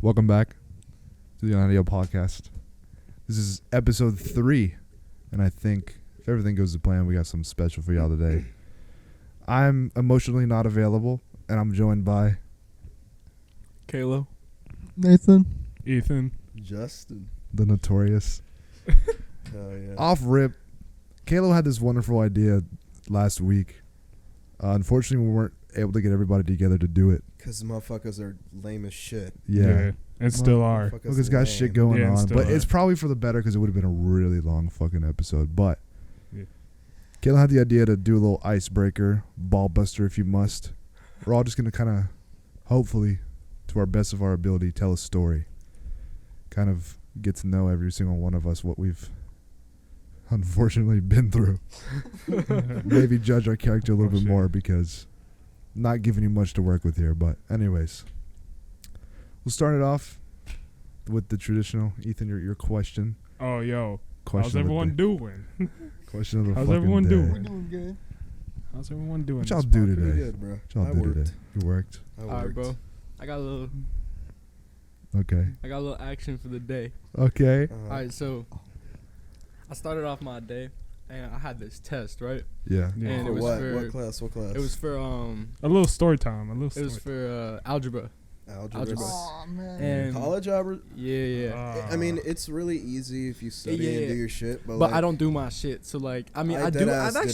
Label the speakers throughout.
Speaker 1: Welcome back to the Audio Podcast. This is episode 3, and I think if everything goes to plan, we got something special for y'all today. I'm emotionally not available, and I'm joined by
Speaker 2: Kayla.
Speaker 3: Nathan.
Speaker 2: Ethan.
Speaker 4: Justin.
Speaker 1: the Notorious.
Speaker 4: Oh, yeah.
Speaker 1: Off rip, Kalo had this wonderful idea last week. Unfortunately, we weren't able to get everybody together to do it.
Speaker 4: Because motherfuckers are lame as shit.
Speaker 1: Yeah.
Speaker 2: And still are.
Speaker 4: Motherfuckers
Speaker 1: Look, it's got
Speaker 4: lame.
Speaker 1: shit going
Speaker 2: Yeah,
Speaker 1: on,
Speaker 2: still
Speaker 1: but
Speaker 2: are.
Speaker 1: it's probably for the better because it would have been a really long fucking episode. But
Speaker 2: Yeah.
Speaker 1: Kayla had the idea to do a little icebreaker, ball buster if you must. We're all just going to kind of, hopefully, to our best of our ability, tell a story. Kind of get to know every single one of us what we've unfortunately been through. Maybe judge our character a little bit
Speaker 2: shit.
Speaker 1: more because not giving you much to work with here. But anyways, we'll start it off with the traditional. Ethan, your question.
Speaker 2: Oh, yo.
Speaker 1: Question
Speaker 2: How's
Speaker 1: of the
Speaker 2: everyone
Speaker 1: day.
Speaker 2: doing?
Speaker 1: Question of the
Speaker 2: How's
Speaker 1: fucking
Speaker 2: everyone
Speaker 1: day.
Speaker 2: doing?
Speaker 3: We're doing good.
Speaker 2: How's everyone doing?
Speaker 1: What y'all
Speaker 2: this
Speaker 1: do
Speaker 2: podcast?
Speaker 4: Pretty
Speaker 1: today?
Speaker 4: good, bro.
Speaker 1: What y'all
Speaker 4: I
Speaker 1: do
Speaker 4: worked.
Speaker 1: today? You worked?
Speaker 4: I
Speaker 5: All right,
Speaker 4: worked.
Speaker 5: bro. I got a little action for the day.
Speaker 1: Okay.
Speaker 4: Uh-huh.
Speaker 5: All right, so I started off my day, and I had this test, right?
Speaker 1: Yeah.
Speaker 2: Yeah.
Speaker 5: And
Speaker 4: For
Speaker 5: it was
Speaker 4: what?
Speaker 5: for
Speaker 4: What class? What class?
Speaker 5: it was for
Speaker 2: A little story time.
Speaker 5: it was for algebra.
Speaker 4: algebra.
Speaker 5: algebra.
Speaker 3: Oh man.
Speaker 5: And
Speaker 4: College algebra.
Speaker 5: yeah.
Speaker 4: I mean, it's really easy if you study
Speaker 5: Yeah.
Speaker 4: and do your shit. But
Speaker 5: But
Speaker 4: like,
Speaker 5: I don't do my shit, so like I mean
Speaker 4: I
Speaker 5: I do.
Speaker 4: deadass
Speaker 5: I've
Speaker 4: didn't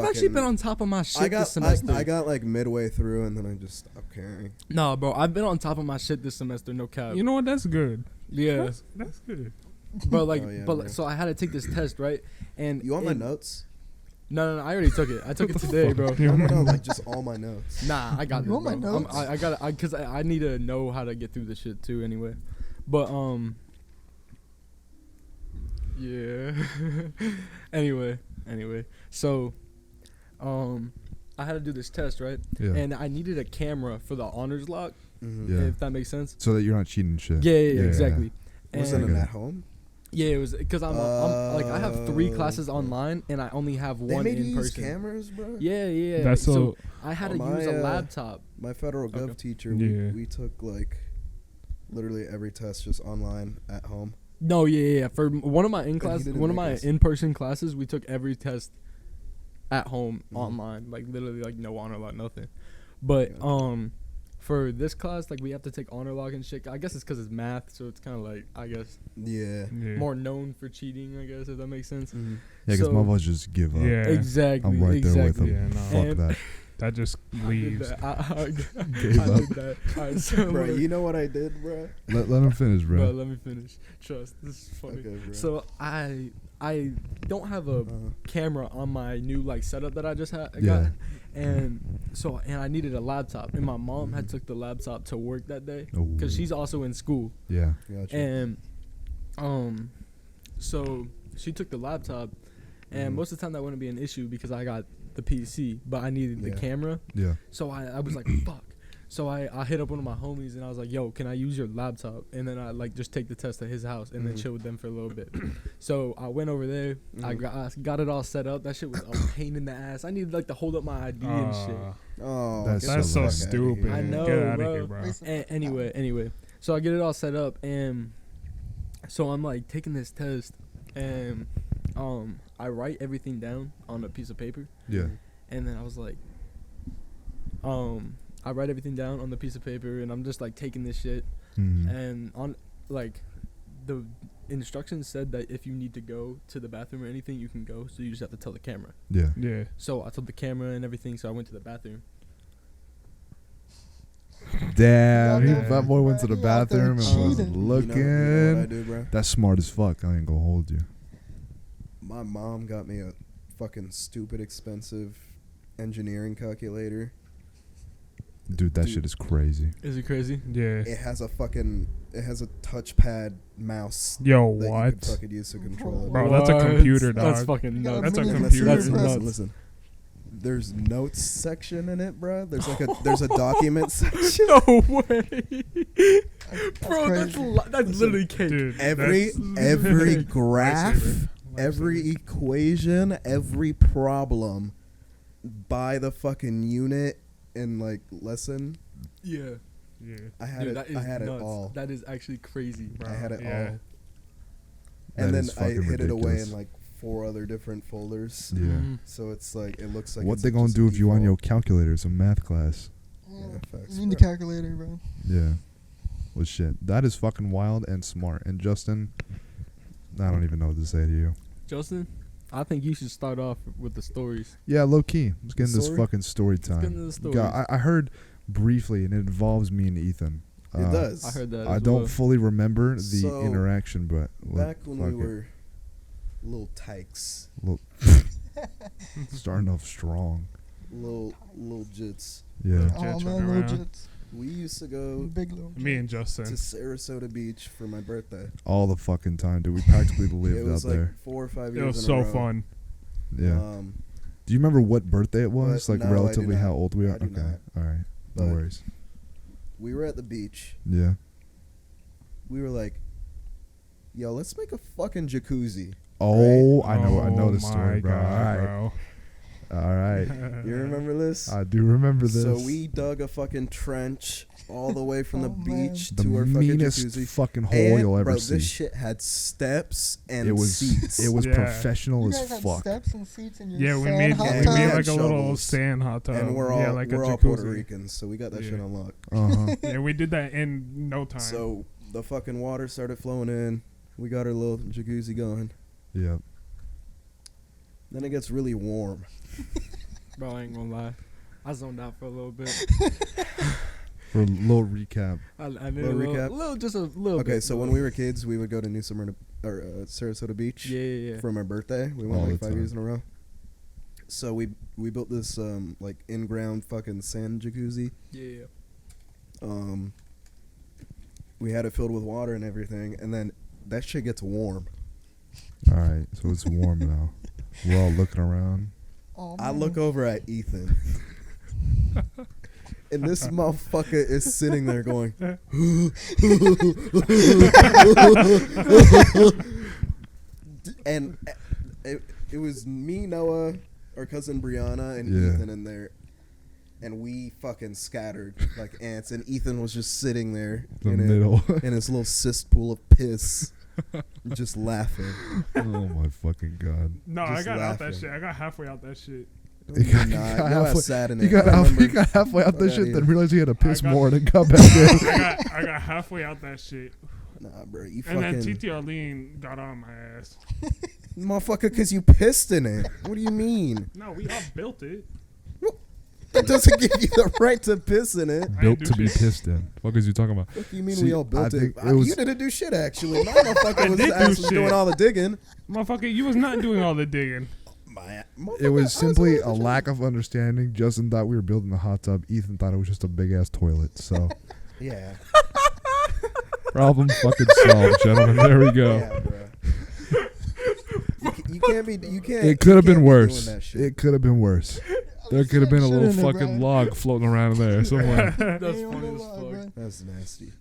Speaker 5: actually been
Speaker 4: fucking-
Speaker 5: on top of my shit
Speaker 4: I got
Speaker 5: this semester.
Speaker 4: I got like midway through and then I just stopped caring.
Speaker 5: No, bro, I've been on top of my shit this semester. No cap.
Speaker 2: You know what? That's good.
Speaker 5: Yeah,
Speaker 2: That's good.
Speaker 5: but like,
Speaker 4: Oh, yeah,
Speaker 5: but
Speaker 4: bro.
Speaker 5: so I had to take this test, right? And
Speaker 4: You want my
Speaker 5: and-
Speaker 4: notes?
Speaker 5: No, I already took it. I took it today, bro.
Speaker 4: No, like just all my notes.
Speaker 5: Nah, I got
Speaker 3: You
Speaker 5: this,
Speaker 3: want my
Speaker 5: bro.
Speaker 3: notes?
Speaker 5: I got it because I need to know how to get through this shit too. Anyway, but yeah. anyway, so I had to do this test, right?
Speaker 1: Yeah.
Speaker 5: And I needed a camera for the honors lock,
Speaker 4: Mm-hmm.
Speaker 1: Yeah.
Speaker 5: if that makes sense.
Speaker 1: So that you're not cheating shit.
Speaker 5: Yeah, exactly.
Speaker 4: Was
Speaker 5: And
Speaker 4: it
Speaker 1: Okay.
Speaker 4: an at home?
Speaker 5: yeah, it was because I'm like I have 3
Speaker 4: Oh,
Speaker 5: classes
Speaker 4: okay.
Speaker 5: online and I only have
Speaker 4: They
Speaker 5: one
Speaker 4: made you
Speaker 5: in
Speaker 4: use
Speaker 5: person.
Speaker 4: cameras, bro.
Speaker 5: Yeah.
Speaker 2: That's
Speaker 5: so I had to
Speaker 4: my,
Speaker 5: use a laptop.
Speaker 4: My federal gov
Speaker 5: Okay.
Speaker 4: teacher,
Speaker 2: Yeah.
Speaker 4: we took like literally every test just online at home.
Speaker 5: No, yeah. For one of my
Speaker 4: he didn't
Speaker 5: one of
Speaker 4: make
Speaker 5: my
Speaker 4: us.
Speaker 5: in-person classes, we took every test at home
Speaker 4: Mhm.
Speaker 5: online, like literally, like no honor lock, nothing. But
Speaker 4: Yeah.
Speaker 5: for this class, like we have to take honor lock and shit. I guess it's because it's math, so it's kind of like I guess
Speaker 4: Yeah.
Speaker 2: Yeah.
Speaker 5: more known for cheating. I guess if that makes sense.
Speaker 4: Mm-hmm.
Speaker 1: Yeah, because
Speaker 5: So-
Speaker 1: motherfuckers just give up.
Speaker 2: Yeah.
Speaker 5: Exactly.
Speaker 1: I'm right there with them.
Speaker 2: Yeah, no.
Speaker 1: Fuck
Speaker 5: And-
Speaker 1: that.
Speaker 2: That just leaves.
Speaker 5: I
Speaker 1: Gave
Speaker 5: I
Speaker 1: up.
Speaker 5: did that. Alright, so
Speaker 4: Bro,
Speaker 5: look,
Speaker 4: you know what I did, bro?
Speaker 1: Let him finish, bro.
Speaker 5: bro, let me finish. Trust. This is funny.
Speaker 4: Okay, bro.
Speaker 5: So I don't have a camera on my new like setup that I just had
Speaker 1: Yeah.
Speaker 5: got, and I needed a laptop, and my mom had took the laptop to work that day because
Speaker 1: Ooh.
Speaker 5: she's also in school,
Speaker 1: Yeah.
Speaker 4: Gotcha.
Speaker 5: and so she took the laptop, and
Speaker 4: Mhm.
Speaker 5: most of the time that wouldn't be an issue because I got the PC, but I needed the
Speaker 4: Yeah.
Speaker 5: camera,
Speaker 1: Yeah.
Speaker 5: so I was like fuck. So I hit up one of my homies and I was like, yo, can I use your laptop? And then I like just take the test at his house and then
Speaker 4: Mhm.
Speaker 5: chill with them for a little bit. So I went over there. I
Speaker 4: Mhm.
Speaker 5: got it all set up. That shit was a pain in the ass. I needed like to hold up my ID and shit.
Speaker 4: Oh,
Speaker 1: That's
Speaker 4: get
Speaker 2: That's
Speaker 4: the
Speaker 2: so
Speaker 4: fuck outta
Speaker 2: stupid.
Speaker 4: here.
Speaker 5: I know,
Speaker 2: Get out
Speaker 5: bro.
Speaker 2: of here, bro.
Speaker 5: Anyway. So I get it all set up and so I'm like taking this test and I write everything down on a piece of paper.
Speaker 1: Yeah.
Speaker 5: And then I was like, I write everything down on the piece of paper, and I'm just like taking this shit.
Speaker 1: Mhm.
Speaker 5: And on like the instructions said that if you need to go to the bathroom or anything, you can go. So you just have to tell the camera.
Speaker 1: Yeah.
Speaker 2: Yeah.
Speaker 5: So I told the camera and everything. So I went to the bathroom.
Speaker 1: Damn,
Speaker 2: Yeah.
Speaker 1: that boy went to the
Speaker 3: You out there
Speaker 1: bathroom and was
Speaker 3: cheating.
Speaker 4: You know what I
Speaker 1: looking.
Speaker 4: do, bro?
Speaker 1: That's smart as fuck. I ain't gonna hold you.
Speaker 4: My mom got me a fucking stupid expensive engineering calculator.
Speaker 1: Dude, that
Speaker 4: Dude.
Speaker 1: shit is crazy.
Speaker 5: Is it crazy?
Speaker 2: Yeah.
Speaker 4: It has a touchpad mouse
Speaker 2: Yo,
Speaker 4: that you
Speaker 2: what?
Speaker 4: could fucking use to control it.
Speaker 2: Bro, that's a
Speaker 5: What?
Speaker 2: computer,
Speaker 5: That's
Speaker 2: dog.
Speaker 5: fucking
Speaker 3: You got
Speaker 5: nuts.
Speaker 2: That's a
Speaker 3: mini-
Speaker 2: computer.
Speaker 5: That's
Speaker 4: listen,
Speaker 5: nuts.
Speaker 4: listen. There's notes section in it, bro. There's like there's a document section.
Speaker 5: No way, bro. That's
Speaker 3: crazy.
Speaker 5: that's literally cake.
Speaker 2: Dude,
Speaker 4: Every
Speaker 5: that's-
Speaker 4: graph,
Speaker 2: Lifesaver.
Speaker 4: every equation, every problem by the fucking unit and like lesson.
Speaker 5: Yeah.
Speaker 2: Yeah.
Speaker 4: I had
Speaker 5: Dude,
Speaker 4: it.
Speaker 5: that is
Speaker 4: I had
Speaker 5: nuts.
Speaker 4: it all.
Speaker 5: That is actually crazy.
Speaker 4: I had it
Speaker 2: Yeah.
Speaker 4: all.
Speaker 1: That
Speaker 4: And then
Speaker 1: is
Speaker 4: I
Speaker 1: fucking
Speaker 4: hid it away
Speaker 1: ridiculous.
Speaker 4: in like 4 other different folders.
Speaker 1: Yeah.
Speaker 5: Mhm.
Speaker 4: So it's like it looks like
Speaker 1: What
Speaker 4: it's
Speaker 1: they gonna
Speaker 4: just
Speaker 1: do if you on your
Speaker 4: default.
Speaker 1: calculator? Some math class.
Speaker 3: Yeah,
Speaker 4: facts,
Speaker 3: you need the
Speaker 4: bro.
Speaker 3: calculator, bro.
Speaker 1: Yeah. Well, shit. That is fucking wild and smart. And Justin, I don't even know what to say to you.
Speaker 5: Justin, I think you should start off with the stories.
Speaker 1: Yeah, low key. Let's get into this
Speaker 4: Story?
Speaker 1: fucking story
Speaker 5: Let's get
Speaker 1: time.
Speaker 5: into the stories.
Speaker 1: I heard briefly, and it involves me and Ethan.
Speaker 4: It does.
Speaker 5: I heard that.
Speaker 1: I
Speaker 5: as
Speaker 1: don't
Speaker 5: well.
Speaker 1: fully remember the
Speaker 4: So,
Speaker 1: interaction, but
Speaker 4: Back when we
Speaker 1: fuck it.
Speaker 4: were little tykes,
Speaker 1: Starting off strong.
Speaker 4: little jits,
Speaker 1: Yeah.
Speaker 3: Oh
Speaker 2: Jets
Speaker 3: man,
Speaker 2: running
Speaker 3: little
Speaker 2: around.
Speaker 3: jits.
Speaker 4: we used to go
Speaker 3: Big little
Speaker 2: Me and
Speaker 4: to
Speaker 2: Justin.
Speaker 4: Sarasota Beach for my birthday.
Speaker 1: All the fucking time, dude. We practically
Speaker 4: It
Speaker 1: lived
Speaker 4: was
Speaker 1: out
Speaker 4: like
Speaker 1: there.
Speaker 4: 4 or 5
Speaker 2: It
Speaker 4: years
Speaker 2: was
Speaker 4: in a
Speaker 2: so
Speaker 4: row.
Speaker 2: fun.
Speaker 1: Yeah.
Speaker 4: Do
Speaker 1: Do you remember what birthday it was?
Speaker 4: But
Speaker 1: Like
Speaker 4: no, I do
Speaker 1: relatively
Speaker 4: not.
Speaker 1: how old we are?
Speaker 4: I do
Speaker 1: Okay.
Speaker 4: not.
Speaker 1: All right. No
Speaker 4: But-
Speaker 1: worries.
Speaker 4: we were at the beach.
Speaker 1: Yeah.
Speaker 4: We were like, yo, let's make a fucking jacuzzi.
Speaker 1: Oh, I know
Speaker 2: Oh
Speaker 1: the story,
Speaker 2: my
Speaker 1: bro.
Speaker 2: God,
Speaker 1: All right.
Speaker 2: bro.
Speaker 1: All right.
Speaker 4: You remember this?
Speaker 1: I do remember this.
Speaker 4: So we dug a fucking trench all the way from the
Speaker 3: Oh, man.
Speaker 4: beach
Speaker 1: the
Speaker 4: to our fucking
Speaker 1: meanest
Speaker 4: jacuzzi.
Speaker 1: fucking hole
Speaker 4: And,
Speaker 1: you'll ever
Speaker 4: bro,
Speaker 1: see.
Speaker 4: this shit had steps and
Speaker 1: It was
Speaker 4: seats.
Speaker 1: it was
Speaker 2: Yeah.
Speaker 1: professional
Speaker 3: You
Speaker 1: as
Speaker 3: guys had
Speaker 1: fuck.
Speaker 3: steps and seats in your
Speaker 2: Yeah, we
Speaker 3: sand
Speaker 2: made
Speaker 3: hot
Speaker 4: we
Speaker 2: we
Speaker 3: tub?
Speaker 2: made
Speaker 4: had
Speaker 2: like a little
Speaker 4: shovels.
Speaker 2: sand hot tub.
Speaker 4: and we're all
Speaker 2: yeah, like
Speaker 4: we're
Speaker 2: a
Speaker 4: all
Speaker 2: jacuzzi.
Speaker 4: Puerto Ricans, so we got that
Speaker 2: Yeah.
Speaker 4: shit unlocked.
Speaker 1: Uh-huh.
Speaker 2: Yeah, we did that in no time.
Speaker 4: So the fucking water started flowing in. We got our little jacuzzi going.
Speaker 1: Yeah.
Speaker 4: Then it gets really warm.
Speaker 5: Bro, I ain't gonna lie. I zoned out for a little bit.
Speaker 1: For a little recap.
Speaker 5: I did
Speaker 4: Little recap?
Speaker 5: just a little bit.
Speaker 4: Okay, so when we were kids, we would go to New Smyrna or Sarasota Beach
Speaker 5: yeah.
Speaker 4: for my birthday. We
Speaker 1: All
Speaker 4: went like
Speaker 1: the
Speaker 4: 5 years
Speaker 1: time.
Speaker 4: in a row. So we built this like in-ground fucking sand jacuzzi.
Speaker 5: Yeah.
Speaker 4: We had it filled with water and everything, and then that shit gets warm.
Speaker 1: All right. So it's warm now. We're all looking around.
Speaker 3: Oh,
Speaker 4: I
Speaker 3: man.
Speaker 4: look over at Ethan, and this motherfucker is sitting there going, and it was me, Noah, our cousin Brianna, and
Speaker 1: Yeah.
Speaker 4: Ethan in there. And we fucking scattered like ants, and Ethan was just sitting there
Speaker 1: The
Speaker 4: in,
Speaker 1: middle.
Speaker 4: in his little cesspool of piss, just laughing.
Speaker 1: Oh my fucking god.
Speaker 2: no, I
Speaker 4: just
Speaker 2: got out that
Speaker 4: laughing.
Speaker 2: shit. I got halfway out that shit.
Speaker 1: You got-
Speaker 4: Nah,
Speaker 1: you got
Speaker 4: your ass
Speaker 1: halfway-
Speaker 4: sat in
Speaker 1: You
Speaker 4: it.
Speaker 1: got,
Speaker 4: I
Speaker 1: half,
Speaker 4: remember-
Speaker 1: you got halfway out that
Speaker 4: Fuck
Speaker 1: shit,
Speaker 4: outta
Speaker 1: then
Speaker 4: here.
Speaker 1: realized you had to piss
Speaker 2: got-
Speaker 1: more and then got back in.
Speaker 2: I got halfway out that shit,
Speaker 4: Nah, bro, you
Speaker 2: and then
Speaker 4: fucking
Speaker 2: TT Arlene got on my ass.
Speaker 4: motherfucker, because you pissed in it. What do you mean?
Speaker 2: No, we all built it.
Speaker 4: That doesn't give you the right to piss in it.
Speaker 2: I
Speaker 1: Built
Speaker 2: didn't
Speaker 1: to
Speaker 2: do
Speaker 1: be
Speaker 2: shit.
Speaker 1: pissed in. What is you talking about?
Speaker 4: What do you mean
Speaker 1: See,
Speaker 4: we all built
Speaker 1: I
Speaker 4: it?
Speaker 1: think it was-
Speaker 4: You didn't do shit, actually. My motherfucker was,
Speaker 2: did do
Speaker 4: ass was
Speaker 2: shit.
Speaker 4: doing all the digging.
Speaker 2: Motherfucker, you was not doing all the digging.
Speaker 1: It was simply a lack of understanding. Justin thought we were building a hot tub. Ethan thought it was just a big ass toilet. So
Speaker 4: Yeah.
Speaker 1: problem fucking solved, gentlemen. There we go.
Speaker 4: Yeah, bro. You can't be. You can't.
Speaker 1: It could have
Speaker 4: you
Speaker 1: been
Speaker 4: can't be
Speaker 1: worse.
Speaker 4: doing that shit.
Speaker 1: It could have been worse. There could have been a
Speaker 3: Shit
Speaker 1: little
Speaker 3: in there,
Speaker 1: fucking
Speaker 3: bro.
Speaker 1: log floating around in there somewhere.
Speaker 5: That's
Speaker 3: Ain't
Speaker 5: funny
Speaker 3: no
Speaker 5: as
Speaker 3: lie,
Speaker 5: fuck.
Speaker 3: bro.
Speaker 4: That's nasty.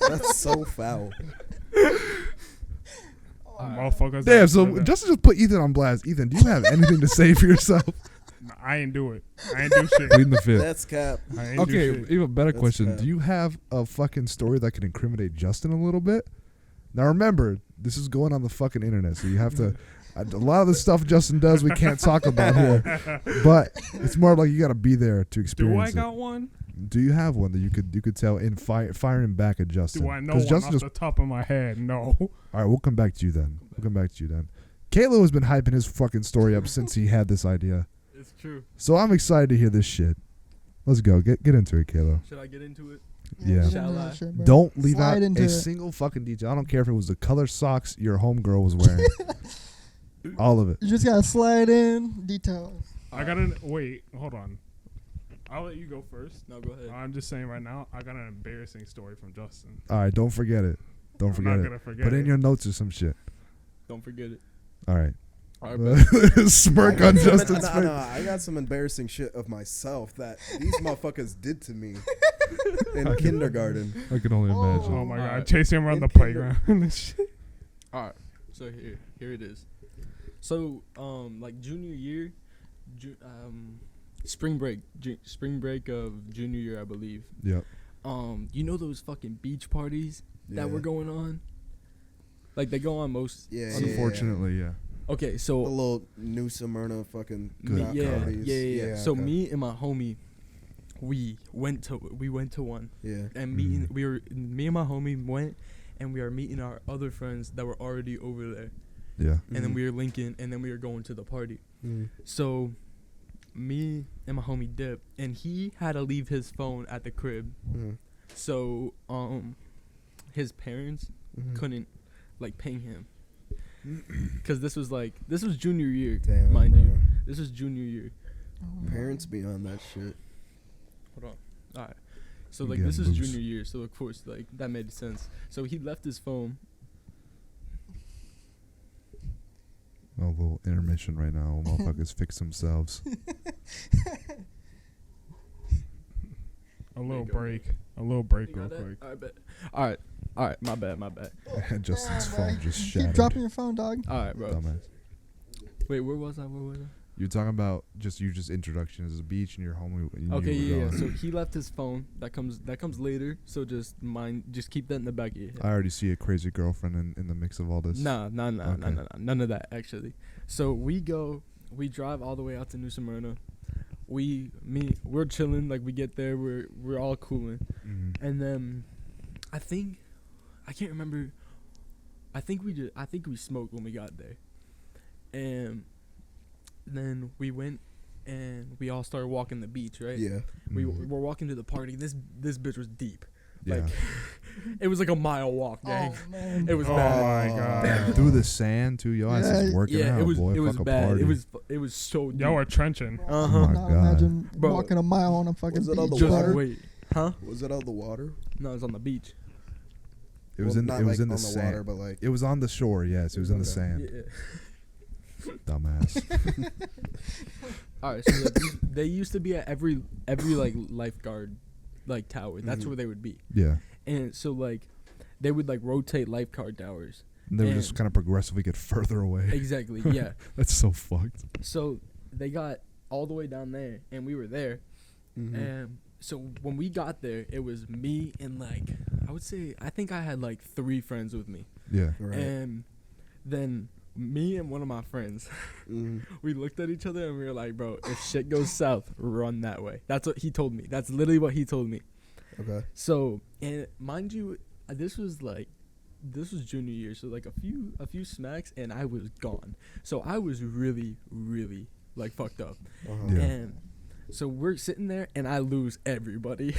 Speaker 4: That's so foul.
Speaker 2: Motherfuckers.
Speaker 1: Damn.
Speaker 2: that-
Speaker 1: So
Speaker 2: that-
Speaker 1: Justin just put Ethan on blast. Ethan, do you have anything to say for yourself?
Speaker 2: I ain't do it. I ain't do shit.
Speaker 1: Pleading the fifth.
Speaker 4: That's cap.
Speaker 2: I ain't
Speaker 1: Okay,
Speaker 2: do shit.
Speaker 1: even better
Speaker 4: That's
Speaker 1: question.
Speaker 4: bad.
Speaker 1: Do you have a fucking story that can incriminate Justin a little bit? Now remember, this is going on the fucking internet, so you have to. A lot of the stuff Justin does, we can't talk about here. But it's more like you got to be there to
Speaker 2: Do
Speaker 1: experience
Speaker 2: I
Speaker 1: it.
Speaker 2: got one?
Speaker 1: Do you have one that you could tell in firing back at Justin?
Speaker 2: Do I know
Speaker 1: 'Cause
Speaker 2: one
Speaker 1: Justin
Speaker 2: off
Speaker 1: just.
Speaker 2: the top of my head? No.
Speaker 1: All right, we'll come back to you then. Kayla has been hyping his fucking story up since he had this idea.
Speaker 5: It's true.
Speaker 1: So I'm excited to hear this shit. Let's go. Get into it, Kayla.
Speaker 5: Should I get into it?
Speaker 1: Yeah.
Speaker 3: get into
Speaker 5: Shall
Speaker 3: that
Speaker 5: I?
Speaker 3: shit, bro.
Speaker 1: Don't leave
Speaker 3: Slide
Speaker 1: out
Speaker 3: into
Speaker 1: a
Speaker 3: it.
Speaker 1: single fucking detail. I don't care if it was the color socks your homegirl was wearing. All of it.
Speaker 3: You just gotta slide in details.
Speaker 2: I got an. Wait, hold on. I'll let you go first.
Speaker 5: No, go ahead.
Speaker 2: I'm just saying right now, I got an embarrassing story from Justin.
Speaker 1: All right, don't forget it. Don't
Speaker 2: I'm
Speaker 1: forget
Speaker 2: not
Speaker 1: it.
Speaker 2: gonna forget
Speaker 1: Put
Speaker 2: it.
Speaker 1: in your notes or some shit.
Speaker 5: Don't forget it.
Speaker 1: All right.
Speaker 5: All right,
Speaker 1: Smirk
Speaker 4: I
Speaker 1: on
Speaker 4: got some-
Speaker 1: Justin's
Speaker 4: no,
Speaker 1: face.
Speaker 4: no, I got some embarrassing shit of myself that these motherfuckers did to me in kindergarten.
Speaker 1: I can only imagine.
Speaker 2: Oh my god,
Speaker 5: Alright.
Speaker 2: chasing him around
Speaker 4: In
Speaker 2: the
Speaker 4: kinder-
Speaker 2: playground and shit.
Speaker 5: All right. So here it is. So like junior year, spring break of junior year, I believe.
Speaker 1: Yep.
Speaker 5: You know those fucking beach parties that were going on? Like they go on most.
Speaker 4: Yeah.
Speaker 1: Unfortunately, yeah.
Speaker 5: Okay,
Speaker 4: The
Speaker 5: so
Speaker 4: little New Smyrna fucking
Speaker 1: Good
Speaker 4: knot
Speaker 5: yeah,
Speaker 4: parties.
Speaker 5: yeah. So
Speaker 4: okay.
Speaker 5: me and my homie, we went to one,
Speaker 4: Yeah.
Speaker 5: and me and my homie went, and we are meeting our other friends that were already over there,
Speaker 1: Yeah.
Speaker 5: and then we were linking, and then we were going to the party.
Speaker 4: Mhm.
Speaker 5: So, me and my homie dipped, and he had to leave his phone at the crib.
Speaker 4: Mhm.
Speaker 5: So, his parents
Speaker 4: Mhm.
Speaker 5: couldn't like ping him, cause this was junior year,
Speaker 4: Damn,
Speaker 5: mind
Speaker 4: bro.
Speaker 5: you. This was junior year.
Speaker 3: Oh,
Speaker 4: Parents be on that shit.
Speaker 5: Hold on. All right. So
Speaker 1: You
Speaker 5: like
Speaker 1: getting
Speaker 5: this is
Speaker 1: loose.
Speaker 5: junior year, so of course like that made sense. So he left his phone.
Speaker 1: A little intermission right now. Motherfuckers fix themselves.
Speaker 2: A little
Speaker 5: go.
Speaker 2: break. A little break
Speaker 5: You
Speaker 2: real
Speaker 5: got that?
Speaker 2: quick.
Speaker 5: All right, bet. All right. My bad.
Speaker 1: And Justin's
Speaker 3: Damn,
Speaker 1: phone
Speaker 3: bro.
Speaker 1: just
Speaker 3: You
Speaker 1: shattered.
Speaker 3: keep dropping your phone, dog.
Speaker 5: All right, bro.
Speaker 1: Dumbass.
Speaker 5: Wait, where was I?
Speaker 1: You're talking about just introduction as a beach and your homie. And
Speaker 5: Okay,
Speaker 1: you were
Speaker 5: yeah.
Speaker 1: gone.
Speaker 5: So he left his phone. That comes later. So just keep that in the back of your head.
Speaker 1: I already see a crazy girlfriend in the mix of all this.
Speaker 5: Nah,
Speaker 1: Okay.
Speaker 5: none of that actually. So we drive all the way out to New Smyrna. We're chilling. Like we get there, we're all cooling,
Speaker 1: Mhm.
Speaker 5: and then I can't remember. I think we smoked when we got there, and then we went and we all started walking the beach. Right?
Speaker 4: Yeah.
Speaker 5: We
Speaker 1: Mhm.
Speaker 5: were walking to the party. This bitch was deep.
Speaker 1: Yeah.
Speaker 5: Like it was like a mile walk, gang.
Speaker 3: Oh man.
Speaker 5: It was
Speaker 2: Oh
Speaker 5: bad.
Speaker 2: my god.
Speaker 1: Damn, through the sand too. Yo, ass is
Speaker 3: Yeah.
Speaker 1: working
Speaker 5: Yeah,
Speaker 1: out,
Speaker 5: it was
Speaker 1: boy.
Speaker 5: it was
Speaker 1: Fuck a
Speaker 5: bad.
Speaker 1: party.
Speaker 5: It was so deep.
Speaker 2: Y'all are trenching.
Speaker 3: Bro,
Speaker 5: Uh-huh.
Speaker 3: I
Speaker 1: Oh
Speaker 3: could
Speaker 1: my
Speaker 3: not
Speaker 1: God.
Speaker 3: imagine
Speaker 5: Bro.
Speaker 3: walking a mile on a fucking
Speaker 4: Was it on
Speaker 3: beach.
Speaker 4: the
Speaker 5: Just
Speaker 4: water?
Speaker 5: wait, huh?
Speaker 4: Was it on the water?
Speaker 5: No, it was on the beach.
Speaker 1: It was
Speaker 4: Well,
Speaker 1: in.
Speaker 4: not
Speaker 1: It was
Speaker 4: like
Speaker 1: in the
Speaker 4: on
Speaker 1: sand.
Speaker 4: water, but like
Speaker 1: It was on the shore. Yes, it was in the
Speaker 4: Okay.
Speaker 1: sand.
Speaker 5: Yeah.
Speaker 1: Dumbass.
Speaker 5: All right, so they used to be at every like lifeguard like tower. That's
Speaker 4: Mhm.
Speaker 5: where they would be,
Speaker 1: Yeah.
Speaker 5: and so like they would like rotate lifeguard towers.
Speaker 1: And they would
Speaker 5: And-
Speaker 1: just kind of progressively get further away.
Speaker 5: Exactly. Yeah.
Speaker 1: That's so fucked.
Speaker 5: So they got all the way down there, and we were there.
Speaker 4: mhm.
Speaker 5: And so when we got there, it was me and like I think I had like 3 friends with me,
Speaker 1: Yeah.
Speaker 4: right.
Speaker 5: and then me and one of my friends,
Speaker 4: Mhm.
Speaker 5: we looked at each other and we were like, bro, if shit goes south, run that way. That's what he told me. That's literally what he told me.
Speaker 4: Okay.
Speaker 5: So, and mind you, this was junior year, so like a few smacks and I was gone. So I was really, really like fucked up.
Speaker 4: Uh-huh.
Speaker 1: Yeah.
Speaker 5: And so we're sitting there and I lose everybody.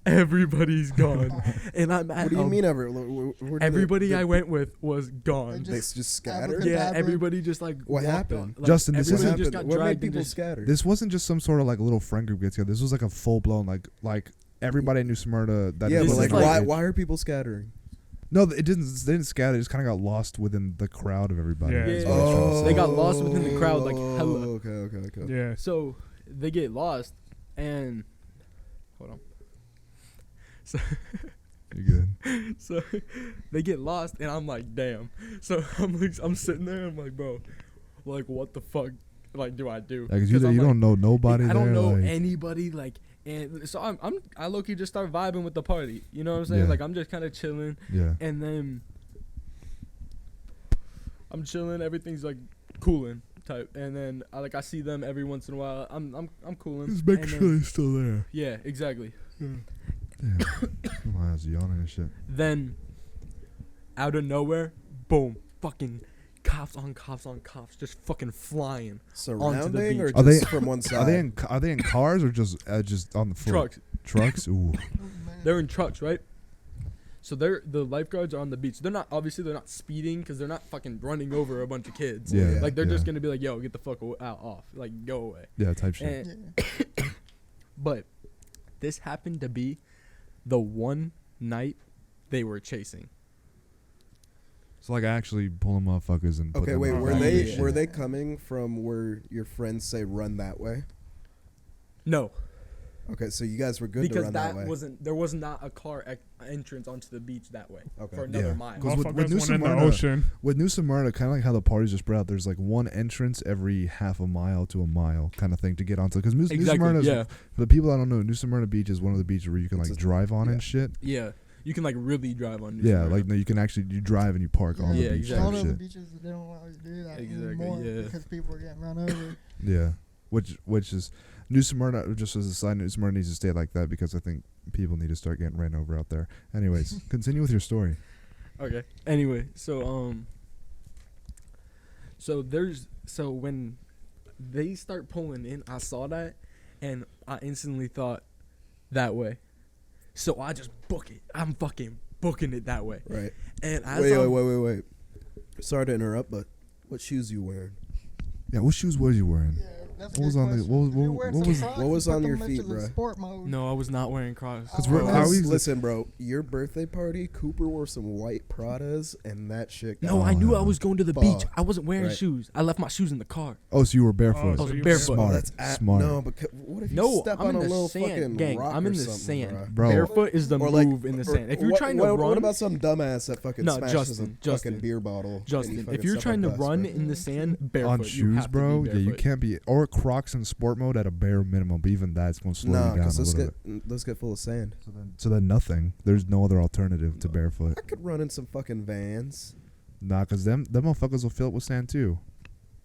Speaker 5: Everybody's gone. And I'm at
Speaker 4: What do you mean where did
Speaker 5: everybody I
Speaker 4: the-
Speaker 5: went with was gone.
Speaker 4: They just scattered?
Speaker 3: Abracadabra.
Speaker 5: Yeah, everybody just like
Speaker 4: What
Speaker 5: walked
Speaker 4: happened?
Speaker 5: on. Like,
Speaker 1: Justin, this
Speaker 5: everybody
Speaker 1: isn't-
Speaker 5: just got
Speaker 4: What made
Speaker 5: dragged and
Speaker 4: people
Speaker 5: just
Speaker 4: scatter?
Speaker 1: This wasn't just some sort of like little friend group get together. This was like a full blown like everybody knew Smyrna. That
Speaker 4: Yeah,
Speaker 5: This
Speaker 4: but
Speaker 5: is
Speaker 4: like,
Speaker 5: like-
Speaker 4: why are people scattering?
Speaker 1: No, it didn't. They didn't scatter. They just kind of got lost within the crowd of everybody.
Speaker 2: Yeah.
Speaker 1: is
Speaker 5: Yeah.
Speaker 1: what I was trying to say.
Speaker 5: They got lost within the crowd, like, hella.
Speaker 4: Oh, okay.
Speaker 2: Yeah.
Speaker 5: So they get lost and hold on.
Speaker 1: You're good.
Speaker 5: So they get lost and I'm like, damn. So I'm sitting there and I'm like, bro, like what the fuck like do I do?
Speaker 1: Like, 'cause you
Speaker 5: I'm
Speaker 1: you
Speaker 5: like,
Speaker 1: don't know nobody
Speaker 5: I don't
Speaker 1: there.
Speaker 5: know
Speaker 1: like,
Speaker 5: anybody like, and so I low key just start vibing with the party. You know what I'm saying?
Speaker 1: Yeah.
Speaker 5: Like I'm just kind of chilling,
Speaker 1: yeah.
Speaker 5: and then I'm chilling. Everything's like cooling type, and then I see them every once in a while. I'm cooling.
Speaker 1: Just make
Speaker 5: and
Speaker 1: sure
Speaker 5: then-
Speaker 1: he's still there.
Speaker 5: Yeah, exactly.
Speaker 1: Damn. My ass yawning and shit.
Speaker 5: Then out of nowhere, boom, fucking cops on cops, just fucking flying.
Speaker 4: Surrounding or
Speaker 5: beach.
Speaker 1: Are they-
Speaker 4: just from one side?
Speaker 1: Are they in cars or just on the foot?
Speaker 5: Trucks.
Speaker 1: Trucks. Ooh.
Speaker 3: Oh, man.
Speaker 5: They're in trucks, right? So the lifeguards are on the beach. They're not speeding because they're not fucking running over a bunch of kids.
Speaker 1: Yeah.
Speaker 5: Like they're
Speaker 1: yeah.
Speaker 5: just gonna be like, yo, get the fuck out off, like go away.
Speaker 1: Yeah, type shit.
Speaker 5: And,
Speaker 3: Yeah.
Speaker 5: but this happened to be the one night they were chasing.
Speaker 1: So like actually pulling motherfuckers and put
Speaker 4: Okay,
Speaker 1: them
Speaker 4: wait.
Speaker 1: on
Speaker 4: Were
Speaker 1: back
Speaker 5: Right.
Speaker 1: and
Speaker 4: they
Speaker 1: shit.
Speaker 4: were they coming from where your friends say run that way?
Speaker 5: No,
Speaker 4: Okay, so you guys were good to
Speaker 5: because
Speaker 4: run
Speaker 5: that
Speaker 4: way.
Speaker 5: wasn't there was not a car entrance onto the beach that way
Speaker 4: Okay.
Speaker 5: for another
Speaker 1: Yeah.
Speaker 5: mile.
Speaker 1: 'Cause with
Speaker 2: Motherfuckers
Speaker 1: New
Speaker 2: went in the
Speaker 1: Smyrna-
Speaker 2: ocean.
Speaker 1: With New Smyrna, kind of like how the parties are spread out, there's like one entrance every half a mile to a mile kind of thing to get onto. Because New Smyrna,
Speaker 5: yeah,
Speaker 1: for the people that don't know, New Smyrna Beach is one of the beaches where you can
Speaker 4: It's
Speaker 1: like
Speaker 4: a-
Speaker 1: drive on
Speaker 4: yeah.
Speaker 1: and shit.
Speaker 5: yeah. You can like really drive on. New
Speaker 1: Yeah,
Speaker 5: Smyrna.
Speaker 1: like no, you can actually you drive and you park on
Speaker 5: Yeah,
Speaker 1: the beach.
Speaker 5: exactly.
Speaker 3: All
Speaker 1: type
Speaker 3: of the
Speaker 1: shit.
Speaker 3: beaches they don't allow you to do that
Speaker 5: Exactly,
Speaker 3: anymore
Speaker 5: yeah.
Speaker 3: because people are getting run over.
Speaker 1: Yeah, which is New Smyrna. Just as a side note, New Smyrna needs to stay like that because I think people need to start getting ran over out there. Anyways, continue with your story.
Speaker 5: Okay. Anyway, so so when they start pulling in, I saw that, and I instantly thought that way. So I just book it. I'm fucking booking it that way.
Speaker 4: Right.
Speaker 5: And as
Speaker 4: Wait. Sorry to interrupt, but what shoes you wearing?
Speaker 1: Yeah, what shoes was you wearing?
Speaker 3: Yeah, that's
Speaker 1: What was on the- what was
Speaker 4: on your feet, bro?
Speaker 3: Sport mode.
Speaker 5: No, I was not wearing Crocs.
Speaker 1: 'Cause
Speaker 3: Oh,
Speaker 1: we're-
Speaker 3: man.
Speaker 1: how we-
Speaker 4: Listen, bro, your birthday party, Cooper wore some white Pradas, and that shit.
Speaker 5: No,
Speaker 4: got
Speaker 5: I knew I
Speaker 1: Oh,
Speaker 5: was going to the beach.
Speaker 4: fuck.
Speaker 5: I wasn't wearing
Speaker 4: Right.
Speaker 5: shoes. I left my shoes in the car.
Speaker 1: Oh, so you were
Speaker 2: Oh,
Speaker 1: barefoot.
Speaker 2: so
Speaker 5: was
Speaker 2: you
Speaker 5: barefoot.
Speaker 1: Smart.
Speaker 4: That's
Speaker 1: Smart.
Speaker 4: No, but what if you
Speaker 5: No,
Speaker 4: step
Speaker 5: I'm
Speaker 4: on
Speaker 5: in
Speaker 4: a
Speaker 5: the
Speaker 4: little
Speaker 5: sand,
Speaker 4: fucking
Speaker 5: gang.
Speaker 4: rock
Speaker 5: I'm in
Speaker 4: or
Speaker 5: the
Speaker 4: something,
Speaker 5: sand.
Speaker 1: Bro.
Speaker 5: Barefoot is the
Speaker 4: Or like-
Speaker 5: move in the
Speaker 4: or
Speaker 5: sand. If you're
Speaker 4: what-
Speaker 5: trying to
Speaker 4: what
Speaker 5: run,
Speaker 4: about some dumbass that fucking
Speaker 5: No,
Speaker 4: smashes
Speaker 5: Justin,
Speaker 4: a fucking beer bottle? and he
Speaker 5: Justin,
Speaker 4: fucking
Speaker 5: if you're
Speaker 4: step
Speaker 5: trying to
Speaker 4: on
Speaker 5: run
Speaker 4: glass,
Speaker 5: in the sand barefoot,
Speaker 1: on
Speaker 5: you
Speaker 1: shoes,
Speaker 5: have to
Speaker 1: bro.
Speaker 5: be
Speaker 1: Yeah, you
Speaker 5: barefoot.
Speaker 1: can't be or Crocs in sport mode at a bare minimum. But even that's gonna slow
Speaker 4: Nah,
Speaker 1: you down
Speaker 4: because
Speaker 1: a little bit.
Speaker 4: let's get full of sand.
Speaker 1: So then nothing. There's no other alternative to barefoot.
Speaker 4: I could run in some fucking Vans.
Speaker 1: Nah, cause them motherfuckers will fill it with sand too.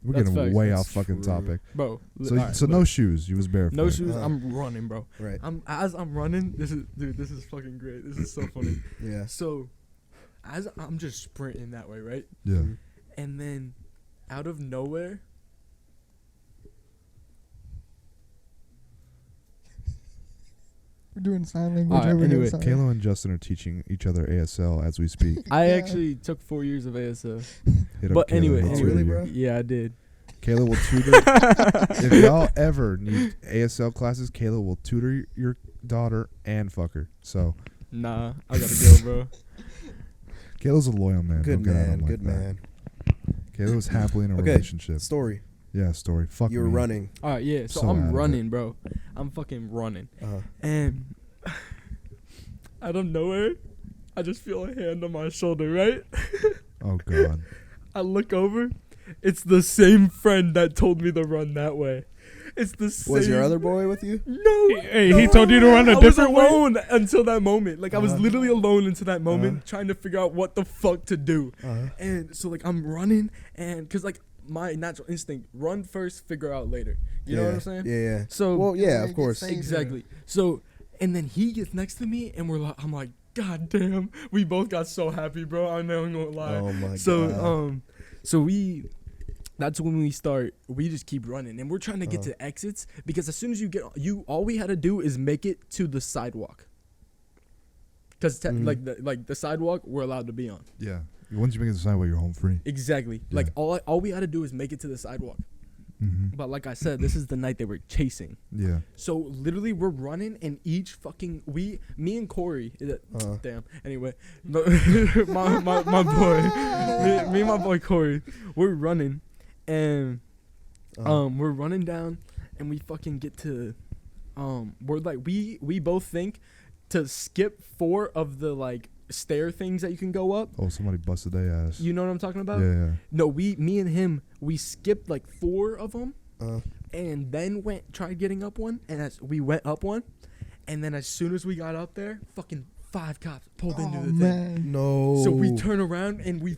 Speaker 1: We're
Speaker 5: That's
Speaker 1: getting
Speaker 5: facts.
Speaker 1: way
Speaker 4: That's
Speaker 1: off fucking
Speaker 4: true.
Speaker 1: topic.
Speaker 5: Bro.
Speaker 1: So
Speaker 5: alright,
Speaker 1: so
Speaker 5: look.
Speaker 1: no shoes. You was barefoot.
Speaker 5: No shoes.
Speaker 4: Uh-huh.
Speaker 5: I'm running, bro.
Speaker 4: Right.
Speaker 5: As I'm running, this is fucking great. This is so funny.
Speaker 4: Yeah.
Speaker 5: So, as I'm just sprinting that way, right?
Speaker 1: Yeah.
Speaker 5: And then, out of nowhere,
Speaker 3: We're doing sign language
Speaker 5: Alright,
Speaker 3: over
Speaker 5: anyway,
Speaker 3: here. sorry.
Speaker 1: Kayla and Justin are teaching each other ASL as we speak.
Speaker 5: I
Speaker 3: Yeah.
Speaker 5: actually took 4 years of ASL.
Speaker 1: Hit up
Speaker 5: But
Speaker 1: Kayla,
Speaker 5: anyway,
Speaker 1: he'll
Speaker 5: anyway.
Speaker 1: tutor
Speaker 4: Really,
Speaker 1: you.
Speaker 4: bro?
Speaker 5: Yeah, I did.
Speaker 1: Kayla will tutor. If y'all ever need ASL classes, Kayla will tutor your daughter and fuck her. So
Speaker 5: Nah, I gotta go, bro.
Speaker 1: Kayla's a loyal man.
Speaker 4: Good
Speaker 1: Don't get at
Speaker 4: man.
Speaker 1: him like
Speaker 4: Good
Speaker 1: that.
Speaker 4: man.
Speaker 1: Kayla was happily in a
Speaker 4: Okay.
Speaker 1: relationship.
Speaker 4: Story.
Speaker 1: Yeah, story. Fuck
Speaker 4: You were
Speaker 1: me.
Speaker 4: running.
Speaker 5: All right, yeah. So
Speaker 1: So out
Speaker 5: I'm
Speaker 1: of
Speaker 5: running, bro. I'm fucking running,
Speaker 4: Uh-huh.
Speaker 5: and out of nowhere, I just feel a hand on my shoulder, right?
Speaker 1: Oh god.
Speaker 5: I look over. It's the same friend that told me to run that way. It's the same.
Speaker 4: Was your other boy with you?
Speaker 5: No.
Speaker 2: Hey, he told you to run a
Speaker 5: I was
Speaker 2: different way?
Speaker 5: alone until that moment. Like I was
Speaker 4: Uh-huh.
Speaker 5: literally alone until that moment,
Speaker 4: Uh-huh.
Speaker 5: trying to figure out what the fuck to do.
Speaker 4: Uh-huh.
Speaker 5: And so like I'm running, and cause like my natural instinct, run first, figure out later. You know what I'm saying?
Speaker 4: Yeah, yeah.
Speaker 5: So
Speaker 4: Well,
Speaker 3: Yeah,
Speaker 4: yeah,
Speaker 3: you
Speaker 4: of
Speaker 3: get
Speaker 4: course.
Speaker 3: saved.
Speaker 5: exactly. So and then he gets next to me, and I'm like, God damn, we both got so happy, bro. I'm not gonna lie.
Speaker 4: Oh my
Speaker 5: So
Speaker 4: god.
Speaker 5: so that's when we start. We just keep running, and we're trying to get
Speaker 4: Uh-huh.
Speaker 5: to exits because as soon as all we had to do is make it to the sidewalk. Because
Speaker 4: Mhm.
Speaker 5: like the sidewalk, we're allowed to be on.
Speaker 1: Yeah. Once you make it to the sidewalk, you're home free.
Speaker 5: Exactly.
Speaker 1: Yeah.
Speaker 5: Like all we had to do is make it to the sidewalk.
Speaker 1: Mm-hmm.
Speaker 5: But like I said, this is the night they were chasing.
Speaker 1: Yeah.
Speaker 5: So literally, we're running, and each fucking me and Corey.
Speaker 4: Uh-huh.
Speaker 5: Damn. Anyway, my boy, me and my boy Corey, we're running, and
Speaker 4: Uh-huh.
Speaker 5: we're running down, and we fucking get to, we're like we both think to skip 4 of the like stair things that you can go up.
Speaker 1: Oh, somebody busted their ass.
Speaker 5: You know what I'm talking about?
Speaker 1: yeah.
Speaker 5: No, me and him, we skipped like 4 of them,
Speaker 4: Uh-huh.
Speaker 5: and then tried getting up one, and as we went up one, and then as soon as we got up there, fucking 5 cops pulled into
Speaker 3: Oh
Speaker 5: the thing.
Speaker 3: man.
Speaker 4: No.
Speaker 5: So we turn around and we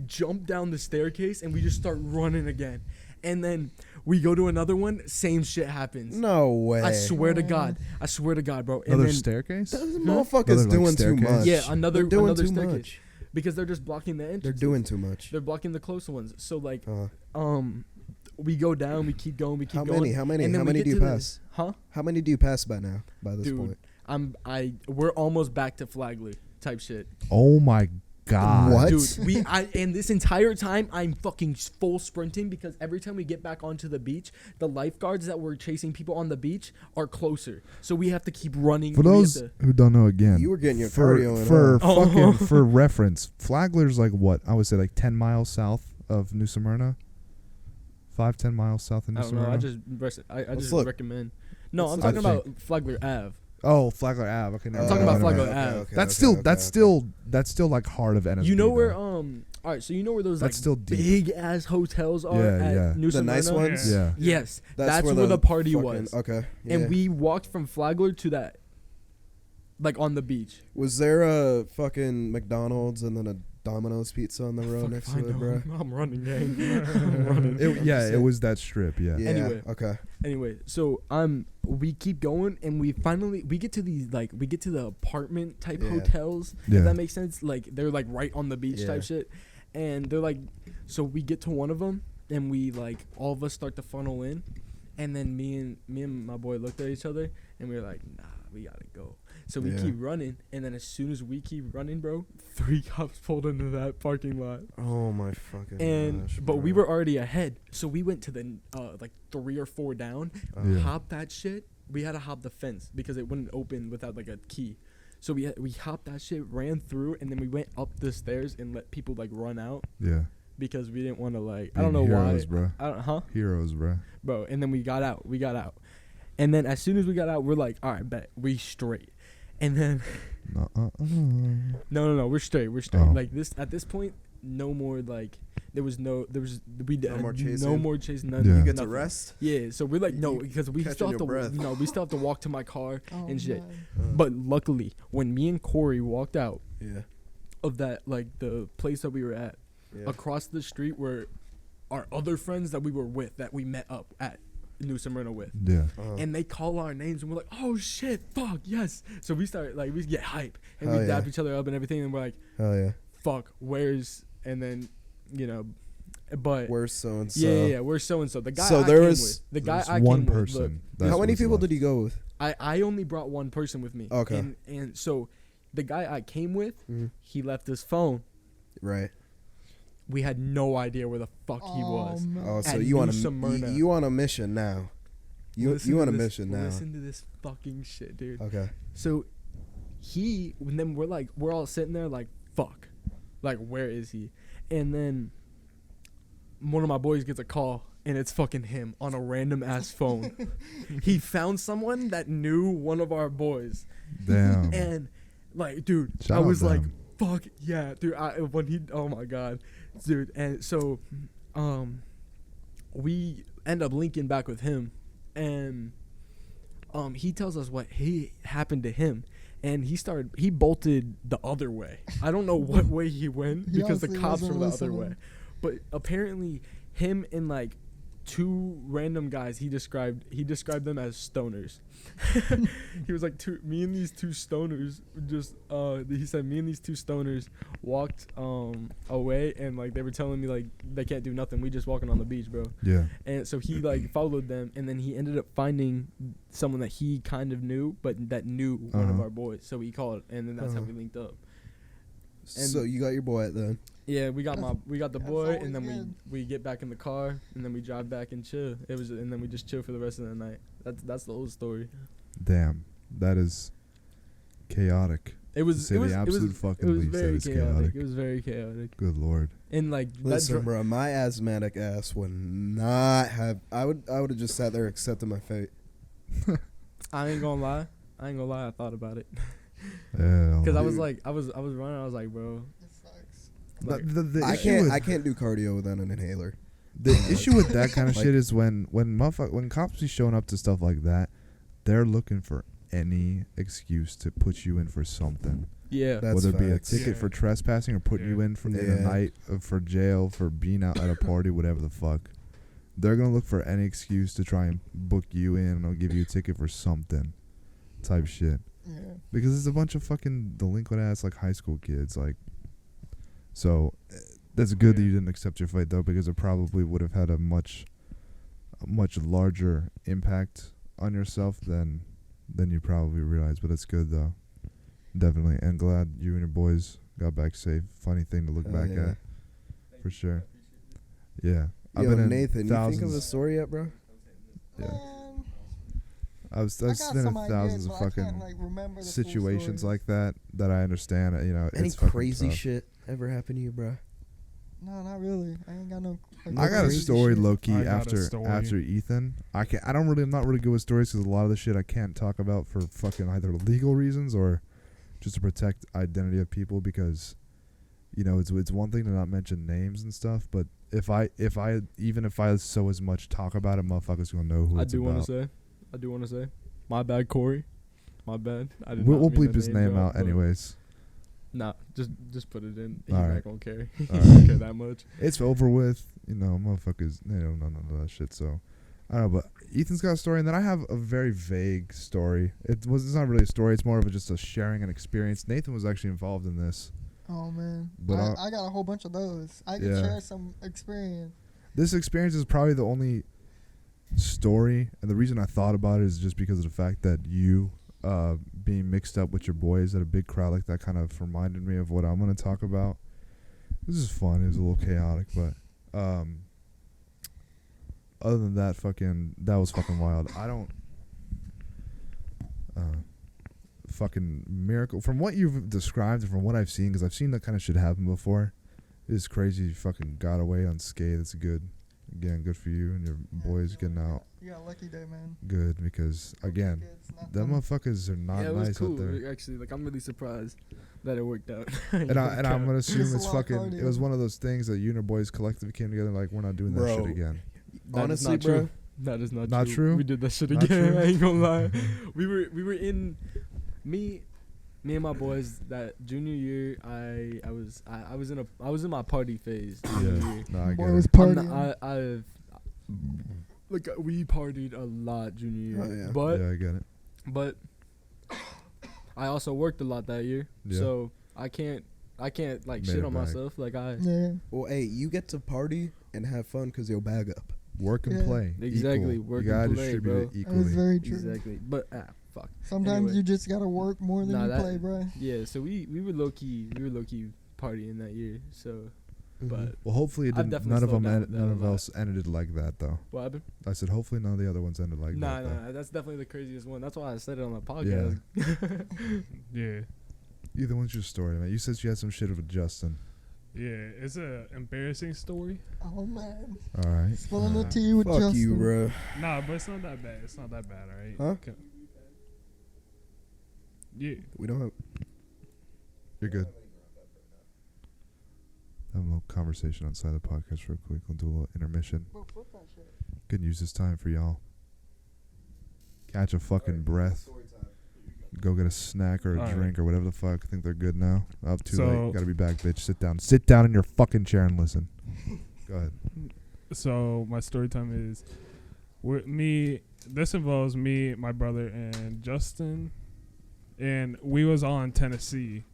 Speaker 5: jump down the staircase and we just start running again, and then we go to another one, same shit happens.
Speaker 4: No way.
Speaker 5: I swear to God, bro. And
Speaker 1: Another
Speaker 5: then,
Speaker 1: staircase?
Speaker 4: Those
Speaker 5: Huh?
Speaker 4: motherfuckers
Speaker 1: Another, like,
Speaker 4: doing too
Speaker 1: staircase?
Speaker 4: much.
Speaker 5: yeah, another
Speaker 4: They're doing too
Speaker 5: staircase
Speaker 4: much.
Speaker 5: because they're just blocking the entrance.
Speaker 4: They're doing too much.
Speaker 5: They're blocking the closer ones. So like,
Speaker 4: Uh,
Speaker 5: we go down, we keep going,
Speaker 4: how
Speaker 5: going.
Speaker 4: many? How many?
Speaker 5: and then
Speaker 4: How
Speaker 5: we
Speaker 4: many
Speaker 5: get
Speaker 4: do you
Speaker 5: to the-
Speaker 4: pass?
Speaker 5: Huh?
Speaker 4: How many do you pass by now? By this
Speaker 5: Dude.
Speaker 4: point.
Speaker 5: We're almost back to Flagley type shit.
Speaker 1: Oh my god.
Speaker 4: What?
Speaker 5: Dude, and this entire time I'm fucking full sprinting because every time we get back onto the beach, the lifeguards that were chasing people on the beach are closer. So we have to keep running.
Speaker 1: For
Speaker 5: We have
Speaker 1: those
Speaker 5: to-
Speaker 1: who don't know, again,
Speaker 4: You were getting your
Speaker 1: for
Speaker 4: cardio in.
Speaker 1: for
Speaker 4: huh?
Speaker 5: Oh.
Speaker 1: fucking for reference, Flagler's like what I would say like 10 miles south of New Smyrna. 5-10 miles south of New
Speaker 5: I don't know.
Speaker 1: Smyrna.
Speaker 5: I just
Speaker 4: Let's
Speaker 5: just
Speaker 4: look.
Speaker 5: recommend. No,
Speaker 4: What's
Speaker 5: I'm
Speaker 4: the
Speaker 5: talking
Speaker 1: other
Speaker 5: about Flagler Ave.
Speaker 1: Oh, Flagler Ave. Okay,
Speaker 5: I'm talking about
Speaker 1: never mind.
Speaker 5: Flagler Ave.
Speaker 1: That's still like heart of NSB.
Speaker 5: You know where
Speaker 1: though.
Speaker 5: all right, so you know where those
Speaker 1: That's
Speaker 5: like
Speaker 1: still deep.
Speaker 5: big ass hotels are
Speaker 1: Yeah,
Speaker 5: at
Speaker 1: yeah.
Speaker 5: New
Speaker 4: The nice
Speaker 5: Smyrna?
Speaker 4: ones.
Speaker 1: Yeah.
Speaker 5: Yes, that's where the party
Speaker 4: fucking-
Speaker 5: was.
Speaker 4: Okay.
Speaker 5: And
Speaker 4: yeah.
Speaker 5: we walked from Flagler to that, like on the beach.
Speaker 4: Was there a fucking McDonald's and then a Domino's pizza on the road
Speaker 5: Fuck
Speaker 4: next
Speaker 5: if I
Speaker 4: to it,
Speaker 5: know.
Speaker 4: bro?
Speaker 5: I'm running, gang. I'm running.
Speaker 1: It was that strip. Yeah.
Speaker 4: Yeah.
Speaker 5: Anyway.
Speaker 4: Okay.
Speaker 5: Anyway, so we keep going and we get to these we get to the apartment type
Speaker 4: Yeah.
Speaker 5: hotels.
Speaker 1: Yeah.
Speaker 5: If that makes sense. Like they're like right on the beach
Speaker 4: Yeah.
Speaker 5: type shit. And they're like, so we get to one of them and we like all of us start to funnel in, and then me and my boy looked at each other and we were like, nah, we gotta go. So we
Speaker 4: Yeah.
Speaker 5: keep running, and then as soon as we keep running, bro, 3 cops pulled into that parking lot.
Speaker 4: Oh my fucking
Speaker 5: And
Speaker 4: gosh,
Speaker 5: but we
Speaker 4: bro.
Speaker 5: were already ahead, so we went to the like 3 or 4 down,
Speaker 1: Yeah.
Speaker 5: hopped that shit. We had to hop the fence because it wouldn't open without like a key. So we hopped that shit, ran through, and then we went up the stairs and let people like run out
Speaker 1: Yeah.
Speaker 5: because we didn't want to like I
Speaker 1: Being
Speaker 5: don't know
Speaker 1: heroes,
Speaker 5: why,
Speaker 1: bro.
Speaker 5: I don't,
Speaker 1: Heroes, bro.
Speaker 5: bro. And then we got out, and then as soon as we got out, we're like, all right, bet we straight. And then no, we're straight.
Speaker 1: Oh.
Speaker 5: Like this at this point, no more like no more chasing. None.
Speaker 1: Yeah.
Speaker 4: You get to
Speaker 5: nothing.
Speaker 4: rest.
Speaker 5: Yeah, so we're like no,
Speaker 4: You
Speaker 5: because we
Speaker 4: catching
Speaker 5: still have to
Speaker 4: your breath.
Speaker 5: we still have to walk to my car
Speaker 3: Oh,
Speaker 5: and shit.
Speaker 3: man.
Speaker 5: But luckily, when me and Corey walked out
Speaker 4: Yeah.
Speaker 5: of that like the place that we were at,
Speaker 4: Yeah.
Speaker 5: across the street were our other friends that we were with that we met up at New Smyrna with.
Speaker 1: Yeah.
Speaker 5: And they call our names and we're like, oh shit, fuck, yes. So we start like we get hype and
Speaker 4: Hell
Speaker 5: we dap
Speaker 4: yeah.
Speaker 5: each other up and everything and we're like,
Speaker 4: Hell yeah.
Speaker 5: fuck, where's and then but
Speaker 4: Where's so and so?
Speaker 5: yeah, where's so and so? The guy
Speaker 4: So
Speaker 5: I
Speaker 4: there
Speaker 5: came
Speaker 4: was-
Speaker 5: with, the guy
Speaker 1: There's
Speaker 5: I
Speaker 1: one
Speaker 5: came with,
Speaker 1: person.
Speaker 5: look,
Speaker 1: That's
Speaker 4: How many
Speaker 1: what's
Speaker 4: people
Speaker 1: left.
Speaker 4: did you go with?
Speaker 5: I only brought one person with me.
Speaker 4: Okay.
Speaker 5: And so the guy I came with,
Speaker 4: Mhm.
Speaker 5: he left his phone.
Speaker 4: Right.
Speaker 5: We had no idea where the fuck he was.
Speaker 3: No.
Speaker 4: Oh, so
Speaker 5: At
Speaker 4: you
Speaker 5: New
Speaker 4: on a
Speaker 5: Smyrna.
Speaker 4: you on a mission now? You
Speaker 5: Listen
Speaker 4: on
Speaker 5: to
Speaker 4: a
Speaker 5: this-
Speaker 4: mission now?
Speaker 5: Listen to this fucking shit, dude.
Speaker 4: Okay.
Speaker 5: So and then we're all sitting there like, fuck. Like, where is he? And then one of my boys gets a call and it's fucking him on a random ass phone. He found someone that knew one of our boys.
Speaker 1: Damn.
Speaker 5: And like, dude,
Speaker 1: Shout
Speaker 5: I
Speaker 1: out
Speaker 5: was like,
Speaker 1: them.
Speaker 5: fuck yeah, dude. Oh my god, dude. And so, we end up linking back with him, and he tells us what happened to him, and he bolted the other way. I don't know what way he went
Speaker 3: He
Speaker 5: because the
Speaker 3: honestly
Speaker 5: cops were
Speaker 3: wasn't
Speaker 5: the other
Speaker 3: listening.
Speaker 5: way, but apparently him and like 2 random guys he described them as stoners. He was like me and these 2 stoners just he said me and these 2 stoners walked away, and like they were telling me like they can't do nothing, we just walking on the beach, bro.
Speaker 1: Yeah.
Speaker 5: And so he like followed them, and then he ended up finding someone that he kind of knew but that knew one of
Speaker 1: Uh-huh.
Speaker 5: our boys, so he called, and then that's how we linked up.
Speaker 4: So you got your boy at then?
Speaker 5: Yeah, we got the
Speaker 3: That's
Speaker 5: boy,
Speaker 3: always
Speaker 5: and then
Speaker 3: good.
Speaker 5: we get back in the car, and then we drive back and chill. And then we just chill for the rest of the night. That's the whole story.
Speaker 1: Damn. That is chaotic.
Speaker 5: It was
Speaker 1: Say
Speaker 5: it was
Speaker 1: the
Speaker 5: it was,
Speaker 1: absolute fucking
Speaker 5: it was
Speaker 1: least that
Speaker 5: very
Speaker 1: it's
Speaker 5: chaotic.
Speaker 1: chaotic.
Speaker 5: It was very chaotic.
Speaker 1: Good lord.
Speaker 5: And like
Speaker 4: Listen,
Speaker 5: that
Speaker 4: bro, my asthmatic ass would not have. I would have just sat there accepting my fate.
Speaker 5: I ain't gonna lie. I thought about it
Speaker 1: Yeah.
Speaker 5: because I was
Speaker 4: Dude.
Speaker 5: like I was running. I was like, bro,
Speaker 3: It sucks.
Speaker 5: like,
Speaker 1: the
Speaker 4: I
Speaker 1: issue
Speaker 4: can't.
Speaker 1: with-
Speaker 4: I can't do cardio without an inhaler.
Speaker 1: The issue with that kind of
Speaker 4: Like-
Speaker 1: shit is when cops be showing up to stuff like that, they're looking for any excuse to put you in for something.
Speaker 5: yeah.
Speaker 4: That's
Speaker 1: Whether it be a
Speaker 4: facts.
Speaker 1: ticket
Speaker 2: Yeah.
Speaker 1: for trespassing or putting you in for in a
Speaker 4: Yeah.
Speaker 1: night for jail for being out at a party, whatever the fuck. They're gonna look for any excuse to try and book you in or give you a ticket for something, type shit.
Speaker 3: Yeah.
Speaker 1: Because it's a bunch of fucking delinquent ass like high school kids, like. So, that's good that
Speaker 2: Yeah.
Speaker 1: you didn't accept your fate though, because it probably would have had a much larger impact on yourself than you probably realize. But it's good though, definitely, and glad you and your boys got back safe. Funny thing to look
Speaker 4: Hell
Speaker 1: back
Speaker 4: yeah.
Speaker 1: at, for sure. Yeah, I've
Speaker 4: Yo,
Speaker 1: been in
Speaker 4: Nathan, you think of a
Speaker 1: thousands.
Speaker 4: story yet, bro?
Speaker 1: Yeah.
Speaker 3: Man,
Speaker 1: I've
Speaker 3: I got
Speaker 1: been in
Speaker 3: some
Speaker 1: thousands
Speaker 3: ideas,
Speaker 1: of
Speaker 3: but I
Speaker 1: fucking
Speaker 3: can't, like, remember the full
Speaker 1: situations
Speaker 3: stories.
Speaker 1: like that I understand. You know,
Speaker 4: Any
Speaker 1: it's fucking
Speaker 4: crazy
Speaker 1: tough.
Speaker 4: shit ever happened to you, bro?
Speaker 3: No, not really. I ain't got no. Like,
Speaker 1: I got a
Speaker 3: crazy
Speaker 1: story
Speaker 3: shit.
Speaker 1: low key
Speaker 2: I got a
Speaker 1: after
Speaker 2: story.
Speaker 1: Ethan. I'm not really good with stories because a lot of the shit I can't talk about for fucking either legal reasons or just to protect identity of people because, you know, it's one thing to not mention names and stuff, but if I so as much talk about it, motherfuckers gonna know who
Speaker 5: I
Speaker 1: it's
Speaker 5: do want
Speaker 1: about.
Speaker 5: to say, my bad, Corey. My bad. I did
Speaker 1: We'll
Speaker 5: not mean
Speaker 1: bleep
Speaker 5: to
Speaker 1: his name
Speaker 5: drop,
Speaker 1: out
Speaker 5: but
Speaker 1: anyways.
Speaker 5: Nah, just put it in. He
Speaker 1: Alright.
Speaker 5: not gonna care. He
Speaker 1: Alright.
Speaker 5: don't care that much.
Speaker 1: It's over with. You know, motherfuckers, they don't know none of that shit. So, I don't know. But Ethan's got a story, and then I have a very vague story. It's not really a story. It's more of just a sharing an experience. Nathan was actually involved in this.
Speaker 3: Oh man,
Speaker 1: But
Speaker 3: I got a whole bunch of those. I can
Speaker 1: Yeah.
Speaker 3: share some experience.
Speaker 1: This experience is probably the only story, and the reason I thought about it is just because of the fact that you being mixed up with your boys at a big crowd like that kind of reminded me of what I'm going to talk about. This is fun. It was a little chaotic, but other than that, that was fucking wild. I don't fucking miracle from what you've described and from what I've seen, because I've seen that kind of shit happen before. It's crazy. You fucking got away unscathed. It's good. Again, good for you and your boys getting out.
Speaker 3: You got a lucky day, man.
Speaker 1: Good, because again, them motherfuckers are not
Speaker 5: Yeah, it was
Speaker 1: nice
Speaker 5: cool.
Speaker 1: out there.
Speaker 5: Actually, like I'm really surprised that it worked out.
Speaker 1: And I'm gonna assume
Speaker 3: It's a
Speaker 1: it's
Speaker 3: lot of
Speaker 1: fucking. It was
Speaker 3: cardio.
Speaker 1: one of those things that you and your boys collectively came together like we're not doing that
Speaker 4: Bro.
Speaker 1: shit again.
Speaker 5: That is
Speaker 4: Honestly,
Speaker 5: not
Speaker 4: bro.
Speaker 5: true. That is not,
Speaker 1: Not true?
Speaker 5: We did that shit
Speaker 1: Not
Speaker 5: again.
Speaker 1: true?
Speaker 5: I ain't gonna lie. We were in me and my boys that junior year. I was in my party phase. Junior
Speaker 1: Yeah,
Speaker 5: year.
Speaker 1: no, I
Speaker 3: Boy
Speaker 1: get
Speaker 3: was
Speaker 1: it.
Speaker 3: partying.
Speaker 5: Like we partied a lot junior year,
Speaker 4: Oh, yeah.
Speaker 5: but
Speaker 1: Yeah, I get it.
Speaker 5: but I also worked a lot that year,
Speaker 1: Yeah.
Speaker 5: so I can't like
Speaker 1: Made
Speaker 5: shit
Speaker 1: it
Speaker 5: on
Speaker 1: back.
Speaker 5: myself. Like I
Speaker 3: Yeah.
Speaker 4: Well, hey, you get to party and have fun because you'll bag up.
Speaker 1: Work and
Speaker 3: Yeah.
Speaker 1: play.
Speaker 5: Exactly,
Speaker 1: Equal.
Speaker 5: work
Speaker 1: you
Speaker 5: and
Speaker 1: gotta
Speaker 5: play,
Speaker 1: distribute
Speaker 5: bro.
Speaker 1: it
Speaker 3: That is
Speaker 1: equally.
Speaker 3: very true.
Speaker 5: exactly, but fuck.
Speaker 3: Sometimes
Speaker 5: Anyway.
Speaker 3: you just gotta work more than
Speaker 5: Nah,
Speaker 3: you
Speaker 5: that-
Speaker 3: play, bro.
Speaker 5: Yeah, so we were low key partying that year. So, but
Speaker 1: Well, hopefully it
Speaker 5: I've
Speaker 1: didn't.
Speaker 5: definitely
Speaker 1: None of
Speaker 5: slowed
Speaker 1: them.
Speaker 5: down with that
Speaker 1: None
Speaker 5: a
Speaker 1: of
Speaker 5: lot.
Speaker 1: else ended like that though.
Speaker 5: what happened?
Speaker 1: I said hopefully none of the other ones ended like
Speaker 5: Nah,
Speaker 1: that. though.
Speaker 5: that's definitely the craziest one. That's why I said it on the podcast.
Speaker 2: Yeah.
Speaker 1: Either one's your story, man. You said you had some shit with Justin.
Speaker 2: Yeah. It's a embarrassing story.
Speaker 3: Oh man,
Speaker 1: All right.
Speaker 3: spilling the
Speaker 2: Nah.
Speaker 3: tea with
Speaker 4: Fuck
Speaker 3: Justin.
Speaker 4: you, bro.
Speaker 2: Nah, but it's not that bad. It's not that bad, alright?
Speaker 4: Huh?
Speaker 2: Okay. Yeah.
Speaker 4: We don't have.
Speaker 1: You're good. Have a little conversation outside the podcast real quick. We'll do a little intermission.
Speaker 3: Bro, flip that shit.
Speaker 1: Good use this time for y'all. Catch a fucking breath. Go get a snack or a
Speaker 2: Alright.
Speaker 1: drink or whatever the fuck. I think they're good now. Up too
Speaker 2: So-
Speaker 1: late. Gotta be back, bitch. Sit down. Sit down in your fucking chair and listen. Go ahead.
Speaker 2: So my story time is with me. This involves me, my brother, and Justin, and we was all in Tennessee.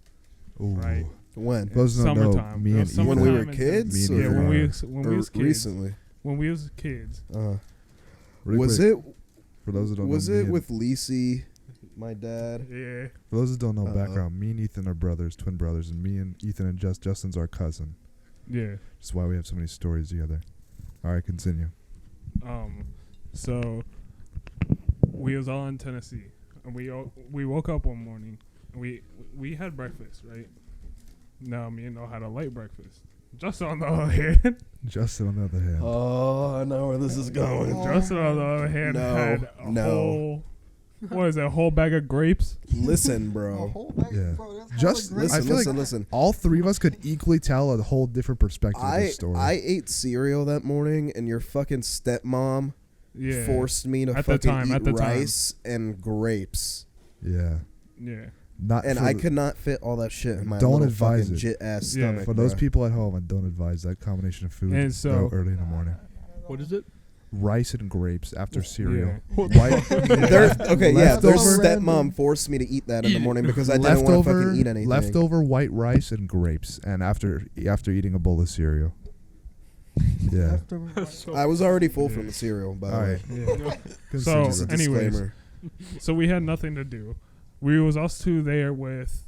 Speaker 1: Ooh.
Speaker 2: Right.
Speaker 4: When?
Speaker 1: Those don't know.
Speaker 2: Summertime.
Speaker 1: Me
Speaker 2: It
Speaker 1: and
Speaker 2: was
Speaker 1: Ethan.
Speaker 4: When we
Speaker 2: summertime
Speaker 4: were
Speaker 2: in
Speaker 4: kids?
Speaker 1: Me and
Speaker 2: Yeah,
Speaker 1: Ethan
Speaker 2: when
Speaker 1: are-
Speaker 2: we was kids.
Speaker 4: Recently.
Speaker 2: When we was kids.
Speaker 1: Really
Speaker 4: Was
Speaker 1: quick,
Speaker 4: it?
Speaker 1: For those that don't
Speaker 4: Was
Speaker 1: know, me
Speaker 4: it
Speaker 1: and-
Speaker 4: with Lisi, my dad?
Speaker 2: Yeah.
Speaker 1: For those that don't know
Speaker 4: Uh-oh.
Speaker 1: background, me and Ethan are brothers, twin brothers, and me and Ethan and Justin's our cousin.
Speaker 2: Yeah.
Speaker 1: That's why we have so many stories together. All right, continue.
Speaker 2: So we was all in Tennessee, and we woke up one morning. And we had breakfast, right? Now me and Noah had a late breakfast. Justin on the other hand,
Speaker 1: Justin, on the other hand,
Speaker 4: Oh, I know where this is going.
Speaker 3: Oh.
Speaker 2: Justin on the other hand
Speaker 4: No,
Speaker 2: had a
Speaker 4: no.
Speaker 2: whole what is it, a whole bag of grapes?
Speaker 4: Listen,
Speaker 3: A
Speaker 4: bro.
Speaker 3: whole bag,
Speaker 1: Yeah.
Speaker 3: bro, that's
Speaker 1: Just
Speaker 3: hella great.
Speaker 1: I
Speaker 4: Listen,
Speaker 1: feel
Speaker 4: listen,
Speaker 1: like
Speaker 4: listen.
Speaker 1: all three of us could equally tell a whole different perspective of
Speaker 4: I
Speaker 1: this story.
Speaker 4: ate cereal that morning, and your fucking stepmom
Speaker 2: Yeah.
Speaker 4: forced me to
Speaker 2: At the
Speaker 4: fucking
Speaker 2: time,
Speaker 4: eat
Speaker 2: at the time.
Speaker 4: rice and grapes,
Speaker 1: yeah,
Speaker 2: Yeah.
Speaker 1: not
Speaker 4: and
Speaker 1: for
Speaker 4: I
Speaker 1: the-
Speaker 4: could not fit all that shit in my
Speaker 1: Don't
Speaker 4: little
Speaker 1: advise
Speaker 4: fucking
Speaker 1: it.
Speaker 4: jit ass
Speaker 2: Yeah.
Speaker 4: stomach.
Speaker 1: For those
Speaker 4: bruh.
Speaker 1: people at home, I don't advise that combination of food
Speaker 2: And so-
Speaker 1: early in the morning.
Speaker 5: What is it?
Speaker 1: Rice and grapes after cereal.
Speaker 2: Yeah.
Speaker 1: White,
Speaker 4: Okay, yeah, their
Speaker 1: Leftover-
Speaker 4: stepmom forced me to eat that in the morning because I didn't want to
Speaker 1: leftover,
Speaker 4: fucking eat anything.
Speaker 1: leftover white rice and grapes, and after eating a bowl of cereal. Yeah.
Speaker 3: Leftover-
Speaker 4: I was already full from the cereal, by the
Speaker 1: All
Speaker 4: way.
Speaker 1: right.
Speaker 2: Yeah.
Speaker 1: Continue,
Speaker 2: So,
Speaker 4: Just a
Speaker 1: bro.
Speaker 2: anyways.
Speaker 4: disclaimer.
Speaker 2: So we had nothing to do. We was us two there with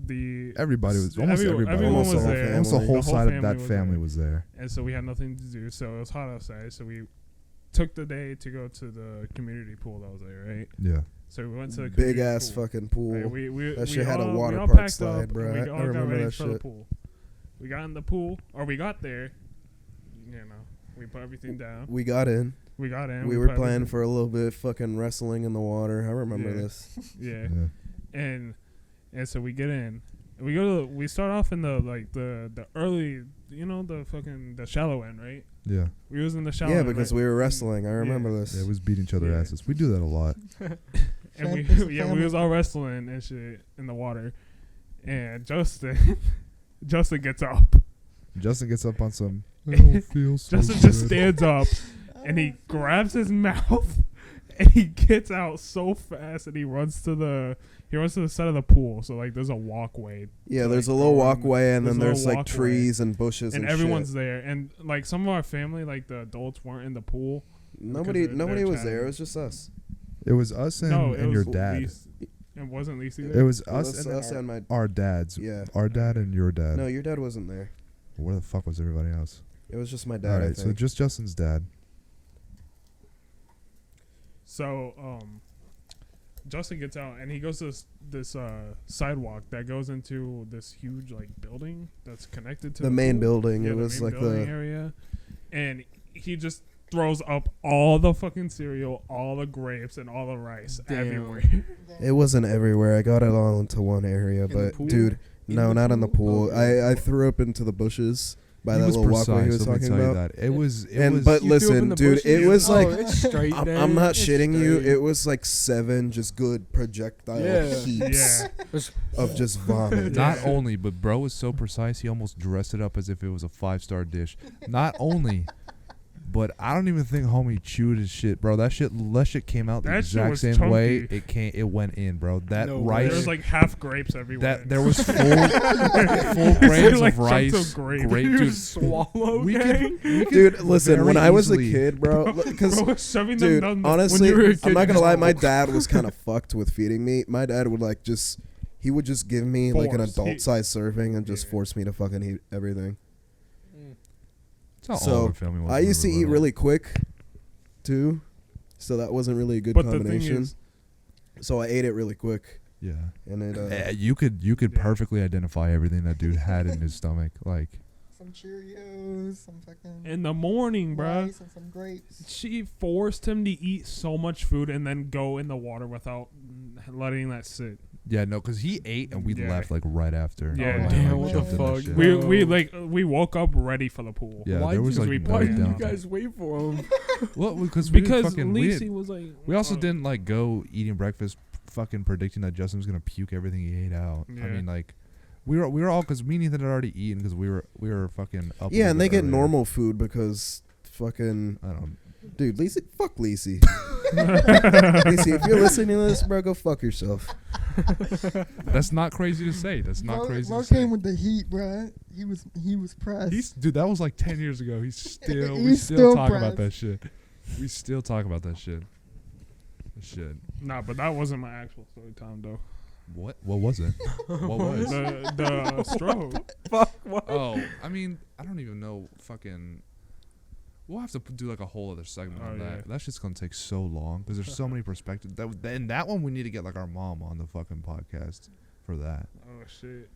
Speaker 2: the
Speaker 1: Everybody was almost everybody.
Speaker 2: Everyone
Speaker 4: Almost
Speaker 2: was
Speaker 4: the whole
Speaker 2: there.
Speaker 4: family.
Speaker 1: Almost the whole
Speaker 2: The
Speaker 1: side of that
Speaker 2: was
Speaker 1: family
Speaker 2: there.
Speaker 1: was there.
Speaker 2: And so we had nothing to do. So it was hot outside. So we took the day to go to the community pool that was there, right?
Speaker 1: Yeah.
Speaker 2: So we went to the
Speaker 4: Big
Speaker 2: community
Speaker 4: ass
Speaker 2: pool.
Speaker 4: fucking pool.
Speaker 2: Right, we
Speaker 4: That shit had a
Speaker 2: we
Speaker 4: water
Speaker 2: all
Speaker 4: park
Speaker 2: packed
Speaker 4: slide,
Speaker 2: up,
Speaker 4: bro.
Speaker 2: and we
Speaker 4: I
Speaker 2: all got
Speaker 4: remember
Speaker 2: ready
Speaker 4: that
Speaker 2: for the
Speaker 4: shit.
Speaker 2: pool. We got in the pool, or we got there. You know, we put everything down.
Speaker 4: We got in.
Speaker 2: We got in.
Speaker 4: We were
Speaker 2: put
Speaker 4: playing
Speaker 2: everything-
Speaker 4: for a little bit, fucking wrestling in the water. I remember
Speaker 2: Yeah.
Speaker 4: this.
Speaker 2: Yeah.
Speaker 1: Yeah.
Speaker 2: And so we get in. We go to we start off in the early, the shallow end, right?
Speaker 1: Yeah.
Speaker 2: We was in the shallow
Speaker 4: Yeah,
Speaker 2: end,
Speaker 4: because
Speaker 2: right?
Speaker 4: we were wrestling. I remember this.
Speaker 1: Yeah, it was beating each other
Speaker 2: Yeah.
Speaker 1: asses. We do that a lot.
Speaker 2: And we
Speaker 3: It's a
Speaker 2: we
Speaker 3: family.
Speaker 2: was all wrestling and shit in the water. And Justin gets up.
Speaker 1: Justin gets up on some. I don't feel so
Speaker 2: Justin
Speaker 1: good.
Speaker 2: just stands up and he grabs his mouth and he gets out so fast and he runs to the side of the pool. So like there's a walkway
Speaker 4: Yeah,
Speaker 2: to,
Speaker 4: there's a
Speaker 2: like,
Speaker 4: little
Speaker 2: go in.
Speaker 4: walkway, and
Speaker 2: There's
Speaker 4: then
Speaker 2: a
Speaker 4: there's
Speaker 2: little
Speaker 4: like
Speaker 2: walkway.
Speaker 4: trees and bushes
Speaker 2: and
Speaker 4: and
Speaker 2: everyone's
Speaker 4: shit.
Speaker 2: there. And like some of our family, like the adults, weren't in the pool.
Speaker 4: Nobody
Speaker 2: they're
Speaker 4: was there.
Speaker 2: chatting.
Speaker 4: It was just us.
Speaker 1: It was us and,
Speaker 2: No, it
Speaker 1: and
Speaker 2: was
Speaker 1: your dad.
Speaker 2: It wasn't Lisi
Speaker 1: It
Speaker 2: there.
Speaker 1: was
Speaker 4: It
Speaker 1: us
Speaker 4: was
Speaker 1: and
Speaker 4: us
Speaker 1: then
Speaker 4: and my.
Speaker 1: our dads.
Speaker 4: Yeah.
Speaker 1: Our dad and your dad.
Speaker 4: No, your dad wasn't there.
Speaker 1: Where the fuck was everybody else?
Speaker 4: It was just my
Speaker 1: All
Speaker 4: dad. I
Speaker 1: right, so
Speaker 4: think.
Speaker 1: just Justin's dad.
Speaker 2: So Justin gets out and he goes to this sidewalk that goes into this huge like building that's connected to
Speaker 4: The main
Speaker 2: pool.
Speaker 4: building.
Speaker 2: Yeah,
Speaker 4: It
Speaker 2: the
Speaker 4: was
Speaker 2: main
Speaker 4: like
Speaker 2: building
Speaker 4: the.
Speaker 2: area, and he just throws up all the fucking cereal, all the grapes, and all the rice
Speaker 5: Damn.
Speaker 2: everywhere.
Speaker 4: It wasn't everywhere. I got it all into one area,
Speaker 5: the
Speaker 4: but
Speaker 5: pool?
Speaker 4: dude,
Speaker 5: In
Speaker 4: no,
Speaker 5: the
Speaker 4: not in the
Speaker 5: pool?
Speaker 4: pool.
Speaker 5: Okay.
Speaker 4: I threw up into the bushes by
Speaker 1: He
Speaker 4: that
Speaker 1: was
Speaker 4: little walkway he
Speaker 1: precise,
Speaker 4: was
Speaker 1: let me
Speaker 4: talking
Speaker 1: tell you
Speaker 4: about.
Speaker 1: that. It was. It
Speaker 4: And
Speaker 1: was.
Speaker 4: but
Speaker 5: You threw up in
Speaker 4: listen,
Speaker 5: the
Speaker 4: dude,
Speaker 5: bushes?
Speaker 4: it was
Speaker 5: Oh,
Speaker 4: like
Speaker 5: it's straight.
Speaker 4: I'm
Speaker 5: then.
Speaker 4: not
Speaker 5: It's
Speaker 4: shitting you.
Speaker 5: straight.
Speaker 4: It was like 7 just good projectile
Speaker 5: Yeah.
Speaker 4: heaps
Speaker 2: Yeah,
Speaker 4: of just vomit.
Speaker 1: Not
Speaker 2: Yeah.
Speaker 1: only, but bro was so precise, he almost dressed it up as if it was a 5-star dish. Not only, but I don't even think homie chewed his shit, bro. That shit came out the
Speaker 2: That shit
Speaker 1: exact
Speaker 2: was
Speaker 1: same way
Speaker 2: chunky.
Speaker 1: it went in, bro. That
Speaker 5: No
Speaker 1: rice,
Speaker 5: way.
Speaker 2: there was like half grapes everywhere.
Speaker 1: that there was full grains
Speaker 2: Like
Speaker 1: of rice,
Speaker 2: chunks of grape.
Speaker 1: dude.
Speaker 5: Swallow.
Speaker 1: We
Speaker 5: gang.
Speaker 1: could,
Speaker 4: Dude, listen,
Speaker 1: very
Speaker 4: when I was
Speaker 1: easily-
Speaker 4: a kid, bro, because
Speaker 2: Bro, shoving them
Speaker 4: dude,
Speaker 2: down the-
Speaker 4: honestly,
Speaker 5: you were a
Speaker 4: I'm
Speaker 5: kid,
Speaker 4: not
Speaker 5: you
Speaker 4: gonna lie, my
Speaker 5: just-
Speaker 4: dad was kind of fucked with feeding me. My dad would like he would just give me like an
Speaker 2: Force.
Speaker 4: adult size serving and just
Speaker 2: Yeah.
Speaker 4: force me to fucking eat everything.
Speaker 1: It's how all
Speaker 4: So,
Speaker 1: our family was
Speaker 4: I
Speaker 1: when we
Speaker 4: used to
Speaker 1: were
Speaker 4: eat
Speaker 1: little.
Speaker 4: really quick, too, so that wasn't really a good
Speaker 2: But the thing
Speaker 4: combination.
Speaker 2: is,
Speaker 4: So I ate it really quick,
Speaker 1: Yeah.
Speaker 4: and it.
Speaker 1: You could
Speaker 2: Yeah.
Speaker 1: perfectly identify everything that dude had in his stomach. Like,
Speaker 3: Some Cheerios, some fucking
Speaker 2: in the morning, bruh,
Speaker 3: rice and some grapes.
Speaker 2: she forced him to eat so much food and then go in the water without letting that sit.
Speaker 1: yeah, no, because he ate and we
Speaker 2: Yeah.
Speaker 1: left like right after.
Speaker 2: Yeah,
Speaker 1: Like,
Speaker 2: damn,
Speaker 1: like,
Speaker 5: what the
Speaker 1: jumped in that
Speaker 5: fuck?
Speaker 1: shit.
Speaker 2: We woke up ready for the pool.
Speaker 1: Yeah,
Speaker 5: Why
Speaker 1: there was
Speaker 5: did
Speaker 1: like
Speaker 2: we
Speaker 1: no
Speaker 5: Why
Speaker 2: planned
Speaker 5: did you
Speaker 1: doubt.
Speaker 5: guys wait for him?
Speaker 1: Well, because we
Speaker 2: Because
Speaker 1: didn't fucking, we
Speaker 2: Lisi
Speaker 1: didn't-
Speaker 2: was like,
Speaker 1: we also
Speaker 2: oh,
Speaker 1: didn't like go eating breakfast, fucking predicting that Justin was gonna puke everything he ate out. I
Speaker 2: Yeah.
Speaker 1: mean, like, we were all because me and Ethan had already eaten because we were fucking up. a
Speaker 4: yeah,
Speaker 1: little
Speaker 4: and they
Speaker 1: bit
Speaker 4: get
Speaker 1: earlier.
Speaker 4: normal food because fucking
Speaker 1: I don't.
Speaker 4: dude, Lacey, fuck Lacey. Lacey, if you're listening to this, bro, go fuck yourself.
Speaker 1: That's not crazy to say. That's not
Speaker 3: Mo,
Speaker 1: crazy
Speaker 3: Mo
Speaker 1: to say.
Speaker 3: came with the heat, bruh. He was pressed.
Speaker 1: Dude, that was like 10 years ago. We
Speaker 3: He's
Speaker 1: still
Speaker 3: still
Speaker 1: talk about
Speaker 3: pressed.
Speaker 1: that shit. We still talk about that shit. Shit.
Speaker 2: nah, but that wasn't my actual story time though.
Speaker 1: What was it? What was?
Speaker 2: The stroke.
Speaker 5: Fuck. What?
Speaker 1: Oh, I mean, I don't even know. Fucking. We'll have to do like a whole other segment on
Speaker 2: Oh,
Speaker 1: that.
Speaker 2: yeah.
Speaker 1: That's just gonna take so long because there's so many perspectives. That one we need to get like our mom on the fucking podcast for that.
Speaker 2: Oh shit.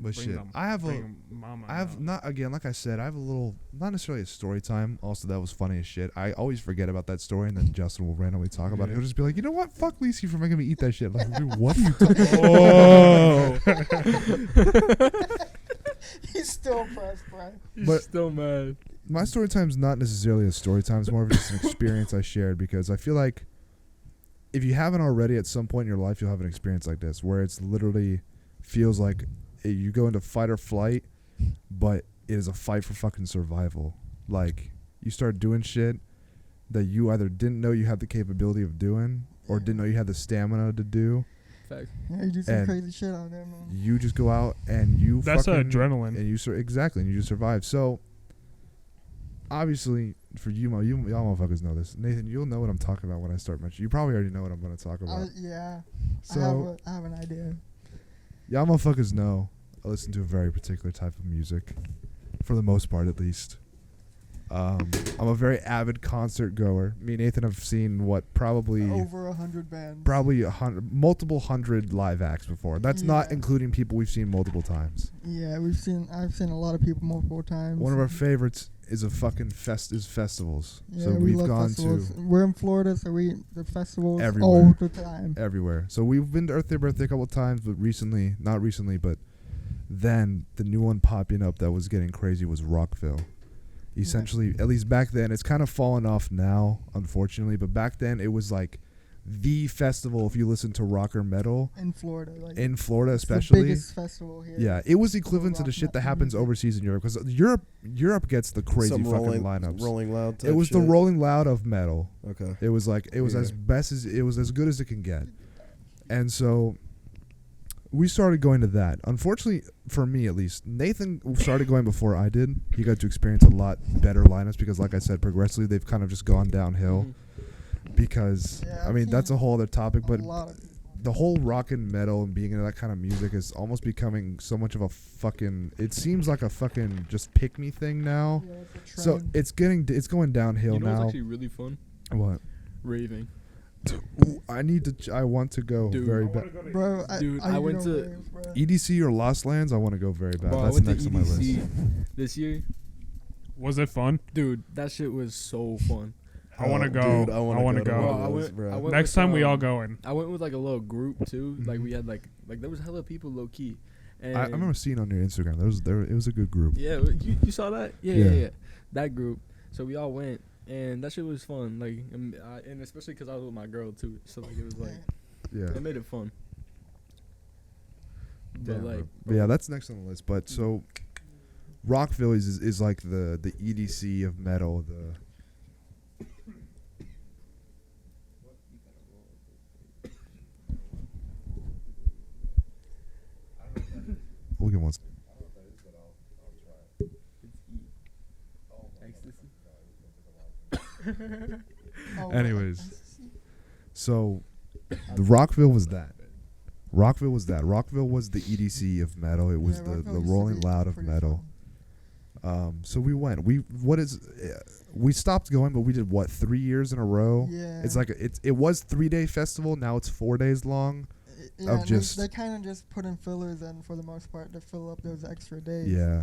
Speaker 1: But
Speaker 2: Bring
Speaker 1: shit,
Speaker 2: them-
Speaker 1: I have
Speaker 2: bring mama
Speaker 1: I have
Speaker 2: out.
Speaker 1: not again, like I said, I have a little, not necessarily a story time. Also, that was funny as shit. I always forget about that story, and then Justin will randomly talk about it.
Speaker 2: Yeah.
Speaker 1: He'll just be like, "You know what? Fuck Lacey for making me eat that shit." Like, dude, what are you talking? Oh,
Speaker 3: He's still pressed, bruh.
Speaker 5: He's
Speaker 1: But-
Speaker 5: still mad.
Speaker 1: my story time's not necessarily a story time. It's more of just an experience I shared because I feel like if you haven't already, at some point in your life, you'll have an experience like this where it's literally feels like you go into fight or flight, but it is a fight for fucking survival. Like, you start doing shit that you either didn't know you had the capability of doing or didn't know you had the stamina to do.
Speaker 5: Fact.
Speaker 3: Yeah, you do some
Speaker 1: And-
Speaker 3: crazy shit out there, man.
Speaker 1: You just go out and you
Speaker 2: That's
Speaker 1: fucking
Speaker 2: adrenaline.
Speaker 1: and you exactly, and you just survive. So obviously, for you, y'all motherfuckers know this. Nathan, you'll know what I'm talking about when I start mentioning. You probably already know what I'm going to talk about.
Speaker 3: Yeah,
Speaker 1: So
Speaker 3: I have an idea.
Speaker 1: y'all motherfuckers know I listen to a very particular type of music, for the most part, at least. I'm a very avid concert goer. Me and Nathan have seen probably
Speaker 3: Over 100 bands.
Speaker 1: multiple hundred live acts before. That's not
Speaker 3: Yeah.
Speaker 1: including people we've seen multiple times.
Speaker 3: Yeah, I've seen a lot of people multiple times.
Speaker 1: One of our favorites is a fucking festivals.
Speaker 3: Yeah,
Speaker 1: So
Speaker 3: we
Speaker 1: we've
Speaker 3: love
Speaker 1: gone
Speaker 3: festivals.
Speaker 1: to
Speaker 3: We're in Florida, so the festivals
Speaker 1: Everywhere.
Speaker 3: all the time.
Speaker 1: everywhere. So we've been to Earth Day Birthday a couple of times, but not recently, but then the new one popping up that was getting crazy was Rockville. Essentially, at least back then, it's kind of fallen off now, unfortunately, but back then it was like the festival if you listen to rock or metal
Speaker 3: In Florida, like
Speaker 1: in Florida,
Speaker 3: it's
Speaker 1: especially.
Speaker 3: the biggest festival here.
Speaker 1: Yeah, it was equivalent to the
Speaker 3: rock
Speaker 1: shit that
Speaker 3: metal
Speaker 1: happens
Speaker 3: music.
Speaker 1: overseas in Europe, because Europe gets the crazy
Speaker 4: Some
Speaker 1: fucking lineups.
Speaker 4: Rolling Loud.
Speaker 1: It was the
Speaker 4: shit.
Speaker 1: Rolling Loud of metal.
Speaker 4: Okay.
Speaker 1: It was like it was
Speaker 4: Yeah.
Speaker 1: as best as it was as good as it can get, and so we started going to that. Unfortunately, for me at least, Nathan started going before I did. He got to experience a lot better lineups because, like I said, progressively they've kind of just gone downhill. Because
Speaker 3: Yeah,
Speaker 1: I
Speaker 3: I've
Speaker 1: mean
Speaker 3: seen
Speaker 1: that's a whole other topic, but
Speaker 3: a lot of
Speaker 1: the whole rock and metal and being into that kind of music is almost becoming so much of a fucking. It seems like a fucking just pick me thing now.
Speaker 3: yeah, it's a
Speaker 1: So
Speaker 3: trend.
Speaker 1: it's going downhill
Speaker 5: You know what's
Speaker 1: now.
Speaker 5: actually really fun?
Speaker 1: What?
Speaker 5: Raving.
Speaker 1: Ooh, I want to go
Speaker 5: Dude.
Speaker 1: very
Speaker 2: I
Speaker 1: bad.
Speaker 2: wanna go to
Speaker 3: Bro,
Speaker 5: Dude, I went to-
Speaker 1: EDC or Lost Lands, I want to go very bad.
Speaker 5: Bro, I
Speaker 1: That's
Speaker 5: went to
Speaker 1: next on my list.
Speaker 5: EDC this year.
Speaker 2: Was it fun?
Speaker 5: Dude, that shit was so fun.
Speaker 2: I want to
Speaker 4: Oh,
Speaker 2: go.
Speaker 4: dude,
Speaker 2: I want to
Speaker 4: to
Speaker 2: go.
Speaker 5: Bro,
Speaker 4: one of those,
Speaker 5: I
Speaker 4: bro.
Speaker 5: went
Speaker 2: Next
Speaker 5: with,
Speaker 2: time we all going.
Speaker 5: I went with like a little group too. Like
Speaker 1: Mhm.
Speaker 5: we had like there was hella people low key. And
Speaker 1: I remember seeing on your Instagram. It was a good group.
Speaker 5: Yeah, you saw that? Yeah,
Speaker 1: Yeah.
Speaker 5: yeah, yeah. That group. So we all went, and that shit was fun. Like, and especially because I was with my girl too. So like it was like
Speaker 1: Yeah.
Speaker 5: it made it fun. But
Speaker 1: Damn,
Speaker 5: like,
Speaker 1: bro. Yeah, that's next on the list. But so, Rockville is like the EDC of metal. We'll get one.
Speaker 3: Oh,
Speaker 1: Anyways. So, the Rockville was that. Rockville was the EDC of metal. It was
Speaker 3: Yeah,
Speaker 1: the
Speaker 3: Rockville used to
Speaker 1: Rolling
Speaker 3: be
Speaker 1: Loud of
Speaker 3: pretty
Speaker 1: metal.
Speaker 3: fun.
Speaker 1: So we went. We stopped going, but we did what 3 years in a row.
Speaker 3: Yeah.
Speaker 1: It's like it was 3-day festival. Now it's 4 days long.
Speaker 3: Yeah,
Speaker 1: of
Speaker 3: and
Speaker 1: just-
Speaker 3: they kind of just put in fillers in for the most part to fill up those extra days.
Speaker 1: Yeah,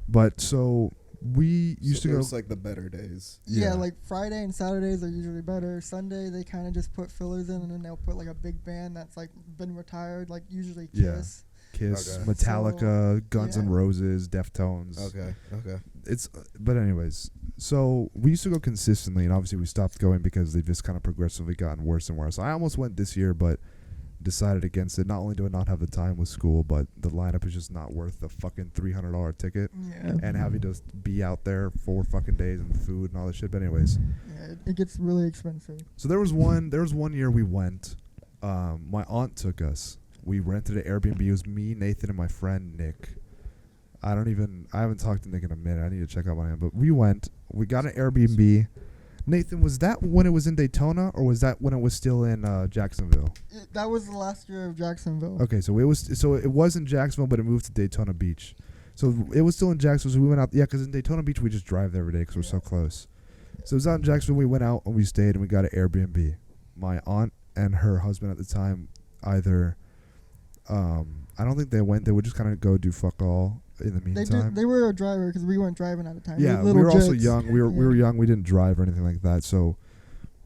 Speaker 1: but so we used
Speaker 4: So
Speaker 1: to go.
Speaker 4: those, like the better days.
Speaker 3: Yeah,
Speaker 1: Yeah.
Speaker 3: like Friday and Saturdays are usually better. Sunday they kind of just put fillers in, and then they'll put like a big band that's like been retired, like usually
Speaker 1: Yeah.
Speaker 3: Kiss.
Speaker 1: Kiss,
Speaker 4: Okay.
Speaker 1: Metallica, Guns N'
Speaker 3: yeah.
Speaker 1: Roses, Deftones.
Speaker 4: Okay.
Speaker 1: But anyways, so we used to go consistently, and obviously we stopped going because they've just kind of progressively gotten worse and worse. I almost went this year, but decided against it. Not only do I not have the time with school, but the lineup is just not worth the fucking $300 ticket
Speaker 3: Yeah.
Speaker 1: and having to be out there 4 fucking days and food and all this shit. But anyways,
Speaker 3: Yeah, it gets really expensive.
Speaker 1: so there was one year we went. My aunt took us. We rented an Airbnb. It was me, Nathan, and my friend Nick. I haven't talked to Nick in a minute. I need to check up on him. But we went. We got an Airbnb. Nathan, was that when it was in Daytona, or was that when it was still in Jacksonville?
Speaker 3: That was the last year of Jacksonville.
Speaker 1: Okay, so it was in Jacksonville, but it moved to Daytona Beach. So it was still in Jacksonville. So we went out. Yeah, because in Daytona Beach we just drive there every day because we're so close. So it was out in Jacksonville. We went out and we stayed and we got an Airbnb. My aunt and her husband at the time either, I don't think they went. They would just kind of go do fuck all in the meantime.
Speaker 3: They were a driver because we weren't driving at the time.
Speaker 1: Yeah, we
Speaker 3: little
Speaker 1: were also
Speaker 3: jets.
Speaker 1: young. We were
Speaker 3: Yeah.
Speaker 1: young. We didn't drive or anything like that. So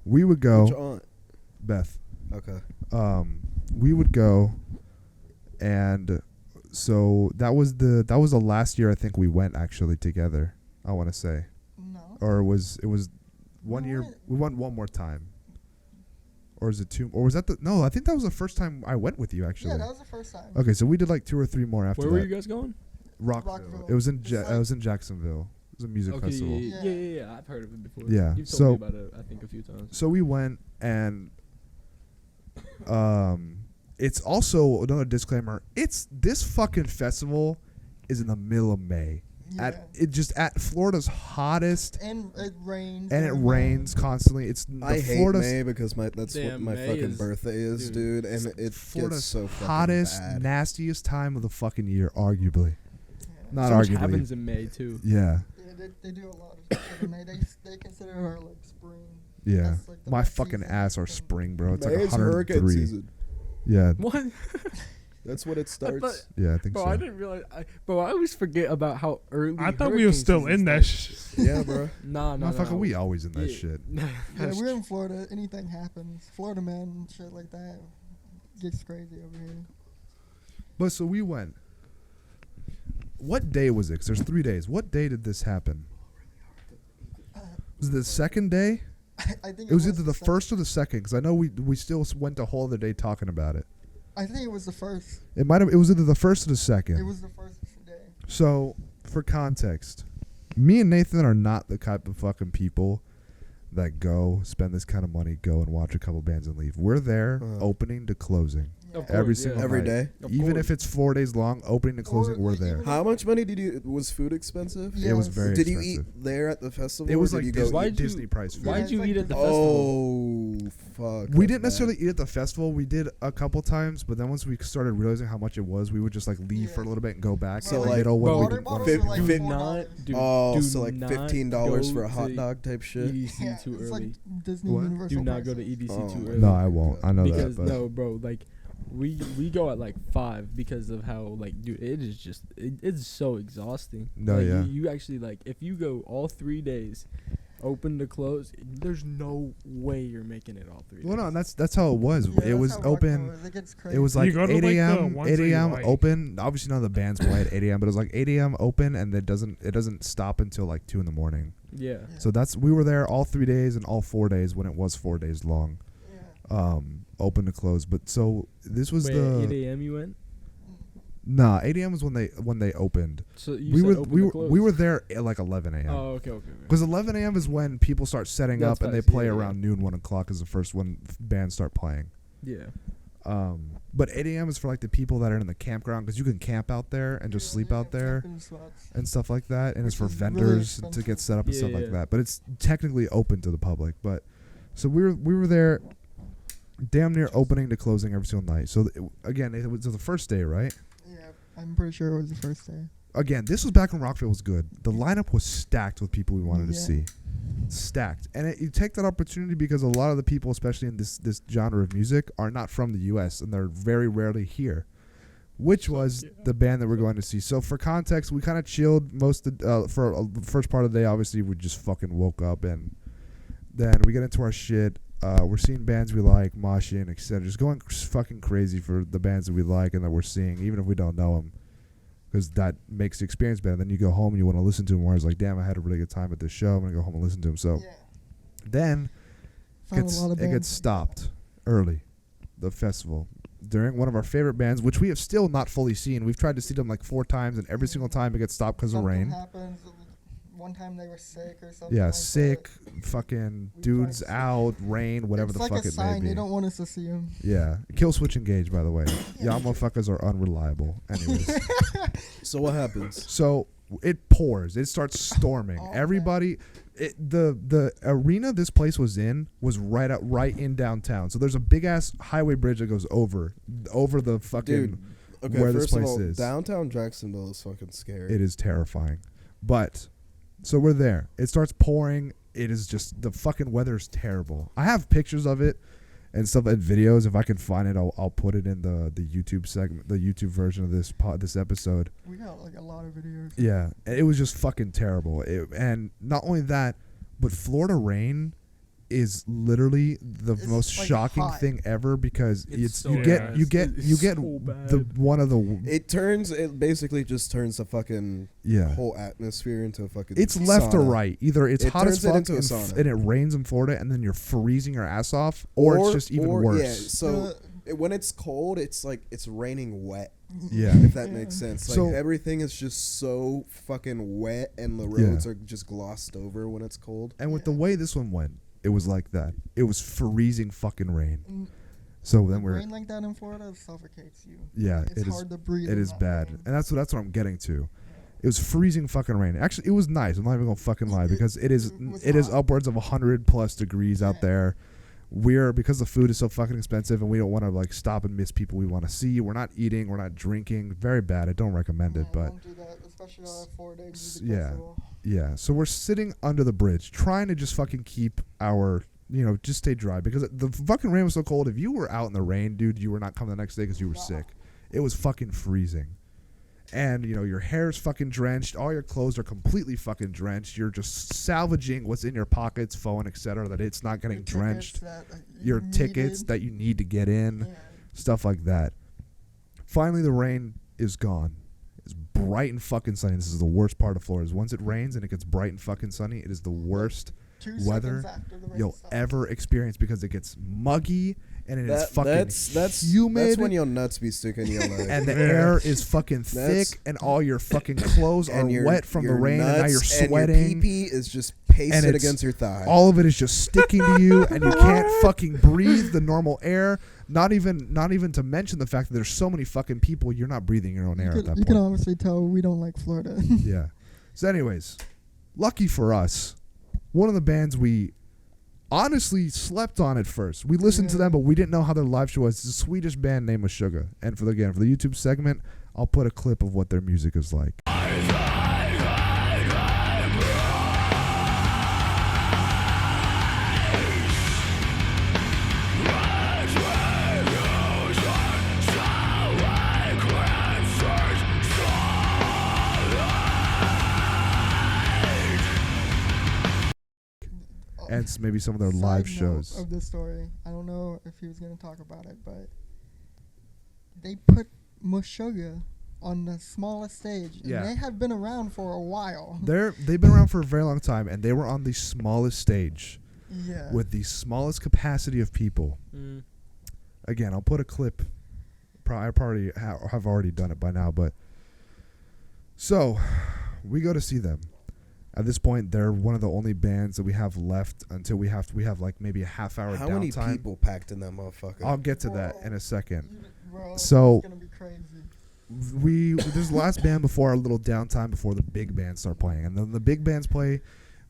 Speaker 1: we would
Speaker 4: Which
Speaker 1: go.
Speaker 4: aunt?
Speaker 1: Beth.
Speaker 4: Okay.
Speaker 1: We would go, and so that was the last year I think we went actually together. I want to say,
Speaker 3: No.
Speaker 1: or it was 1
Speaker 3: No,
Speaker 1: year.
Speaker 3: wait.
Speaker 1: We went one more time, or is it two? Or was that the? No, I think that was the first time I went with you actually.
Speaker 3: Yeah, that was the first time.
Speaker 1: Okay, so we did like 2 or 3 more after
Speaker 5: where
Speaker 1: that.
Speaker 5: were you guys going?
Speaker 1: Rockville.
Speaker 3: Rockville.
Speaker 1: It was in
Speaker 3: It's like-
Speaker 1: it was in Jacksonville. It was a music
Speaker 5: Okay,
Speaker 1: festival.
Speaker 5: yeah. I've heard of it before.
Speaker 1: Yeah,
Speaker 5: You've told
Speaker 1: so-
Speaker 5: me about it, I think, a few times.
Speaker 1: So we went, and it's also another disclaimer. It's this fucking festival is in the middle of May.
Speaker 3: Yeah.
Speaker 1: At Florida's hottest,
Speaker 3: And it rains.
Speaker 1: and it
Speaker 3: every
Speaker 1: rains
Speaker 3: day.
Speaker 1: constantly. It's
Speaker 4: I hate
Speaker 1: Florida's
Speaker 4: May because that's what
Speaker 5: Damn,
Speaker 4: my
Speaker 5: May
Speaker 4: fucking
Speaker 5: is-
Speaker 4: birthday is, dude, and it
Speaker 1: Florida's
Speaker 4: gets so fucking
Speaker 1: hottest,
Speaker 4: bad.
Speaker 1: nastiest time of the fucking year, arguably.
Speaker 3: Yeah.
Speaker 1: Not
Speaker 5: so much
Speaker 1: arguably.
Speaker 5: happens in May too.
Speaker 1: Yeah.
Speaker 3: Yeah, they do a lot of shit in May. They consider our like spring.
Speaker 1: Yeah.
Speaker 3: That's, like, the
Speaker 1: My
Speaker 3: best
Speaker 1: fucking
Speaker 3: season
Speaker 1: ass, our
Speaker 3: of them.
Speaker 1: spring, bro. It's
Speaker 4: May
Speaker 1: like
Speaker 4: is hurricane
Speaker 1: 103.
Speaker 4: season.
Speaker 1: Yeah.
Speaker 5: What?
Speaker 4: That's what it starts.
Speaker 1: Yeah, I think
Speaker 5: Bro,
Speaker 1: so.
Speaker 5: I didn't realize. Bro, I always forget about how early.
Speaker 2: I thought we
Speaker 5: hurricane
Speaker 2: were still
Speaker 5: season
Speaker 2: in that
Speaker 5: starts.
Speaker 2: shit.
Speaker 4: Yeah, bro.
Speaker 5: Nah,
Speaker 1: Motherfucker, we always in that
Speaker 5: Yeah.
Speaker 1: shit.
Speaker 3: Yeah,
Speaker 5: That's
Speaker 3: we're in Florida. Anything happens. Florida man and shit like that gets crazy over here.
Speaker 1: But so we went. What day was it? 'Cause there's 3 days. What day did this happen? Was it the second day?
Speaker 3: I think
Speaker 1: It was either the
Speaker 3: second.
Speaker 1: first or the second. Because I know we still went a whole other day talking about it.
Speaker 3: I think it was the first.
Speaker 1: It might have. It was either the first or the second.
Speaker 3: It was the first day.
Speaker 1: So, for context, me and Nathan are not the type of fucking people that go spend this kind of money, go and watch a couple bands and leave. We're there opening to closing.
Speaker 3: Yeah.
Speaker 5: Of
Speaker 1: Every
Speaker 5: course,
Speaker 1: single
Speaker 4: Every
Speaker 1: night.
Speaker 4: day.
Speaker 5: Of
Speaker 1: Even
Speaker 5: course.
Speaker 1: if it's 4 days long, opening to closing,
Speaker 3: Or,
Speaker 1: we're
Speaker 3: like,
Speaker 1: there.
Speaker 3: even
Speaker 4: How much money did you? Was food expensive?
Speaker 3: Yeah.
Speaker 1: It was
Speaker 3: Yes.
Speaker 1: very
Speaker 4: Did you
Speaker 1: expensive.
Speaker 4: eat there at the festival?
Speaker 1: It was
Speaker 4: or
Speaker 1: like
Speaker 4: did you
Speaker 1: Disney,
Speaker 4: go
Speaker 5: Why'd
Speaker 4: eat?
Speaker 5: you-
Speaker 1: Disney price food.
Speaker 5: Why'd you
Speaker 3: it's
Speaker 5: eat
Speaker 3: like
Speaker 5: at the
Speaker 3: the-
Speaker 5: festival?
Speaker 4: Oh fuck!
Speaker 1: We
Speaker 4: that's
Speaker 1: didn't necessarily
Speaker 4: bad.
Speaker 1: eat at the festival. We did a couple times, but then once we started realizing how much it was, we would just like leave for a
Speaker 3: Yeah.
Speaker 1: little bit and go back.
Speaker 4: So,
Speaker 1: and
Speaker 4: like,
Speaker 1: get all what
Speaker 5: bro,
Speaker 1: we
Speaker 3: water
Speaker 1: did-
Speaker 3: bottles
Speaker 4: fif-
Speaker 3: are like
Speaker 4: fif-
Speaker 3: $4.
Speaker 5: Dude,
Speaker 4: Oh,
Speaker 5: do
Speaker 4: so like
Speaker 5: not
Speaker 4: $15 for a
Speaker 5: go
Speaker 4: hot
Speaker 5: to
Speaker 4: dog type shit.
Speaker 5: EDC
Speaker 3: Yeah,
Speaker 5: too
Speaker 3: it's
Speaker 5: early.
Speaker 3: like Disney
Speaker 1: What?
Speaker 3: Universal
Speaker 5: Do not go to
Speaker 3: prices.
Speaker 5: EDC
Speaker 4: Oh
Speaker 5: too
Speaker 4: my
Speaker 5: early.
Speaker 1: No, I won't. I know
Speaker 5: Because
Speaker 1: that. But
Speaker 5: no, bro, like we go at like 5 because of how like dude it is just it's so exhausting.
Speaker 1: No,
Speaker 5: like,
Speaker 1: yeah.
Speaker 5: you actually like if you go all 3 days, open to close, there's no way you're making it all 3 days.
Speaker 1: well, no, and that's how it was.
Speaker 3: Yeah,
Speaker 1: it
Speaker 3: that's
Speaker 1: was
Speaker 3: how Rock
Speaker 1: open.
Speaker 3: goes. It gets crazy.
Speaker 1: It was
Speaker 2: You
Speaker 1: like
Speaker 2: go to,
Speaker 1: 8
Speaker 2: like, the
Speaker 1: a.m.
Speaker 2: ones
Speaker 1: 8
Speaker 2: that you
Speaker 1: a.m.
Speaker 2: like.
Speaker 1: open. Obviously, none of the bands play at 8 a.m. But it was like 8 a.m. open, and it doesn't stop until like 2 in the morning.
Speaker 5: Yeah.
Speaker 3: Yeah.
Speaker 1: So we were there all 3 days and all 4 days when it was 4 days long,
Speaker 3: Yeah.
Speaker 1: open to close. But so this was
Speaker 5: Wait,
Speaker 1: the
Speaker 5: 8 a.m. you went?
Speaker 1: 8 a.m. was when they opened.
Speaker 5: So you
Speaker 1: we
Speaker 5: said
Speaker 1: were
Speaker 5: open
Speaker 1: we
Speaker 5: to
Speaker 1: were
Speaker 5: close.
Speaker 1: we were there at like 11 a.m.
Speaker 5: Oh, okay.
Speaker 1: Because 11 a.m. is when people start setting
Speaker 5: That's
Speaker 1: up and they
Speaker 5: facts,
Speaker 1: play
Speaker 5: yeah, yeah.
Speaker 1: around noon, 1 o'clock is the first when bands start playing.
Speaker 5: Yeah.
Speaker 1: But 8 a.m. is for like the people that are in the campground because you can camp out there and just sleep out there
Speaker 3: Camping spots.
Speaker 1: and stuff like that. And it's
Speaker 3: Which
Speaker 1: for
Speaker 3: is really
Speaker 1: vendors to
Speaker 3: expensive.
Speaker 1: get set up and
Speaker 5: Yeah,
Speaker 1: stuff like
Speaker 5: yeah.
Speaker 1: that. But it's technically open to the public. But so we were there damn near opening to closing every single night. So again, it was the first day, right?
Speaker 3: Yeah, I'm pretty sure it was the first day.
Speaker 1: Again, this was back when Rockville was good. The lineup was stacked with people we wanted to
Speaker 3: Yeah.
Speaker 1: see. Stacked. And you take that opportunity because a lot of the people, especially in this genre of music, are not from the U.S. and they're very rarely here, which was
Speaker 2: Yeah.
Speaker 1: the band that we're going to see. So for context, we kind of chilled for the first part of the day. Obviously, we just fucking woke up and then we get into our shit. We're seeing bands we like, moshing, etc. Just going fucking crazy for the bands that we like and that we're seeing, even if we don't know them. Because that makes the experience better. Then you go home and you want to listen to them. Where it's like, damn, I had a really good time at this show. I'm gonna go home and listen to them. So
Speaker 3: Yeah.
Speaker 1: then
Speaker 3: Found a lot of
Speaker 1: it gets
Speaker 3: bands.
Speaker 1: stopped early. The festival during one of our favorite bands, which we have still not fully seen. We've tried to see them like 4 times, and every single time it gets stopped because of
Speaker 3: Something
Speaker 1: rain.
Speaker 3: happens. One time they were sick or something.
Speaker 1: Yeah,
Speaker 3: like
Speaker 1: sick, fucking
Speaker 3: We
Speaker 1: dudes
Speaker 3: tried to-
Speaker 1: out, rain, whatever
Speaker 3: it's
Speaker 1: the
Speaker 3: like
Speaker 1: fuck
Speaker 3: a
Speaker 1: it
Speaker 3: sign
Speaker 1: may be.
Speaker 3: they don't want us to see them.
Speaker 1: Yeah, kill switch engage. By the way,
Speaker 3: Yeah.
Speaker 1: y'all motherfuckers are unreliable. Anyways.
Speaker 4: So what happens?
Speaker 1: So it pours. It starts storming.
Speaker 3: Oh,
Speaker 1: Everybody, the arena this place was in was right in downtown. So there's a big ass highway bridge that goes over the fucking.
Speaker 4: Dude, okay,
Speaker 1: where this
Speaker 4: first of
Speaker 1: place
Speaker 4: all,
Speaker 1: is.
Speaker 4: downtown Jacksonville is fucking scary.
Speaker 1: It is terrifying, but so we're there. It starts pouring. It is just the fucking weather is terrible. I have pictures of it and stuff and videos. If I can find it, I'll put it in the YouTube segment, the YouTube version of this episode.
Speaker 3: We got like a lot of videos.
Speaker 1: Yeah, it was just fucking terrible. And not only that, but Florida rain is literally the
Speaker 3: It's,
Speaker 1: most
Speaker 3: like,
Speaker 1: shocking
Speaker 3: hot.
Speaker 1: thing ever because
Speaker 5: It's so
Speaker 1: you
Speaker 2: bad.
Speaker 1: get
Speaker 5: It's so
Speaker 1: the
Speaker 5: bad.
Speaker 1: one of the
Speaker 4: It basically just turns the fucking
Speaker 1: yeah.
Speaker 4: whole atmosphere into a fucking.
Speaker 1: It's left or
Speaker 4: sauna.
Speaker 1: right. Either it's
Speaker 4: It
Speaker 1: hot as
Speaker 4: turns it
Speaker 1: fuck
Speaker 4: into a
Speaker 1: and,
Speaker 4: sauna.
Speaker 1: and it rains in Florida, and then you're freezing your ass off, or it's just even worse.
Speaker 4: Yeah, so when it's cold, it's like it's raining wet.
Speaker 1: Yeah.
Speaker 4: If that makes sense. Like
Speaker 1: So-
Speaker 4: everything is just so fucking wet, and the
Speaker 1: Yeah.
Speaker 4: roads are just glossed over when it's cold.
Speaker 1: And with the way this one went, it was like that. It was freezing fucking rain.
Speaker 3: Mm,
Speaker 1: So then we're
Speaker 3: rain like that in Florida suffocates you.
Speaker 1: yeah,
Speaker 3: It's
Speaker 1: it is
Speaker 3: hard to breathe.
Speaker 1: it
Speaker 3: in
Speaker 1: is
Speaker 3: that
Speaker 1: bad,
Speaker 3: rain.
Speaker 1: and that's what I'm getting to. It was freezing fucking rain. Actually, it was nice. I'm not even gonna fucking lie because it is
Speaker 3: It was
Speaker 1: it is
Speaker 3: hot.
Speaker 1: upwards of 100+ degrees out
Speaker 3: Yeah.
Speaker 1: there. because the food is so fucking expensive and we don't want to like stop and miss people we want to see. We're not eating. We're not drinking. Very bad. I don't recommend it, but
Speaker 3: Don't do that, especially on a 4-day music
Speaker 1: yeah.
Speaker 3: festival.
Speaker 1: yeah. So we're sitting under the bridge trying to just fucking keep our, just stay dry because the fucking rain was so cold. If you were out in the rain, dude, you were not coming the next day because you were sick. It was fucking freezing. And, your hair's fucking drenched. All your clothes are completely fucking drenched. You're just salvaging what's in your pockets, phone, etc., that it's not getting drenched. Your tickets that you need to get in, stuff like that. Finally, the rain is gone. It's bright and fucking sunny. This is the worst part of Florida. Is once it rains and it gets bright and fucking sunny, it is the worst
Speaker 3: 2
Speaker 1: weather
Speaker 3: seconds after the rain
Speaker 1: you'll
Speaker 3: stops.
Speaker 1: ever experience because it gets muggy and it is fucking
Speaker 4: that's
Speaker 1: humid.
Speaker 4: That's when your nuts be sticking to your leg.
Speaker 1: and the air is fucking
Speaker 4: That's-
Speaker 1: thick, and all your fucking clothes are
Speaker 4: and your,
Speaker 1: wet from the
Speaker 4: your
Speaker 1: rain, and now you're
Speaker 4: nuts and
Speaker 1: sweating.
Speaker 4: your pee-pee is just pasted
Speaker 1: And it's
Speaker 4: against your thigh.
Speaker 1: All of it is just sticking to you, and you can't fucking breathe the normal air. Not even to mention the fact that there's so many fucking people, you're not breathing your own air at that
Speaker 3: You can
Speaker 1: point.
Speaker 3: obviously tell we don't like Florida.
Speaker 1: Yeah. So, anyways, lucky for us, one of the bands we honestly slept on at first. We listened to them, but we didn't know how their live show was. It's a Swedish band named Meshuggah. And for the YouTube segment, I'll put a clip of what their music is like. And maybe some of their live
Speaker 3: Side note
Speaker 1: shows.
Speaker 3: of this story. I don't know if he was going to talk about it, but they put Meshuggah on the smallest stage, and
Speaker 1: Yeah.
Speaker 3: they have been around for a while.
Speaker 1: They've been around for a very long time, and they were on the smallest stage
Speaker 3: Yeah.
Speaker 1: with the smallest capacity of people.
Speaker 5: Mm.
Speaker 1: Again, I'll put a clip. I probably have already done it by now, but so we go to see them. At this point, they're one of the only bands that we have left until we have like maybe a half hour
Speaker 4: How
Speaker 1: downtime.
Speaker 4: many people packed in that motherfucker?
Speaker 1: I'll get to that in a second.
Speaker 3: Bro,
Speaker 1: So-
Speaker 3: it's going to be crazy.
Speaker 1: There's the last band before our little downtime before the big bands start playing, and then the big bands play.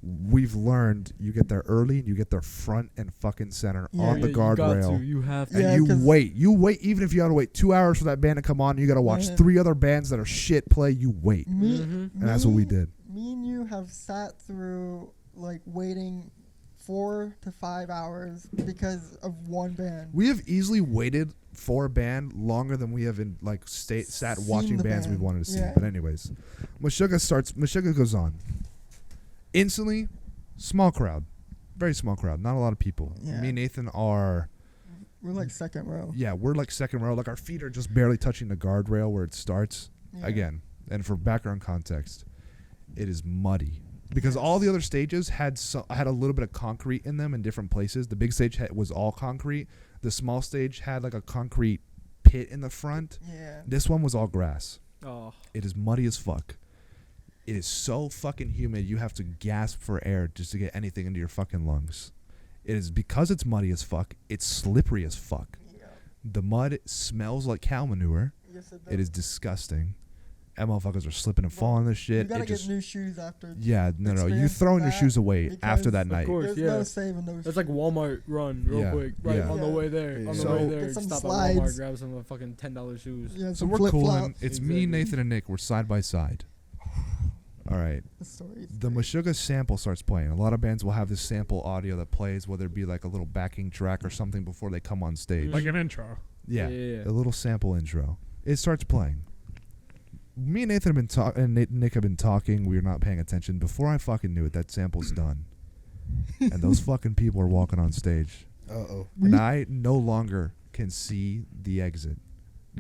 Speaker 1: We've learned you get there early and you get there front and fucking center
Speaker 3: Yeah.
Speaker 1: on the
Speaker 5: You got
Speaker 1: guardrail.
Speaker 5: to. You have to.
Speaker 1: And
Speaker 3: Yeah,
Speaker 1: you
Speaker 3: 'cause-
Speaker 1: wait. Even if you got to wait 2 hours for that band to come on, you got to watch
Speaker 3: Yeah.
Speaker 1: 3 other bands that are shit play. You wait,
Speaker 3: Me,
Speaker 5: Mhm.
Speaker 1: and that's what we did.
Speaker 3: Me and you have sat through like waiting 4 to 5 hours because of one band.
Speaker 1: We have easily waited for a band longer than we have in like sat
Speaker 3: Seen
Speaker 1: watching
Speaker 3: the
Speaker 1: bands we
Speaker 3: band.
Speaker 1: wanted to see.
Speaker 3: Yeah.
Speaker 1: But anyways, Meshuggah goes on. Instantly, small crowd, very small crowd, not a lot of people.
Speaker 3: Yeah.
Speaker 1: Me and Nathan are.
Speaker 3: We're like second row.
Speaker 1: Yeah, we're like second row. Like our feet are just barely touching the guardrail where it starts.
Speaker 3: Yeah.
Speaker 1: Again, and for background context, it is muddy because all the other stages had a little bit of concrete in them in different places. The big stage was all concrete. The small stage had like a concrete pit in the front.
Speaker 3: Yeah.
Speaker 1: This one was all grass.
Speaker 5: Oh.
Speaker 1: It is muddy as fuck. It is so fucking humid. You have to gasp for air just to get anything into your fucking lungs. It is because it's muddy as fuck. It's slippery as fuck.
Speaker 3: Yeah.
Speaker 1: The mud smells like cow manure.
Speaker 3: Yes, it
Speaker 1: It
Speaker 3: does.
Speaker 1: is disgusting. Them motherfuckers are slipping and falling in this
Speaker 3: You
Speaker 1: shit.
Speaker 3: gotta
Speaker 1: It
Speaker 3: get
Speaker 1: just
Speaker 3: new shoes after.
Speaker 1: yeah, no. You
Speaker 3: experience
Speaker 1: throwing your
Speaker 3: that
Speaker 1: shoes away after
Speaker 3: because
Speaker 1: that
Speaker 3: of
Speaker 1: night.
Speaker 5: course.
Speaker 3: There's
Speaker 5: yeah.
Speaker 3: no saving those.
Speaker 5: It's like Walmart run real
Speaker 1: Yeah,
Speaker 5: quick, right
Speaker 1: yeah.
Speaker 5: on the
Speaker 3: Yeah.
Speaker 5: way there.
Speaker 4: Yeah.
Speaker 5: On the
Speaker 1: So-
Speaker 5: way there,
Speaker 3: Get some
Speaker 5: stop
Speaker 3: slides.
Speaker 5: at Walmart, grab some fucking $10 shoes.
Speaker 3: Yeah,
Speaker 1: So
Speaker 3: some
Speaker 1: we're
Speaker 3: flip
Speaker 1: cooling.
Speaker 3: flops.
Speaker 1: It's me,
Speaker 5: Exactly.
Speaker 1: Nathan, and Nick. We're side by side. All right.
Speaker 3: The story.
Speaker 1: The Meshuggah sample starts playing. A lot of bands will have this sample audio that plays, whether it be like a little backing track or something before they come on stage.
Speaker 2: Like an intro.
Speaker 1: Yeah,
Speaker 5: Yeah.
Speaker 1: a little sample intro. It starts playing. Me and Nathan have been talking, and Nick have been talking. We were not paying attention. Before I fucking knew it, that sample's done, and those fucking people are walking on stage,
Speaker 4: Uh-oh.
Speaker 1: and I no longer can see the exit.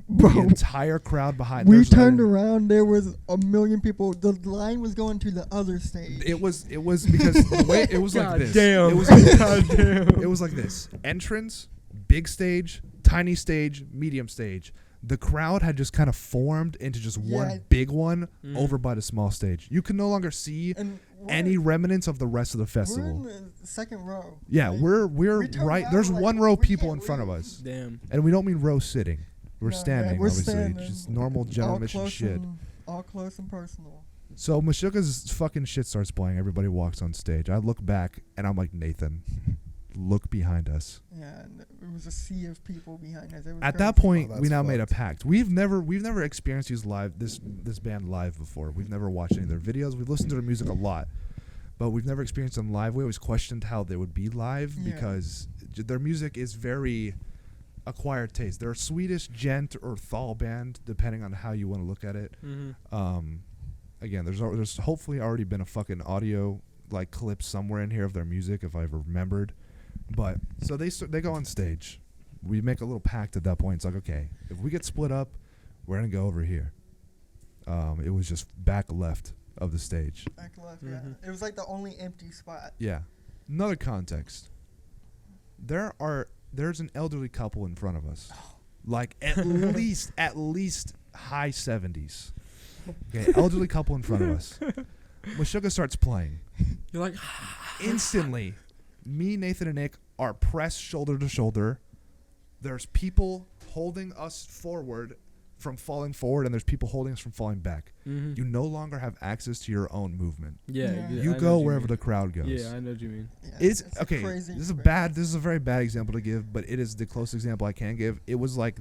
Speaker 3: Bro,
Speaker 1: The entire crowd behind.
Speaker 3: we
Speaker 1: there's
Speaker 3: turned
Speaker 1: like-
Speaker 3: around. There was a million people. The line was going to the other stage.
Speaker 1: It was because the way it was like
Speaker 5: God
Speaker 1: this.
Speaker 5: damn.
Speaker 1: It was like,
Speaker 5: God damn.
Speaker 1: it was like this. Entrance, big stage, tiny stage, medium stage. The crowd had just kind of formed into just
Speaker 3: Yeah.
Speaker 1: one big one
Speaker 5: Mm.
Speaker 1: over by the small stage. You can no longer see
Speaker 3: And we're-
Speaker 1: any remnants of the rest of the
Speaker 3: We're
Speaker 1: festival.
Speaker 3: in the second row.
Speaker 1: Yeah,
Speaker 3: Like,
Speaker 1: we're
Speaker 3: we turned
Speaker 1: right.
Speaker 3: around,
Speaker 1: There's
Speaker 3: like,
Speaker 1: one row of
Speaker 3: we
Speaker 1: people
Speaker 3: can't
Speaker 1: in front of
Speaker 3: leave.
Speaker 1: us,
Speaker 5: Damn.
Speaker 1: and we don't mean row sitting. We're
Speaker 3: No, yeah,
Speaker 1: standing,
Speaker 3: we're
Speaker 1: obviously,
Speaker 3: standing.
Speaker 1: just normal general
Speaker 3: all
Speaker 1: admission
Speaker 3: close
Speaker 1: shit.
Speaker 3: all close and personal.
Speaker 1: So Meshuggah's fucking shit starts playing. Everybody walks on stage. I look back and I'm like, Nathan, look behind us.
Speaker 3: Yeah, and it was a sea of people behind us. It was
Speaker 1: At that
Speaker 3: crazy.
Speaker 1: point,
Speaker 4: Oh,
Speaker 1: we
Speaker 4: that's
Speaker 1: now made a
Speaker 4: fucked.
Speaker 1: pact. We've never experienced this band live before. We've never watched any of their videos. We've listened to their music a lot, but we've never experienced them live. We always questioned how they would be live
Speaker 3: Yeah.
Speaker 1: because their music is very acquired taste. They're a Swedish gent or thal band, depending on how you want to look at it. Again, there's hopefully already been a fucking audio like clip somewhere in here of their music if I've remembered. But so they go on stage. We make a little pact at that point. It's like, okay, if we get split up, we're gonna go over here. It was just back left of the stage.
Speaker 3: Back left,
Speaker 5: Mhm.
Speaker 3: yeah. It was like the only empty spot.
Speaker 1: Yeah. Another context. There's an elderly couple in front of us. Like at least high 70s. Okay, elderly couple in front of us. Meshuggah starts playing.
Speaker 5: You're like,
Speaker 1: Instantly, me, Nathan, and Nick are pressed shoulder to shoulder. There's people holding us forward from falling forward, and there's people holding us from falling back. You no longer have access to your own movement.
Speaker 5: yeah,
Speaker 3: Yeah.
Speaker 5: yeah,
Speaker 1: You
Speaker 5: I know
Speaker 1: go
Speaker 5: what
Speaker 1: wherever
Speaker 5: mean.
Speaker 1: the crowd goes.
Speaker 5: Yeah, I know what you mean.
Speaker 3: Yeah,
Speaker 1: It's
Speaker 3: a
Speaker 1: okay.
Speaker 3: crazy
Speaker 1: This is
Speaker 3: experience.
Speaker 1: a very bad example to give, but it is the closest example I can give. It was like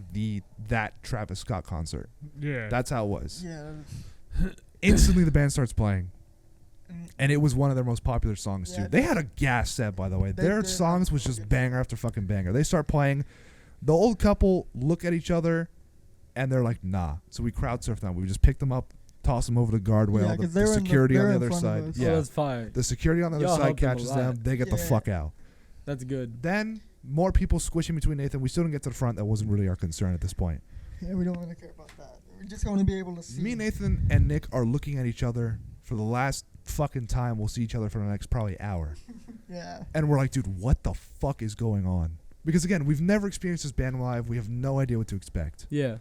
Speaker 1: that Travis Scott concert.
Speaker 2: Yeah.
Speaker 1: That's how it was.
Speaker 3: Yeah,
Speaker 1: Instantly, the band starts playing,
Speaker 3: and
Speaker 1: and it was one of their most popular songs
Speaker 3: Yeah,
Speaker 1: too. They had a gas set, by the way.
Speaker 3: They
Speaker 1: Their
Speaker 3: did
Speaker 1: songs
Speaker 3: have
Speaker 1: was
Speaker 3: a
Speaker 1: just
Speaker 3: good
Speaker 1: banger after fucking banger. They start playing. The old couple look at each other, and they're like, "Nah." So we crowd surf them. We just pick them up, toss them over the guardrail.
Speaker 3: Yeah,
Speaker 1: the
Speaker 3: 'cause they were in the-
Speaker 1: security
Speaker 3: they
Speaker 1: on
Speaker 3: were
Speaker 1: the
Speaker 3: in
Speaker 1: other
Speaker 3: front of
Speaker 1: side.
Speaker 3: us.
Speaker 1: Yeah,
Speaker 5: Oh, that's fire.
Speaker 1: the security on the other
Speaker 5: Y'all
Speaker 1: side
Speaker 5: helped them a
Speaker 1: catches
Speaker 5: lot.
Speaker 1: them. They get the
Speaker 3: Yeah.
Speaker 1: fuck out.
Speaker 5: That's good.
Speaker 1: Then more people squishing between Nathan. We still didn't get to the front. That wasn't really our concern at this point.
Speaker 3: yeah, we don't really care about that. We're just going to be able to see.
Speaker 1: Me, Nathan, and Nick are looking at each other for the last fucking time we'll see each other for the next probably hour.
Speaker 3: Yeah.
Speaker 1: And we're like, dude, what the fuck is going on? Because again, we've never experienced this band live. We have no idea what to expect.
Speaker 5: Yeah.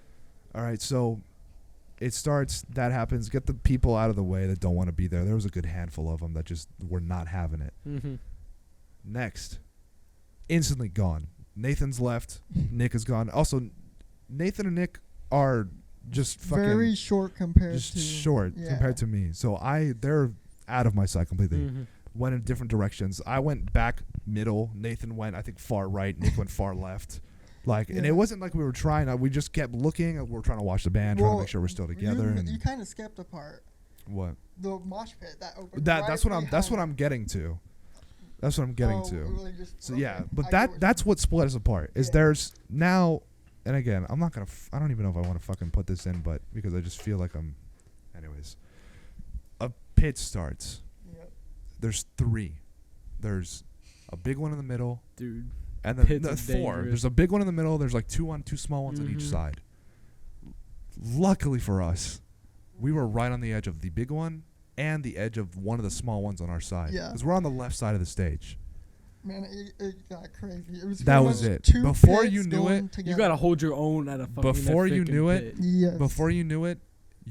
Speaker 1: All right, so it starts. That happens. Get the people out of the way that don't want to be there. There was a good handful of them that just were not having it.
Speaker 5: Mm-hmm.
Speaker 1: Next, instantly gone. Nathan's left. Nick is gone. Also, Nathan and Nick are just fucking
Speaker 3: Very short compared
Speaker 1: just
Speaker 3: to.
Speaker 1: short
Speaker 3: yeah.
Speaker 1: compared to me. So they're out of my sight completely.
Speaker 5: Mm-hmm.
Speaker 1: Went in different directions. I went back middle. Nathan went, I think, far right. Nick went far left. Like, and
Speaker 3: Yeah.
Speaker 1: it wasn't like we were trying. We just kept looking. And we were trying to watch the band, trying to make sure we're still together.
Speaker 3: You
Speaker 1: And
Speaker 3: kind of skipped a part.
Speaker 1: what?
Speaker 3: The mosh pit that opened.
Speaker 1: That's what I'm getting to. That's what I'm getting
Speaker 3: Oh,
Speaker 1: to. So
Speaker 3: okay.
Speaker 1: yeah,
Speaker 3: I
Speaker 1: but
Speaker 3: get
Speaker 1: that's
Speaker 3: what
Speaker 1: what split us apart. Is
Speaker 3: Yeah.
Speaker 1: there's now, and again, I'm not gonna. I don't even know if I want to fucking put this in, but because I just feel like I'm. Anyways, a pit starts.
Speaker 3: Yep.
Speaker 1: There's 3. There's a big one in the middle,
Speaker 5: Dude.
Speaker 1: and then
Speaker 5: Pits are
Speaker 1: 4.
Speaker 5: dangerous.
Speaker 1: There's a big one in the middle. There's like two small ones on each
Speaker 5: Mhm.
Speaker 1: side. Luckily for us, we were right on the edge of the big one and the edge of one of the small ones on our side.
Speaker 3: Yeah.
Speaker 1: Because we're on the left side of the stage.
Speaker 3: Man, it got crazy. It was
Speaker 1: That
Speaker 3: pretty
Speaker 1: was
Speaker 3: much
Speaker 1: it.
Speaker 3: 2
Speaker 1: Before
Speaker 3: pits
Speaker 1: you knew
Speaker 3: going
Speaker 1: it,
Speaker 3: together.
Speaker 5: You gotta hold your own at a fucking
Speaker 1: Before you
Speaker 5: freaking
Speaker 1: knew it,
Speaker 5: pit.
Speaker 3: Yes.
Speaker 1: Before you knew it,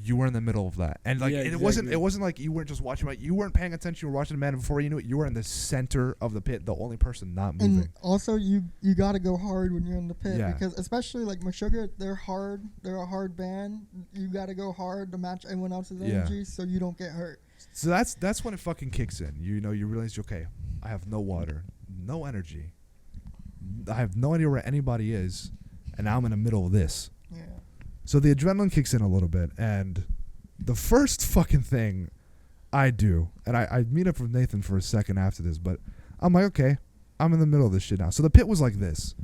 Speaker 1: you were in the middle of that, and like
Speaker 5: Yeah,
Speaker 1: it
Speaker 5: exactly.
Speaker 1: wasn't like you weren't just watching. Like, you weren't paying attention. You were watching the man. And before you knew it, you were in the center of the pit, the only person not moving.
Speaker 3: And also, you gotta go hard when you're in the pit
Speaker 1: Yeah.
Speaker 3: because especially like Meshuggah, they're hard. They're a hard band. You gotta go hard to match everyone else's
Speaker 1: Yeah.
Speaker 3: energy so you don't get hurt.
Speaker 1: So that's when it fucking kicks in. You know, you realize, okay, I have no water, no energy. I have no idea where anybody is, and now I'm in the middle of this.
Speaker 3: Yeah.
Speaker 1: So the adrenaline kicks in a little bit, and the first fucking thing I do, and I meet up with Nathan for a second after this, but I'm like, okay, I'm in the middle of this shit now. So the pit was like this.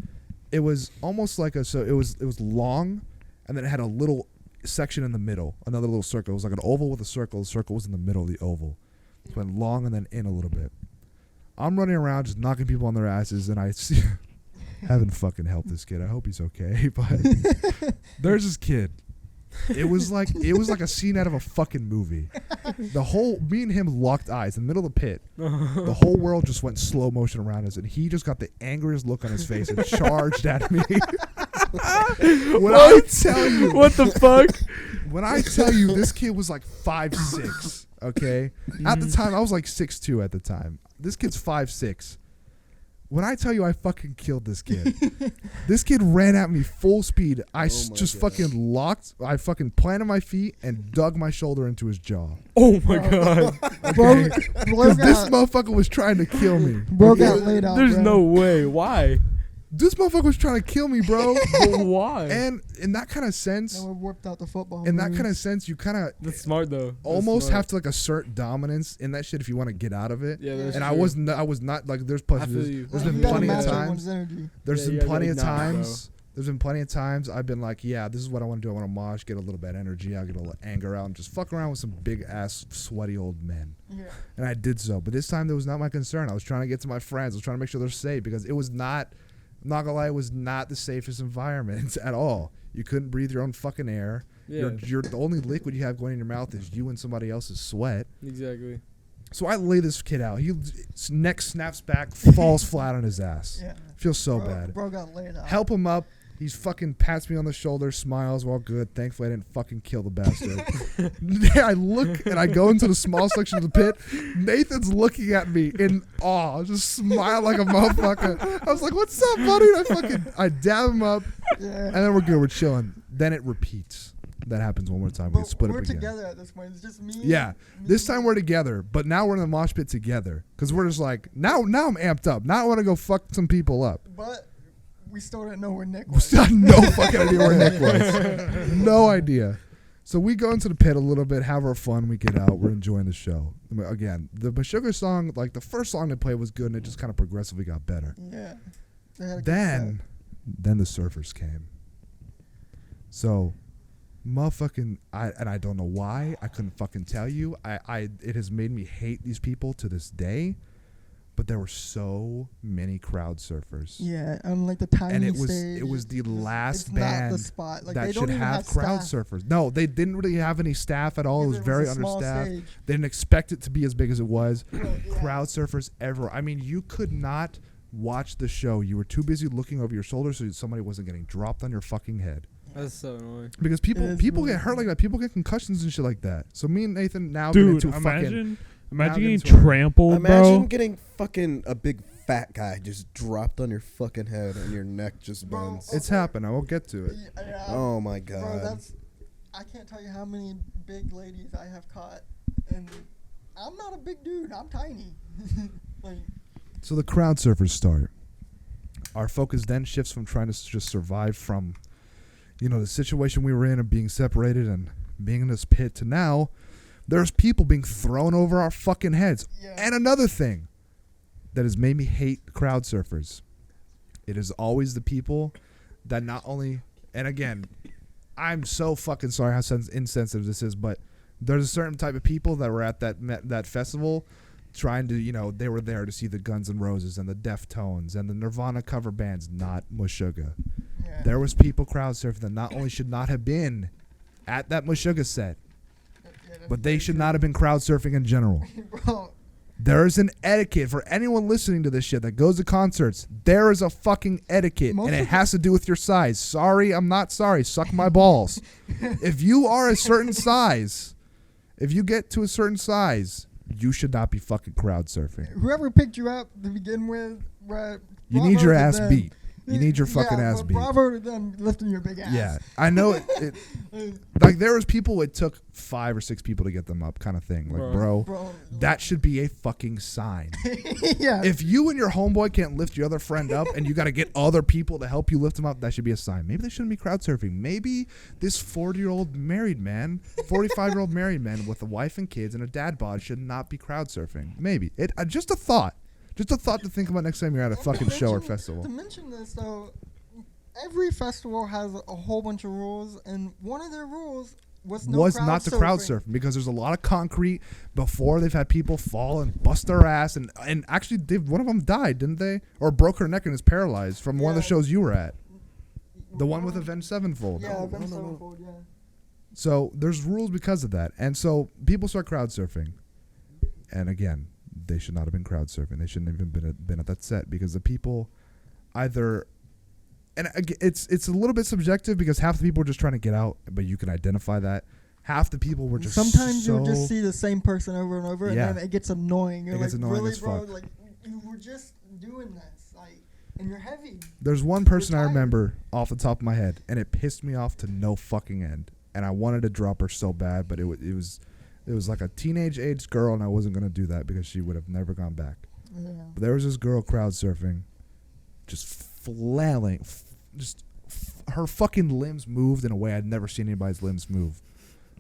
Speaker 1: It was almost like it was long, and then it had a little section in the middle, another little circle. It was like an oval with a circle. The circle was in the middle of the oval. It went long and then in a little bit. I'm running around just knocking people on their asses, and I see haven't fucking helped this kid. I hope he's okay, but there's this kid. It was like a scene out of a fucking movie. Me and him locked eyes in the middle of the pit. The whole world just went slow motion around us, and he just got the angriest look on his face and charged at me. When I tell you,
Speaker 5: What the fuck?
Speaker 1: when I tell you this kid was like 5'6", okay? At the time, I was like 6'2" at the time. This kid's 5'6". When I tell you I fucking killed this kid, this kid ran at me full speed. I
Speaker 4: Oh my
Speaker 1: just
Speaker 4: God.
Speaker 1: fucking locked. I fucking planted my feet and dug my shoulder into his jaw.
Speaker 5: Oh my god.
Speaker 3: Bro,
Speaker 1: Okay?
Speaker 3: bro
Speaker 1: Because this
Speaker 3: got,
Speaker 1: motherfucker was trying to kill me.
Speaker 3: bro got laid out.
Speaker 5: There's
Speaker 3: bro.
Speaker 5: no way. Why?
Speaker 1: This motherfucker was trying to kill me, bro.
Speaker 5: But why?
Speaker 1: And in that kind of sense,
Speaker 3: Then we whipped out the football.
Speaker 1: in that
Speaker 3: moves.
Speaker 1: kind of sense, you kind of
Speaker 5: That's smart though. That's
Speaker 1: almost
Speaker 5: smart.
Speaker 1: have to like assert dominance in that shit if you want to get out of it.
Speaker 5: Yeah, that's
Speaker 1: And
Speaker 5: true.
Speaker 1: I was not like there's
Speaker 5: I
Speaker 1: plus
Speaker 5: feel
Speaker 1: there's,
Speaker 5: you.
Speaker 1: there's
Speaker 3: Like,
Speaker 1: been
Speaker 3: you gotta
Speaker 1: plenty of
Speaker 3: match
Speaker 1: times.
Speaker 3: everyone's energy.
Speaker 1: There's
Speaker 5: Yeah,
Speaker 1: been
Speaker 5: you gotta
Speaker 1: plenty
Speaker 5: be
Speaker 1: of
Speaker 5: like, nah, bro.
Speaker 1: times. There's been plenty of times I've been like, yeah, this is what I want to do. I want to mosh, get a little bit of energy, I'll get a little anger out, and just fuck around with some big ass sweaty old men.
Speaker 3: Yeah.
Speaker 1: And I did so. But this time that was not my concern. I was trying to get to my friends. I was trying to make sure they're safe because it was not, I'm not gonna lie, it was not the safest environment at all. You couldn't breathe your own fucking air.
Speaker 5: Yeah,
Speaker 1: You're the only liquid you have going in your mouth is you and somebody else's sweat.
Speaker 5: exactly.
Speaker 1: So I lay this kid out. His neck snaps back, falls flat on his ass.
Speaker 3: Yeah.
Speaker 1: Feels so
Speaker 3: bro,
Speaker 1: bad.
Speaker 3: Bro got laid out.
Speaker 1: Help him up. He's fucking pats me on the shoulder, smiles, well, good. Thankfully, I didn't fucking kill the bastard. I look and I go into the small section of the pit. Nathan's looking at me in awe, just smile like a motherfucker. I was like, "What's up, buddy?" And I dab him up,
Speaker 3: Yeah.
Speaker 1: and then we're good. We're chilling. Then it repeats. That happens one more time. We
Speaker 3: But
Speaker 1: split
Speaker 3: we're
Speaker 1: up again.
Speaker 3: together at this point. It's just me.
Speaker 1: Yeah.
Speaker 3: me
Speaker 1: This
Speaker 3: and
Speaker 1: time we're together, but now we're in the mosh pit together because we're just like now I'm amped up. Now I want to go fuck some people up.
Speaker 3: But we still didn't know where Nick
Speaker 1: We
Speaker 3: was.
Speaker 1: still had no fucking idea where Nick was. No idea. So we go into the pit a little bit, have our fun. We get out. We're enjoying the show. Again, the Meshuggah song, like the first song they played was good, and it just kind of progressively got better.
Speaker 3: Yeah. They had a good
Speaker 1: Then the Surfers came. So, motherfucking, I don't know why. I couldn't fucking tell you. It has made me hate these people to this day. But there were so many crowd surfers.
Speaker 3: set. Yeah, on like the tiny
Speaker 1: And
Speaker 3: stage.
Speaker 1: it was the last
Speaker 3: it's
Speaker 1: band
Speaker 3: not the spot. Like,
Speaker 1: that
Speaker 3: they
Speaker 1: should
Speaker 3: don't even
Speaker 1: have crowd
Speaker 3: staff.
Speaker 1: surfers. No, they didn't really have any staff at all. It was
Speaker 3: because
Speaker 1: very
Speaker 3: a small
Speaker 1: understaffed.
Speaker 3: stage.
Speaker 1: They didn't expect it to be as big as it was.
Speaker 3: Well, yeah.
Speaker 1: Crowd surfers everywhere. I mean, you could not watch the show. You were too busy looking over your shoulder so somebody wasn't getting dropped on your fucking head.
Speaker 5: That's so annoying.
Speaker 1: Because
Speaker 3: It
Speaker 1: people
Speaker 3: is
Speaker 1: get hurt
Speaker 3: really
Speaker 1: like that. People get concussions and shit like that. So me and Nathan now get
Speaker 2: Dude,
Speaker 1: into fucking.
Speaker 2: imagine
Speaker 1: now get
Speaker 2: getting
Speaker 1: into our-
Speaker 2: trampled,
Speaker 4: Imagine
Speaker 2: bro.
Speaker 4: getting fucking a big fat guy just dropped on your fucking head and your neck just
Speaker 3: Bro,
Speaker 4: bends.
Speaker 1: It's happened. I will get to it.
Speaker 3: Yeah,
Speaker 4: Oh my
Speaker 3: bro,
Speaker 4: god.
Speaker 3: that's. I can't tell you how many big ladies I have caught, and I'm not a big dude. I'm tiny. Like,
Speaker 1: So the crowd surfers start. Our focus then shifts from trying to just survive from, the situation we were in of being separated and being in this pit to now, there's people being thrown over our fucking heads.
Speaker 3: yeah.
Speaker 1: And another thing that has made me hate crowd surfers, it is always the people that not only, and again, I'm so fucking sorry how insensitive this is, but there's a certain type of people that were at that festival trying to, they were there to see the Guns N' Roses and the Deftones and the Nirvana cover bands, not Meshuggah.
Speaker 3: Yeah.
Speaker 1: There was people crowd surfing that not only should not have been at that Meshuggah set,
Speaker 3: Yeah, that's
Speaker 1: but they
Speaker 3: very
Speaker 1: should
Speaker 3: true.
Speaker 1: not have been crowd surfing in general.
Speaker 3: Bro,
Speaker 1: There is an etiquette for anyone listening to this shit that goes to concerts. There is a fucking etiquette,
Speaker 3: Most
Speaker 1: and it
Speaker 3: of
Speaker 1: has to do with your size. Sorry, I'm not sorry. Suck my balls. If you are a certain size, if you get to a certain size, you should not be fucking crowd surfing.
Speaker 3: whoever picked you up to begin with, right,
Speaker 1: You need
Speaker 3: bravo
Speaker 1: your
Speaker 3: to
Speaker 1: ass
Speaker 3: them.
Speaker 1: beat. You need your fucking
Speaker 3: Yeah,
Speaker 1: ass
Speaker 3: but
Speaker 1: beat.
Speaker 3: Bravo to them lifting your big ass.
Speaker 1: Yeah, I know it. Like there was people. It took 5 or 6 people to get them up, kind of thing. Like,
Speaker 5: Bro.
Speaker 3: Bro,
Speaker 1: that should be a fucking sign.
Speaker 3: yeah.
Speaker 1: If you and your homeboy can't lift your other friend up and you got to get other people to help you lift him up, that should be a sign. Maybe they shouldn't be crowd surfing. Maybe this 40-year-old married man, 45-year-old married man with a wife and kids and a dad bod should not be crowd surfing. Maybe. Just a thought. Just a thought to think about next time you're at a
Speaker 3: And
Speaker 1: fucking
Speaker 3: to
Speaker 1: show or
Speaker 3: mention-
Speaker 1: festival.
Speaker 3: To mention this, though, every festival has a whole bunch of rules, and one of their rules was
Speaker 1: Not the crowd surfing because there's a lot of concrete before they've had people fall and bust their ass and actually one of them died, didn't they? Or broke her neck and is paralyzed from one of the
Speaker 3: Yeah.
Speaker 1: shows you were at. The one with Avenged Sevenfold.
Speaker 3: Yeah,
Speaker 4: No,
Speaker 3: Avenged
Speaker 4: no, no.
Speaker 3: Sevenfold, yeah.
Speaker 1: So there's rules because of that. And so people start crowd surfing. And again, they should not have been crowd surfing. They shouldn't have even been at that set because the people either, and it's a little bit subjective because half the people are just trying to get out, but you can identify that. Half the people were just
Speaker 3: Sometimes
Speaker 1: so,
Speaker 3: you'll just see the same person over and over,
Speaker 1: Yeah.
Speaker 3: and then it gets annoying. You're
Speaker 1: It gets
Speaker 3: like,
Speaker 1: annoying
Speaker 3: really,
Speaker 1: as
Speaker 3: bro?
Speaker 1: fuck.
Speaker 3: Like, you were just doing this. Like, and you're heavy.
Speaker 1: There's one person I
Speaker 3: tired.
Speaker 1: remember off the top of my head, and it pissed me off to no fucking end. And I wanted to drop her so bad, but it was like a teenage age girl, and I wasn't gonna do that because she would have never gone back.
Speaker 3: Yeah.
Speaker 1: But there was this girl crowd surfing, just flailing, her fucking limbs moved in a way I'd never seen anybody's limbs move,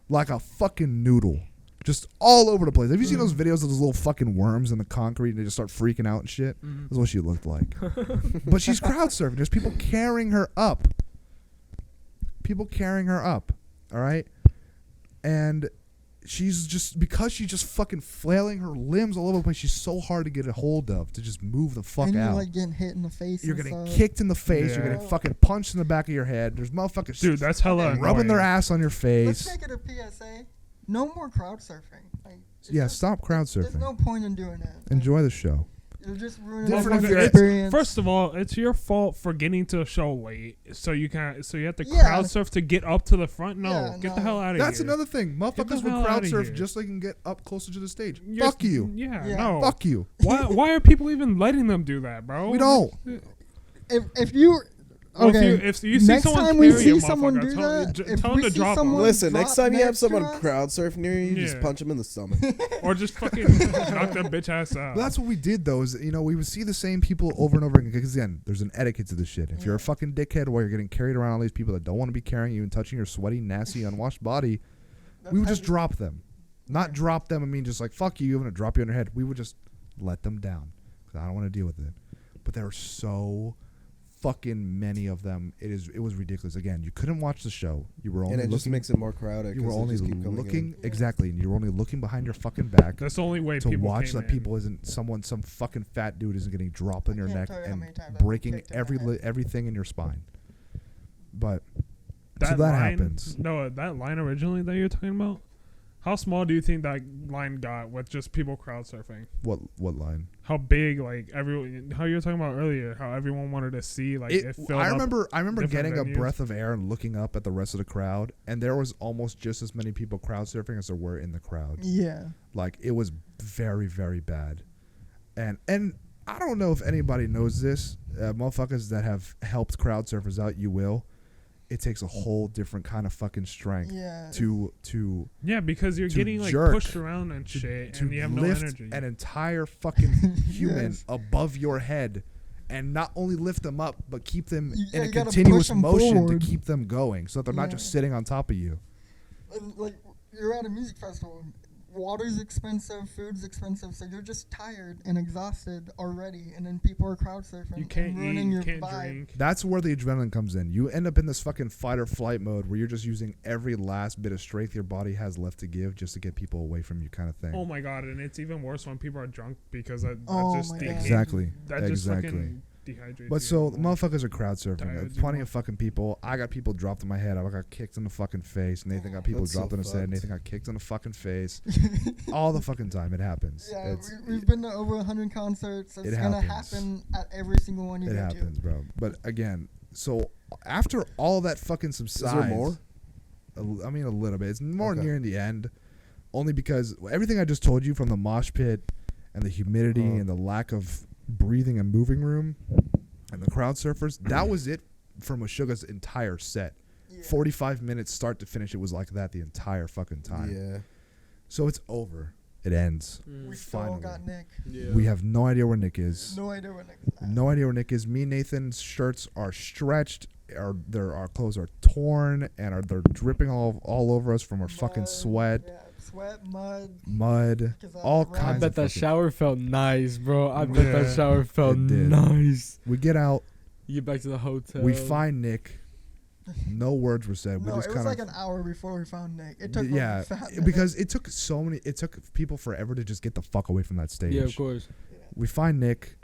Speaker 1: like a fucking noodle, just all over the place. Have you seen those videos of those little fucking worms in the concrete and they just start freaking out and shit? That's what she looked like. But she's crowd surfing. There's people carrying her up. All right, and she's just fucking flailing her limbs all over the place. She's so hard to get a hold of to just move the fuck
Speaker 3: and
Speaker 1: out.
Speaker 3: you're like getting hit in the face.
Speaker 1: You're
Speaker 3: and
Speaker 1: getting
Speaker 3: stuff.
Speaker 1: kicked in the face. You're
Speaker 2: Yeah.
Speaker 1: getting fucking punched in the back of your head. There's motherfuckers
Speaker 2: Dude, that's hella
Speaker 1: rubbing their
Speaker 2: annoying.
Speaker 1: ass on your
Speaker 3: Let's
Speaker 1: face.
Speaker 3: make it a PSA. No more crowd surfing. Like, it's
Speaker 1: Yeah,
Speaker 3: just-
Speaker 1: stop crowd
Speaker 3: There's
Speaker 1: surfing.
Speaker 3: no point in doing it. Like,
Speaker 1: Enjoy the show.
Speaker 3: You're just ruining
Speaker 1: Different
Speaker 3: the
Speaker 1: if you're-
Speaker 3: experience.
Speaker 2: First of all, it's your fault for getting to a show late, so you have to
Speaker 3: Yeah.
Speaker 2: crowd surf to get up to the front. No,
Speaker 3: Yeah,
Speaker 2: get the
Speaker 3: no.
Speaker 2: hell out of here.
Speaker 1: That's another thing.
Speaker 2: the
Speaker 1: Motherfuckers
Speaker 2: hell
Speaker 1: will crowd
Speaker 2: outta
Speaker 1: surf
Speaker 2: here.
Speaker 1: just so they can get up closer to the stage.
Speaker 2: You're-
Speaker 1: Fuck you.
Speaker 2: Yeah,
Speaker 3: Yeah.
Speaker 2: no.
Speaker 1: Fuck you.
Speaker 2: Why are people even letting them do that, bro?
Speaker 1: We don't.
Speaker 3: If you
Speaker 2: Well,
Speaker 3: okay,
Speaker 2: if you see
Speaker 3: next
Speaker 2: someone
Speaker 3: time we
Speaker 2: carry
Speaker 3: see
Speaker 2: a
Speaker 3: someone
Speaker 2: motherfucker,
Speaker 3: do that, if
Speaker 2: tell them
Speaker 3: we
Speaker 2: to
Speaker 3: see
Speaker 2: drop 'em.
Speaker 3: someone
Speaker 4: Listen, next time you have
Speaker 3: next to
Speaker 4: someone
Speaker 3: us-
Speaker 4: crowd surf near you, just
Speaker 2: Yeah.
Speaker 4: punch them in the stomach.
Speaker 2: or just fucking knock that bitch ass out.
Speaker 1: But that's what we did, though. Is we would see the same people over and over again. Because again, there's an etiquette to this shit. If you're a fucking dickhead while you're getting carried around all these people that don't want to be carrying you and touching your sweaty, nasty, unwashed body, we would just drop them. Not drop them. I mean, just like fuck you. I'm gonna drop you on your head. We would just let them down because I don't want to deal with it. But there were so fucking many of them. It was ridiculous. Again, you couldn't watch the show. You were only
Speaker 4: And it just
Speaker 1: looking.
Speaker 4: makes it more crowded.
Speaker 1: You were
Speaker 4: 'cause they
Speaker 1: only
Speaker 4: just keep coming
Speaker 1: looking
Speaker 4: in.
Speaker 1: exactly, and you were only looking behind your fucking back
Speaker 2: That's the only way
Speaker 1: to
Speaker 2: people
Speaker 1: watch
Speaker 2: came
Speaker 1: that
Speaker 2: in.
Speaker 1: people isn't some fucking fat dude isn't getting dropped in your
Speaker 3: can't
Speaker 1: neck
Speaker 3: tell you how
Speaker 1: and
Speaker 3: many times I've been
Speaker 1: breaking
Speaker 3: kicked in the head.
Speaker 1: everything in your spine. But
Speaker 2: That
Speaker 1: so that
Speaker 2: line,
Speaker 1: happens.
Speaker 2: No, that line originally that you're talking about. How small do you think that line got with just people crowd surfing?
Speaker 1: what line?
Speaker 2: How big, like everyone? How you were talking about earlier? How everyone wanted to see, like it filled
Speaker 1: I
Speaker 2: up.
Speaker 1: remember
Speaker 2: different
Speaker 1: getting a
Speaker 2: venues.
Speaker 1: breath of air and looking up at the rest of the crowd, and there was almost just as many people crowd surfing as there were in the crowd.
Speaker 3: Yeah.
Speaker 1: Like it was very, very bad. And I don't know if anybody knows this. Motherfuckers that have helped crowd surfers out, you will. It takes a whole different kind of fucking strength
Speaker 3: Yeah.
Speaker 1: to
Speaker 2: Yeah, because you're
Speaker 1: to
Speaker 2: getting like
Speaker 1: jerk,
Speaker 2: pushed around and shit, and you have no
Speaker 1: lift
Speaker 2: energy.
Speaker 1: an entire fucking human
Speaker 3: Yes.
Speaker 1: above your head, and not only lift them up, but keep them
Speaker 3: Yeah,
Speaker 1: in a
Speaker 3: you gotta
Speaker 1: continuous
Speaker 3: push 'em
Speaker 1: motion
Speaker 3: forward.
Speaker 1: to keep them going, so that they're not
Speaker 3: Yeah.
Speaker 1: just sitting on top of you.
Speaker 3: And, like you're at a music festival. Water's expensive, food's expensive, so you're just tired and exhausted already, and then people are crowd surfing
Speaker 2: You can't
Speaker 3: and
Speaker 2: eat,
Speaker 3: ruining
Speaker 2: you
Speaker 3: your
Speaker 2: can't
Speaker 3: vibe.
Speaker 2: drink.
Speaker 1: That's where the adrenaline comes in. You end up in this fucking fight or flight mode where you're just using every last bit of strength your body has left to give just to get people away from you, kind of thing.
Speaker 2: Oh my god, and it's even worse when people are drunk because that
Speaker 3: Oh
Speaker 2: just
Speaker 3: my
Speaker 2: dehydrates-
Speaker 3: God.
Speaker 1: Exactly.
Speaker 2: That just
Speaker 1: Exactly.
Speaker 2: fucking dehydrates.
Speaker 1: But
Speaker 2: you
Speaker 1: so
Speaker 2: even
Speaker 1: the
Speaker 2: more.
Speaker 1: motherfuckers are crowd surfing.
Speaker 2: Tired
Speaker 1: There's
Speaker 2: you
Speaker 1: plenty
Speaker 2: more.
Speaker 1: of fucking people. I got people dropped in my head. I got kicked in the fucking face. Nathan got people
Speaker 4: That's so
Speaker 1: dropped in his head.
Speaker 4: fucked.
Speaker 1: Nathan got kicked in the fucking face. All the fucking time. It happens.
Speaker 3: Yeah,
Speaker 1: It's-
Speaker 3: we've been to over 100 concerts. It's
Speaker 1: It
Speaker 3: gonna
Speaker 1: happens.
Speaker 3: happen at every single one you
Speaker 1: it
Speaker 3: go
Speaker 1: happens, bro. But again, so after all that fucking subsides,
Speaker 4: there more?
Speaker 1: I mean, a little bit. It's more
Speaker 4: Okay.
Speaker 1: near the end, only because everything I just told you, from the mosh pit and the humidity
Speaker 4: Uh-huh.
Speaker 1: and the lack of breathing and moving room and the crowd surfers, that was it for Meshuggah's entire set.
Speaker 3: to. Yeah.
Speaker 1: 45 minutes start to finish, it was like that the entire fucking time.
Speaker 4: Yeah.
Speaker 1: So it's over. It ends.
Speaker 3: We still
Speaker 1: Finally.
Speaker 3: got Nick.
Speaker 5: Yeah.
Speaker 1: We have no idea where Nick is.
Speaker 3: No idea what Nick.
Speaker 1: No idea where Nick is. Me and Nathan's shirts are stretched. Our clothes are torn and they're dripping all over us from our fucking
Speaker 3: Mud,
Speaker 1: sweat,
Speaker 3: Yeah, sweat, mud.
Speaker 1: mud,
Speaker 3: 'Cause,
Speaker 1: all
Speaker 3: rain.
Speaker 5: I
Speaker 1: kinds
Speaker 5: bet
Speaker 1: of
Speaker 5: that
Speaker 1: fucking-
Speaker 5: shower felt nice, bro. I bet
Speaker 2: Yeah.
Speaker 5: that shower felt
Speaker 1: It did.
Speaker 5: nice.
Speaker 1: We get out.
Speaker 5: You get back to the hotel.
Speaker 1: We find Nick. No words were said. We
Speaker 3: No,
Speaker 1: just
Speaker 3: it was
Speaker 1: kind
Speaker 3: like
Speaker 1: of
Speaker 3: an hour before we found Nick. It took
Speaker 1: yeah,
Speaker 3: a fat minute.
Speaker 1: because it took people forever to just get the fuck away from that stage.
Speaker 5: Yeah, of course.
Speaker 1: We find Nick.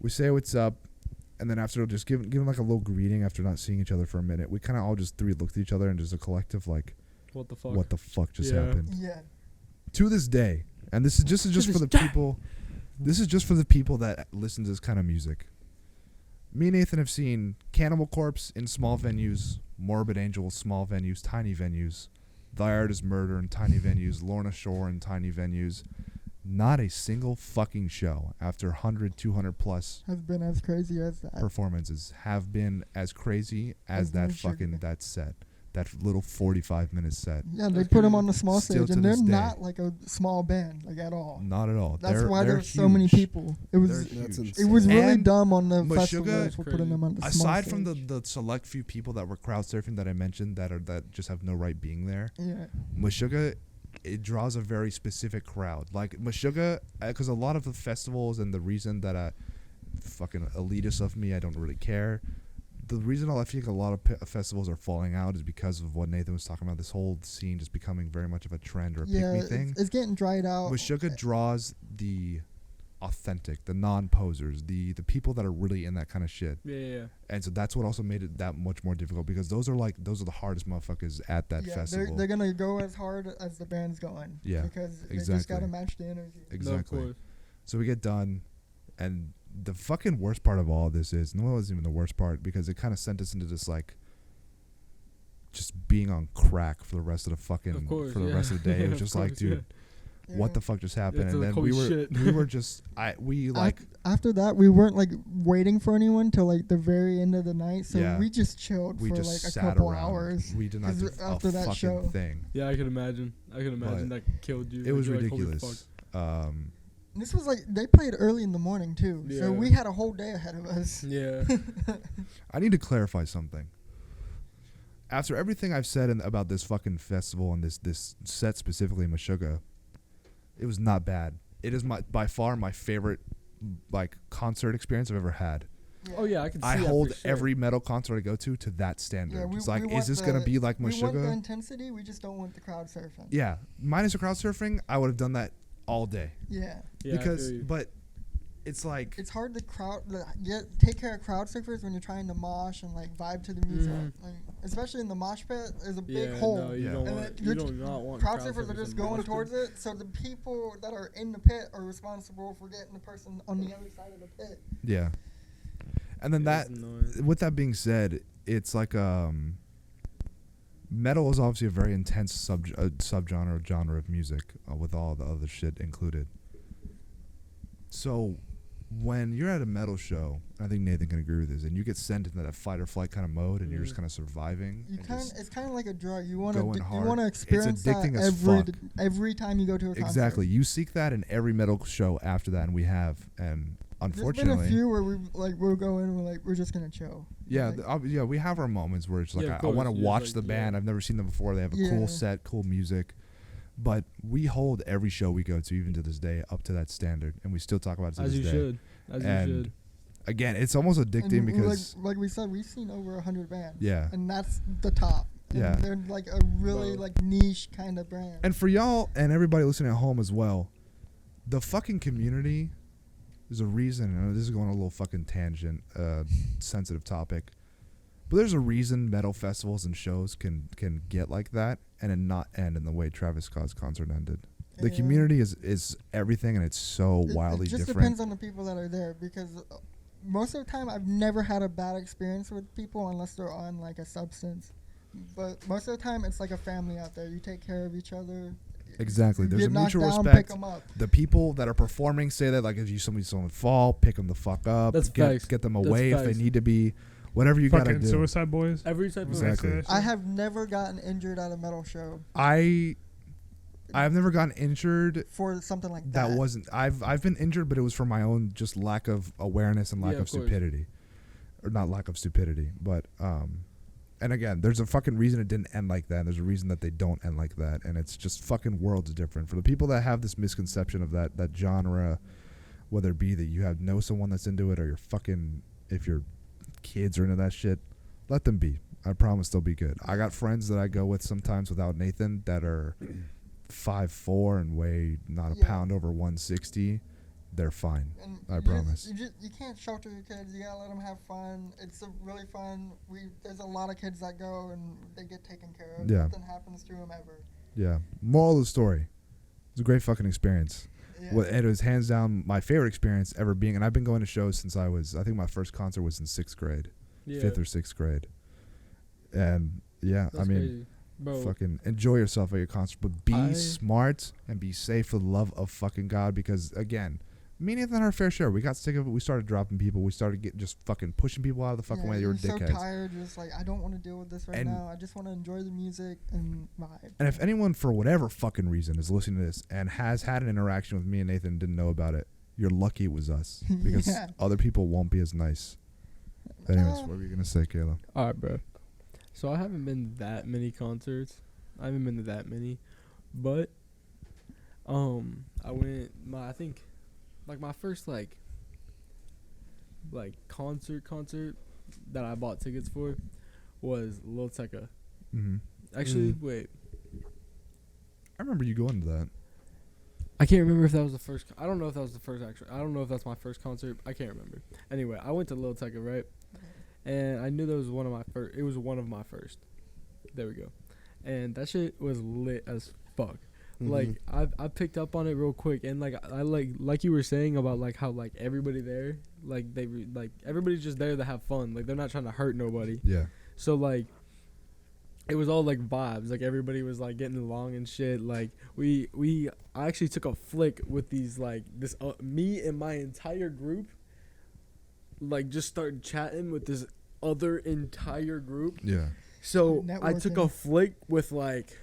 Speaker 1: We say what's up. And then after just give him like a little greeting after not seeing each other for a minute, we kind of all just three looked at each other and just a collective like,
Speaker 5: What the fuck?
Speaker 1: what the fuck just
Speaker 5: Yeah.
Speaker 1: happened?
Speaker 3: Yeah.
Speaker 1: To this day, and this is just for
Speaker 5: this
Speaker 1: the
Speaker 5: day.
Speaker 1: people. This is just for the people that listen to this kind of music. Me and Nathan have seen Cannibal Corpse in small venues, Morbid Angel small venues, tiny venues, Thy Art Is Murder in tiny venues, Lorna Shore in tiny venues, Not a single fucking show after 100, 200 plus
Speaker 3: Has been as crazy as that.
Speaker 1: performances have been as crazy as
Speaker 3: As
Speaker 1: that
Speaker 3: Meshuggah.
Speaker 1: fucking that set. That little 45-minute set.
Speaker 3: Yeah, they
Speaker 5: That's
Speaker 3: put them
Speaker 5: crazy.
Speaker 3: on the small
Speaker 1: Still
Speaker 3: stage,
Speaker 1: to
Speaker 3: and they're
Speaker 1: this day.
Speaker 3: not like a small band, like at all.
Speaker 1: Not at all.
Speaker 3: That's
Speaker 1: They're-
Speaker 3: why
Speaker 1: they're
Speaker 3: there's so many
Speaker 1: huge.
Speaker 3: people. It was
Speaker 1: They're
Speaker 4: That's
Speaker 1: huge.
Speaker 4: insane.
Speaker 3: it was really
Speaker 1: And
Speaker 3: dumb on the
Speaker 1: Meshuggah-
Speaker 3: festivals for putting them on the small
Speaker 1: Aside from
Speaker 3: stage.
Speaker 1: the select few people that were crowd surfing that I mentioned that just have no right being there,
Speaker 3: Yeah.
Speaker 1: Meshuggah, it draws a very specific crowd. Like Meshuggah, because a lot of the festivals and the reason that fucking elitist of me, I don't really care. The reason I think a lot of festivals are falling out is because of what Nathan was talking about. This whole scene just becoming very much of a trend or a
Speaker 3: Yeah,
Speaker 1: pick me thing.
Speaker 3: it's getting dried out.
Speaker 1: Meshuggah draws the authentic, the non-posers, the people that are really in that kind of shit.
Speaker 5: Yeah.
Speaker 1: And so that's what also made it that much more difficult because those are the hardest motherfuckers at that
Speaker 3: Yeah,
Speaker 1: festival.
Speaker 3: they're gonna go as hard as the band's going.
Speaker 1: Yeah,
Speaker 3: because they just
Speaker 1: exactly.
Speaker 3: gotta match the energy.
Speaker 1: Exactly.
Speaker 5: No, of course.
Speaker 1: So we get done, and the fucking worst part of all of this is, no, it wasn't even the worst part because it kind of sent us into this like, just being on crack for the rest of the fucking
Speaker 5: Of course,
Speaker 1: for the
Speaker 5: yeah.
Speaker 1: rest of the day. It was
Speaker 5: Of
Speaker 1: just like,
Speaker 5: course,
Speaker 1: dude, what the fuck just happened?
Speaker 5: It's
Speaker 1: And
Speaker 5: like,
Speaker 1: then we
Speaker 5: holy
Speaker 1: were
Speaker 5: shit.
Speaker 1: we were just we like
Speaker 3: After that, we weren't like waiting for anyone till like the very end of the night, so
Speaker 1: Yeah.
Speaker 3: we just chilled
Speaker 1: we
Speaker 3: for
Speaker 1: just
Speaker 3: like a
Speaker 1: sat
Speaker 3: couple
Speaker 1: around.
Speaker 3: hours.
Speaker 1: We did not
Speaker 3: 'Cause
Speaker 1: do
Speaker 3: after
Speaker 1: a
Speaker 3: that
Speaker 1: fucking
Speaker 3: show-
Speaker 1: thing.
Speaker 5: Yeah, I can imagine. That killed you.
Speaker 1: It was
Speaker 5: You're like, holy
Speaker 1: ridiculous.
Speaker 3: This was like they played early in the morning too,
Speaker 5: Yeah.
Speaker 3: so we had a whole day ahead of us.
Speaker 5: fuck. Yeah.
Speaker 1: I need to clarify something. After everything I've said about this fucking festival and this set specifically in Meshuggah, it was not bad. It is by far my favorite like concert experience I've ever had.
Speaker 5: Oh yeah, I can see
Speaker 1: I
Speaker 5: that
Speaker 1: hold
Speaker 5: for sure.
Speaker 1: every metal concert I go to that standard.
Speaker 3: Yeah,
Speaker 1: It's
Speaker 3: we
Speaker 1: like,
Speaker 3: want
Speaker 1: is this gonna
Speaker 3: the-
Speaker 1: be like
Speaker 3: We want the
Speaker 1: Meshuggah?
Speaker 3: intensity. We just don't want the crowd surfing.
Speaker 1: Yeah, minus the crowd surfing, I would have done that all day
Speaker 3: Yeah.
Speaker 5: Yeah, I
Speaker 1: because,
Speaker 5: feel you.
Speaker 1: but it's like
Speaker 3: It's hard to take care of crowd surfers when you're trying to mosh and like vibe to the music.
Speaker 5: Mhm.
Speaker 3: Like, especially in the mosh pit, there's a
Speaker 5: yeah,
Speaker 3: big hole.
Speaker 5: No, you
Speaker 1: Yeah.
Speaker 5: don't
Speaker 3: And
Speaker 5: want.
Speaker 3: then
Speaker 5: You
Speaker 3: you're
Speaker 5: do not want
Speaker 3: Crowd surfers are
Speaker 5: surfers
Speaker 3: just
Speaker 5: in the
Speaker 3: going
Speaker 5: mosh
Speaker 3: towards
Speaker 5: pit.
Speaker 3: it, so the people that are in the pit are responsible for getting the person on the other side of the pit.
Speaker 1: yeah. And then
Speaker 5: It's
Speaker 1: that,
Speaker 5: annoying.
Speaker 1: with that being said, it's like metal is obviously a very intense genre of music with all the other shit included. So when you're at a metal show, I think Nathan can agree with this, and you get sent into that fight or flight kind of mode, and you're just
Speaker 5: Mhm.
Speaker 1: kind of surviving.
Speaker 3: You
Speaker 1: and
Speaker 3: kind
Speaker 1: just-
Speaker 3: it's kind of like a drug. You want
Speaker 1: going
Speaker 3: to
Speaker 1: hard.
Speaker 3: you want to
Speaker 1: It's
Speaker 3: experience that
Speaker 1: addicting as fuck.
Speaker 3: every time you go to a concert.
Speaker 1: Exactly. You seek that in every metal show after that, and we have. And
Speaker 3: There's been a
Speaker 1: unfortunately,
Speaker 3: few where we'll go in and we're just gonna chill.
Speaker 1: yeah,
Speaker 3: Like,
Speaker 1: yeah, we have our moments where it's like
Speaker 5: Yeah, of
Speaker 1: I want to
Speaker 5: course. Yeah,
Speaker 1: watch
Speaker 5: like,
Speaker 1: the band.
Speaker 5: yeah.
Speaker 1: I've never seen them before. They have a
Speaker 3: Yeah.
Speaker 1: cool set, cool music. But we hold every show we go to, even to this day, up to that standard, and we still talk about it to
Speaker 5: As
Speaker 1: this
Speaker 5: you
Speaker 1: day.
Speaker 5: should. As
Speaker 1: And
Speaker 5: you should.
Speaker 1: Again, it's almost addicting
Speaker 3: and
Speaker 1: because
Speaker 3: like we said, we've seen over 100 bands.
Speaker 1: yeah.
Speaker 3: And that's the top. And
Speaker 1: Yeah.
Speaker 3: they're like a really
Speaker 5: Bro.
Speaker 3: like niche kind of brand.
Speaker 1: And for y'all and everybody listening at home as well, the fucking community, there's a reason. And this is going on a little fucking tangent, sensitive topic, but there's a reason metal festivals and shows can get like that and then not end in the way Travis Scott's concert ended. The
Speaker 3: Yeah.
Speaker 1: community is everything, and it's so wildly
Speaker 3: it just
Speaker 1: different.
Speaker 3: depends on the people that are there because most of the time I've never had a bad experience with people unless they're on like a substance. But most of the time it's like a family out there. You take care of each other.
Speaker 1: Exactly.
Speaker 3: You
Speaker 1: There's a
Speaker 3: get knocked
Speaker 1: mutual
Speaker 3: down,
Speaker 1: respect.
Speaker 3: Pick 'em up.
Speaker 1: The people that are performing say that, like, if you someone fall, pick them the fuck up.
Speaker 5: That's facts.
Speaker 1: Get them
Speaker 5: That's
Speaker 1: away if
Speaker 5: facts.
Speaker 1: they need to be. Whatever you gotta
Speaker 2: Fucking
Speaker 1: do.
Speaker 2: Suicide Boys.
Speaker 5: Every type
Speaker 1: Exactly.
Speaker 5: of.
Speaker 3: I have never gotten injured at a metal show
Speaker 1: I've never gotten injured.
Speaker 3: for something like
Speaker 1: That
Speaker 3: that.
Speaker 1: wasn't. I've been injured, but it was for my own just lack of awareness and lack
Speaker 5: Yeah,
Speaker 1: of
Speaker 5: of course.
Speaker 1: stupidity, or not lack of stupidity, but And again, there's a fucking reason it didn't end like that. And there's a reason that they don't end like that, and it's just fucking worlds different. For the people that have this misconception of that genre, whether it be that you know someone that's into it, or if your kids are into that shit, let them be. I promise they'll be good. I got friends that I go with sometimes without Nathan that are 5'4" and weigh not a
Speaker 3: Yeah.
Speaker 1: pound over 160. They're fine.
Speaker 3: And
Speaker 1: I
Speaker 3: you
Speaker 1: promise.
Speaker 3: You can't shelter your kids. You gotta let them have fun. It's really fun. There's a lot of kids that go and they get taken care of.
Speaker 1: Yeah.
Speaker 3: Nothing happens to them ever.
Speaker 1: Yeah. Moral of the story. It's a great fucking experience.
Speaker 3: Yeah.
Speaker 1: Well, it was hands down my favorite experience ever being, and I've been going to shows since I think my first concert was in 6th grade,
Speaker 5: Yeah.
Speaker 1: 5th or 6th grade. And yeah,
Speaker 5: That's
Speaker 1: I mean,
Speaker 5: crazy. Bro,
Speaker 1: fucking enjoy yourself at your concert, but be
Speaker 5: I-
Speaker 1: smart and be safe for the love of fucking God. Because again, me and Nathan had our fair share. We got sick of it. We started dropping people. We started just fucking pushing people out of the fucking way. They were
Speaker 3: you're so
Speaker 1: dickheads.
Speaker 3: tired. You're just like, I don't want to deal with this right
Speaker 1: And-
Speaker 3: now. I just want to enjoy the music and vibe.
Speaker 1: And if anyone, for whatever fucking reason, is listening to this and has had an interaction with me and Nathan and didn't know about it, you're lucky it was us. Because
Speaker 3: Yeah.
Speaker 1: other people won't be as nice. But anyways,
Speaker 3: Uh,
Speaker 1: what were you going to say, Kayla?
Speaker 5: all right, bro. So I haven't been to that many concerts. I haven't been to that many, but I went. I think, like my first like concert that I bought tickets for was Lil Tecca.
Speaker 1: Mm-hmm.
Speaker 5: Actually, wait.
Speaker 1: I remember you going to that.
Speaker 5: I can't remember if that was the first. I don't know if that was the first actually. I don't know if that's my first concert. I can't remember. Anyway, I went to Lil Tecca, right? And I knew that was one of my first. It was one of my first. There we go. And that shit was lit as fuck. Like I picked up on it real quick, and like I like you were saying about like how like everybody there, like like everybody's just there to have fun. Like they're not trying to hurt nobody.
Speaker 1: Yeah.
Speaker 5: So like it was all like vibes. Like everybody was like getting along and shit. Like I actually took a flick with these like this me and my entire group like just started chatting with this other entire group.
Speaker 1: Yeah.
Speaker 5: So I took a
Speaker 3: Networking.
Speaker 5: flick with like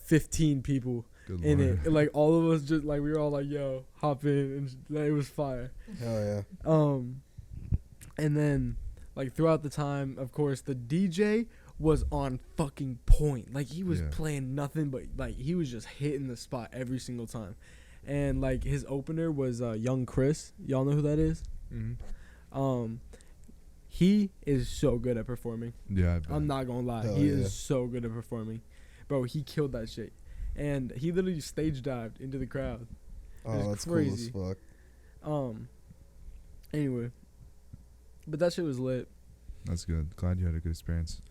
Speaker 5: 15 people
Speaker 1: Good
Speaker 5: in
Speaker 1: lord.
Speaker 5: it. Like all of us just like we were all like, yo, hop in, and like, it was fire.
Speaker 4: Hell yeah.
Speaker 5: And then like throughout the time, of course, the DJ was on fucking point. Like he was
Speaker 1: Yeah.
Speaker 5: playing nothing but like he was just hitting the spot every single time. And like his opener was Young Chris. Y'all know who that is?
Speaker 1: Mm-hmm.
Speaker 5: He is so good at performing.
Speaker 1: Yeah. I bet.
Speaker 5: I'm not gonna lie.
Speaker 4: Hell
Speaker 5: He
Speaker 4: yeah.
Speaker 5: is so good at performing. Bro, he killed that shit. And he literally stage dived into the crowd.
Speaker 4: Oh,
Speaker 5: It's
Speaker 4: that's
Speaker 5: crazy.
Speaker 4: cool as fuck.
Speaker 5: Anyway. But that shit was lit.
Speaker 1: That's good. Glad you had a good experience.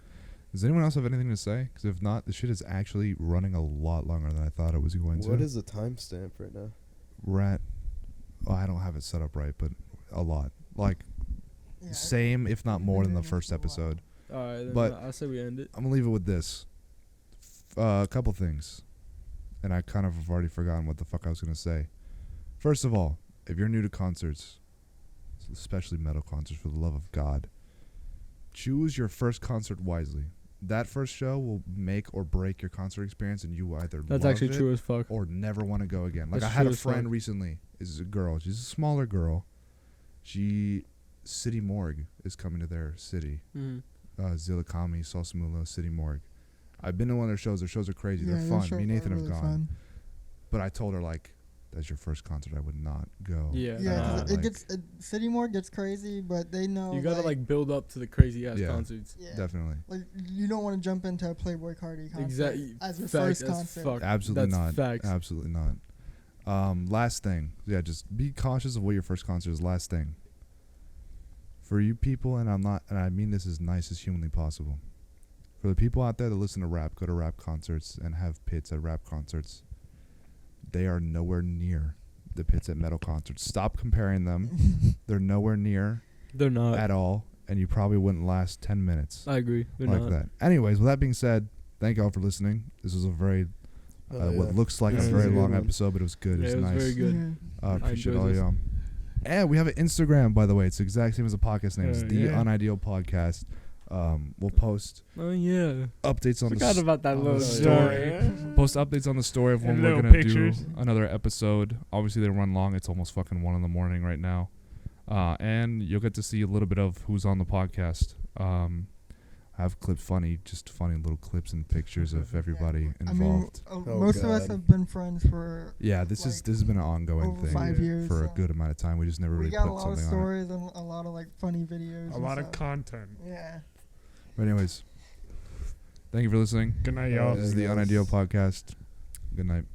Speaker 1: Does anyone else have anything to say? Because if not, the shit is actually running a lot longer than I thought it was going to.
Speaker 4: What is the timestamp right now?
Speaker 1: We're at, oh, I don't have it set up right, but a lot. Like,
Speaker 3: Yeah,
Speaker 1: same, if not
Speaker 3: we've
Speaker 1: more
Speaker 3: been
Speaker 1: than the
Speaker 3: doing this
Speaker 1: first
Speaker 3: for a while.
Speaker 1: episode.
Speaker 5: Alright, then
Speaker 1: But-
Speaker 5: I say we end it.
Speaker 1: I'm going to leave it with this. A couple things. And I kind of have already forgotten what the fuck I was going to say. First of all, if you're new to concerts, especially metal concerts, for the love of God, choose your first concert wisely. That first show will make or break your concert experience, and you will either
Speaker 5: That's
Speaker 1: love
Speaker 5: actually
Speaker 1: it
Speaker 5: true as fuck.
Speaker 1: or never want to go again. Like
Speaker 5: That's
Speaker 1: I had
Speaker 5: true
Speaker 1: a
Speaker 5: as fuck.
Speaker 1: friend recently, is a girl. She's a smaller girl. City Morgue is coming to their city.
Speaker 5: Mm-hmm.
Speaker 1: Zilakami, Salsamulo, City Morgue. I've been to one of their shows. Their shows are crazy.
Speaker 3: Yeah,
Speaker 1: They're
Speaker 3: those
Speaker 1: fun.
Speaker 3: shows
Speaker 1: Me and
Speaker 3: are
Speaker 1: Nathan have
Speaker 3: really
Speaker 1: gone.
Speaker 3: fun.
Speaker 1: But I told her, like, that's your first concert. I would not go.
Speaker 5: Yeah.
Speaker 3: Yeah, 'cause
Speaker 1: Like-
Speaker 3: it gets City Morgue gets crazy, but they know
Speaker 5: You gotta like build up to the crazy ass
Speaker 1: Yeah.
Speaker 5: concerts.
Speaker 3: yeah.
Speaker 1: Definitely.
Speaker 3: Like you don't want to jump into a Playboy Cardi concert
Speaker 5: Exactly.
Speaker 3: as your
Speaker 5: Facts
Speaker 3: first
Speaker 5: as
Speaker 3: concert.
Speaker 5: fuck.
Speaker 1: Absolutely
Speaker 5: That's
Speaker 1: not.
Speaker 5: facts.
Speaker 1: Absolutely not. Last thing. Yeah, just be cautious of what your first concert is. Last thing. For you people, and I mean this as nice as humanly possible. For the people out there that listen to rap, go to rap concerts, and have pits at rap concerts, they are nowhere near the pits at metal concerts. Stop comparing them. They're nowhere near
Speaker 5: They're not.
Speaker 1: at all, and you probably wouldn't last 10 minutes
Speaker 5: I agree. They're
Speaker 1: like
Speaker 5: not.
Speaker 1: that. Anyways, with that being said, thank y'all for listening. This was a very,
Speaker 4: Oh,
Speaker 1: what
Speaker 4: yeah.
Speaker 1: looks like
Speaker 5: Yeah,
Speaker 1: a
Speaker 5: it was
Speaker 1: very
Speaker 5: a good
Speaker 1: long
Speaker 5: one.
Speaker 1: episode, but it was good.
Speaker 5: Yeah,
Speaker 1: it was
Speaker 5: it was
Speaker 1: nice.
Speaker 5: very good.
Speaker 3: Yeah.
Speaker 1: Appreciate
Speaker 5: enjoyed
Speaker 1: all
Speaker 5: this.
Speaker 1: y'all. And we have an Instagram, by the way. It's the exact same as the podcast name. It's The
Speaker 5: Yeah.
Speaker 1: Unideal Podcast. We'll post
Speaker 5: Oh yeah.
Speaker 1: updates on
Speaker 5: Forgot
Speaker 1: the
Speaker 5: about that
Speaker 1: on
Speaker 5: little
Speaker 1: the
Speaker 5: story.
Speaker 1: post updates on the story of when
Speaker 2: And
Speaker 1: we're
Speaker 2: little
Speaker 1: gonna
Speaker 2: pictures.
Speaker 1: do another episode. Obviously, they run long. It's almost fucking 1 a.m. right now, and you'll get to see a little bit of who's on the podcast. I have clips, funny little clips and pictures of everybody
Speaker 3: I mean,
Speaker 1: involved.
Speaker 3: most of us
Speaker 4: God.
Speaker 3: have been friends for
Speaker 1: Yeah, this
Speaker 3: like,
Speaker 1: has been an ongoing
Speaker 3: over
Speaker 1: thing
Speaker 3: 5 years
Speaker 1: for a
Speaker 3: so
Speaker 1: good amount of time. We just never
Speaker 3: we
Speaker 1: really
Speaker 3: got a
Speaker 1: put
Speaker 3: lot of
Speaker 1: something on it.
Speaker 3: stories and a lot of like funny videos.
Speaker 2: A
Speaker 3: and
Speaker 2: lot of
Speaker 3: stuff.
Speaker 2: content.
Speaker 3: Yeah.
Speaker 1: But anyways, thank you for listening.
Speaker 2: Good night, y'all.
Speaker 1: This is the
Speaker 4: guys.
Speaker 1: Unideal Podcast. Good night.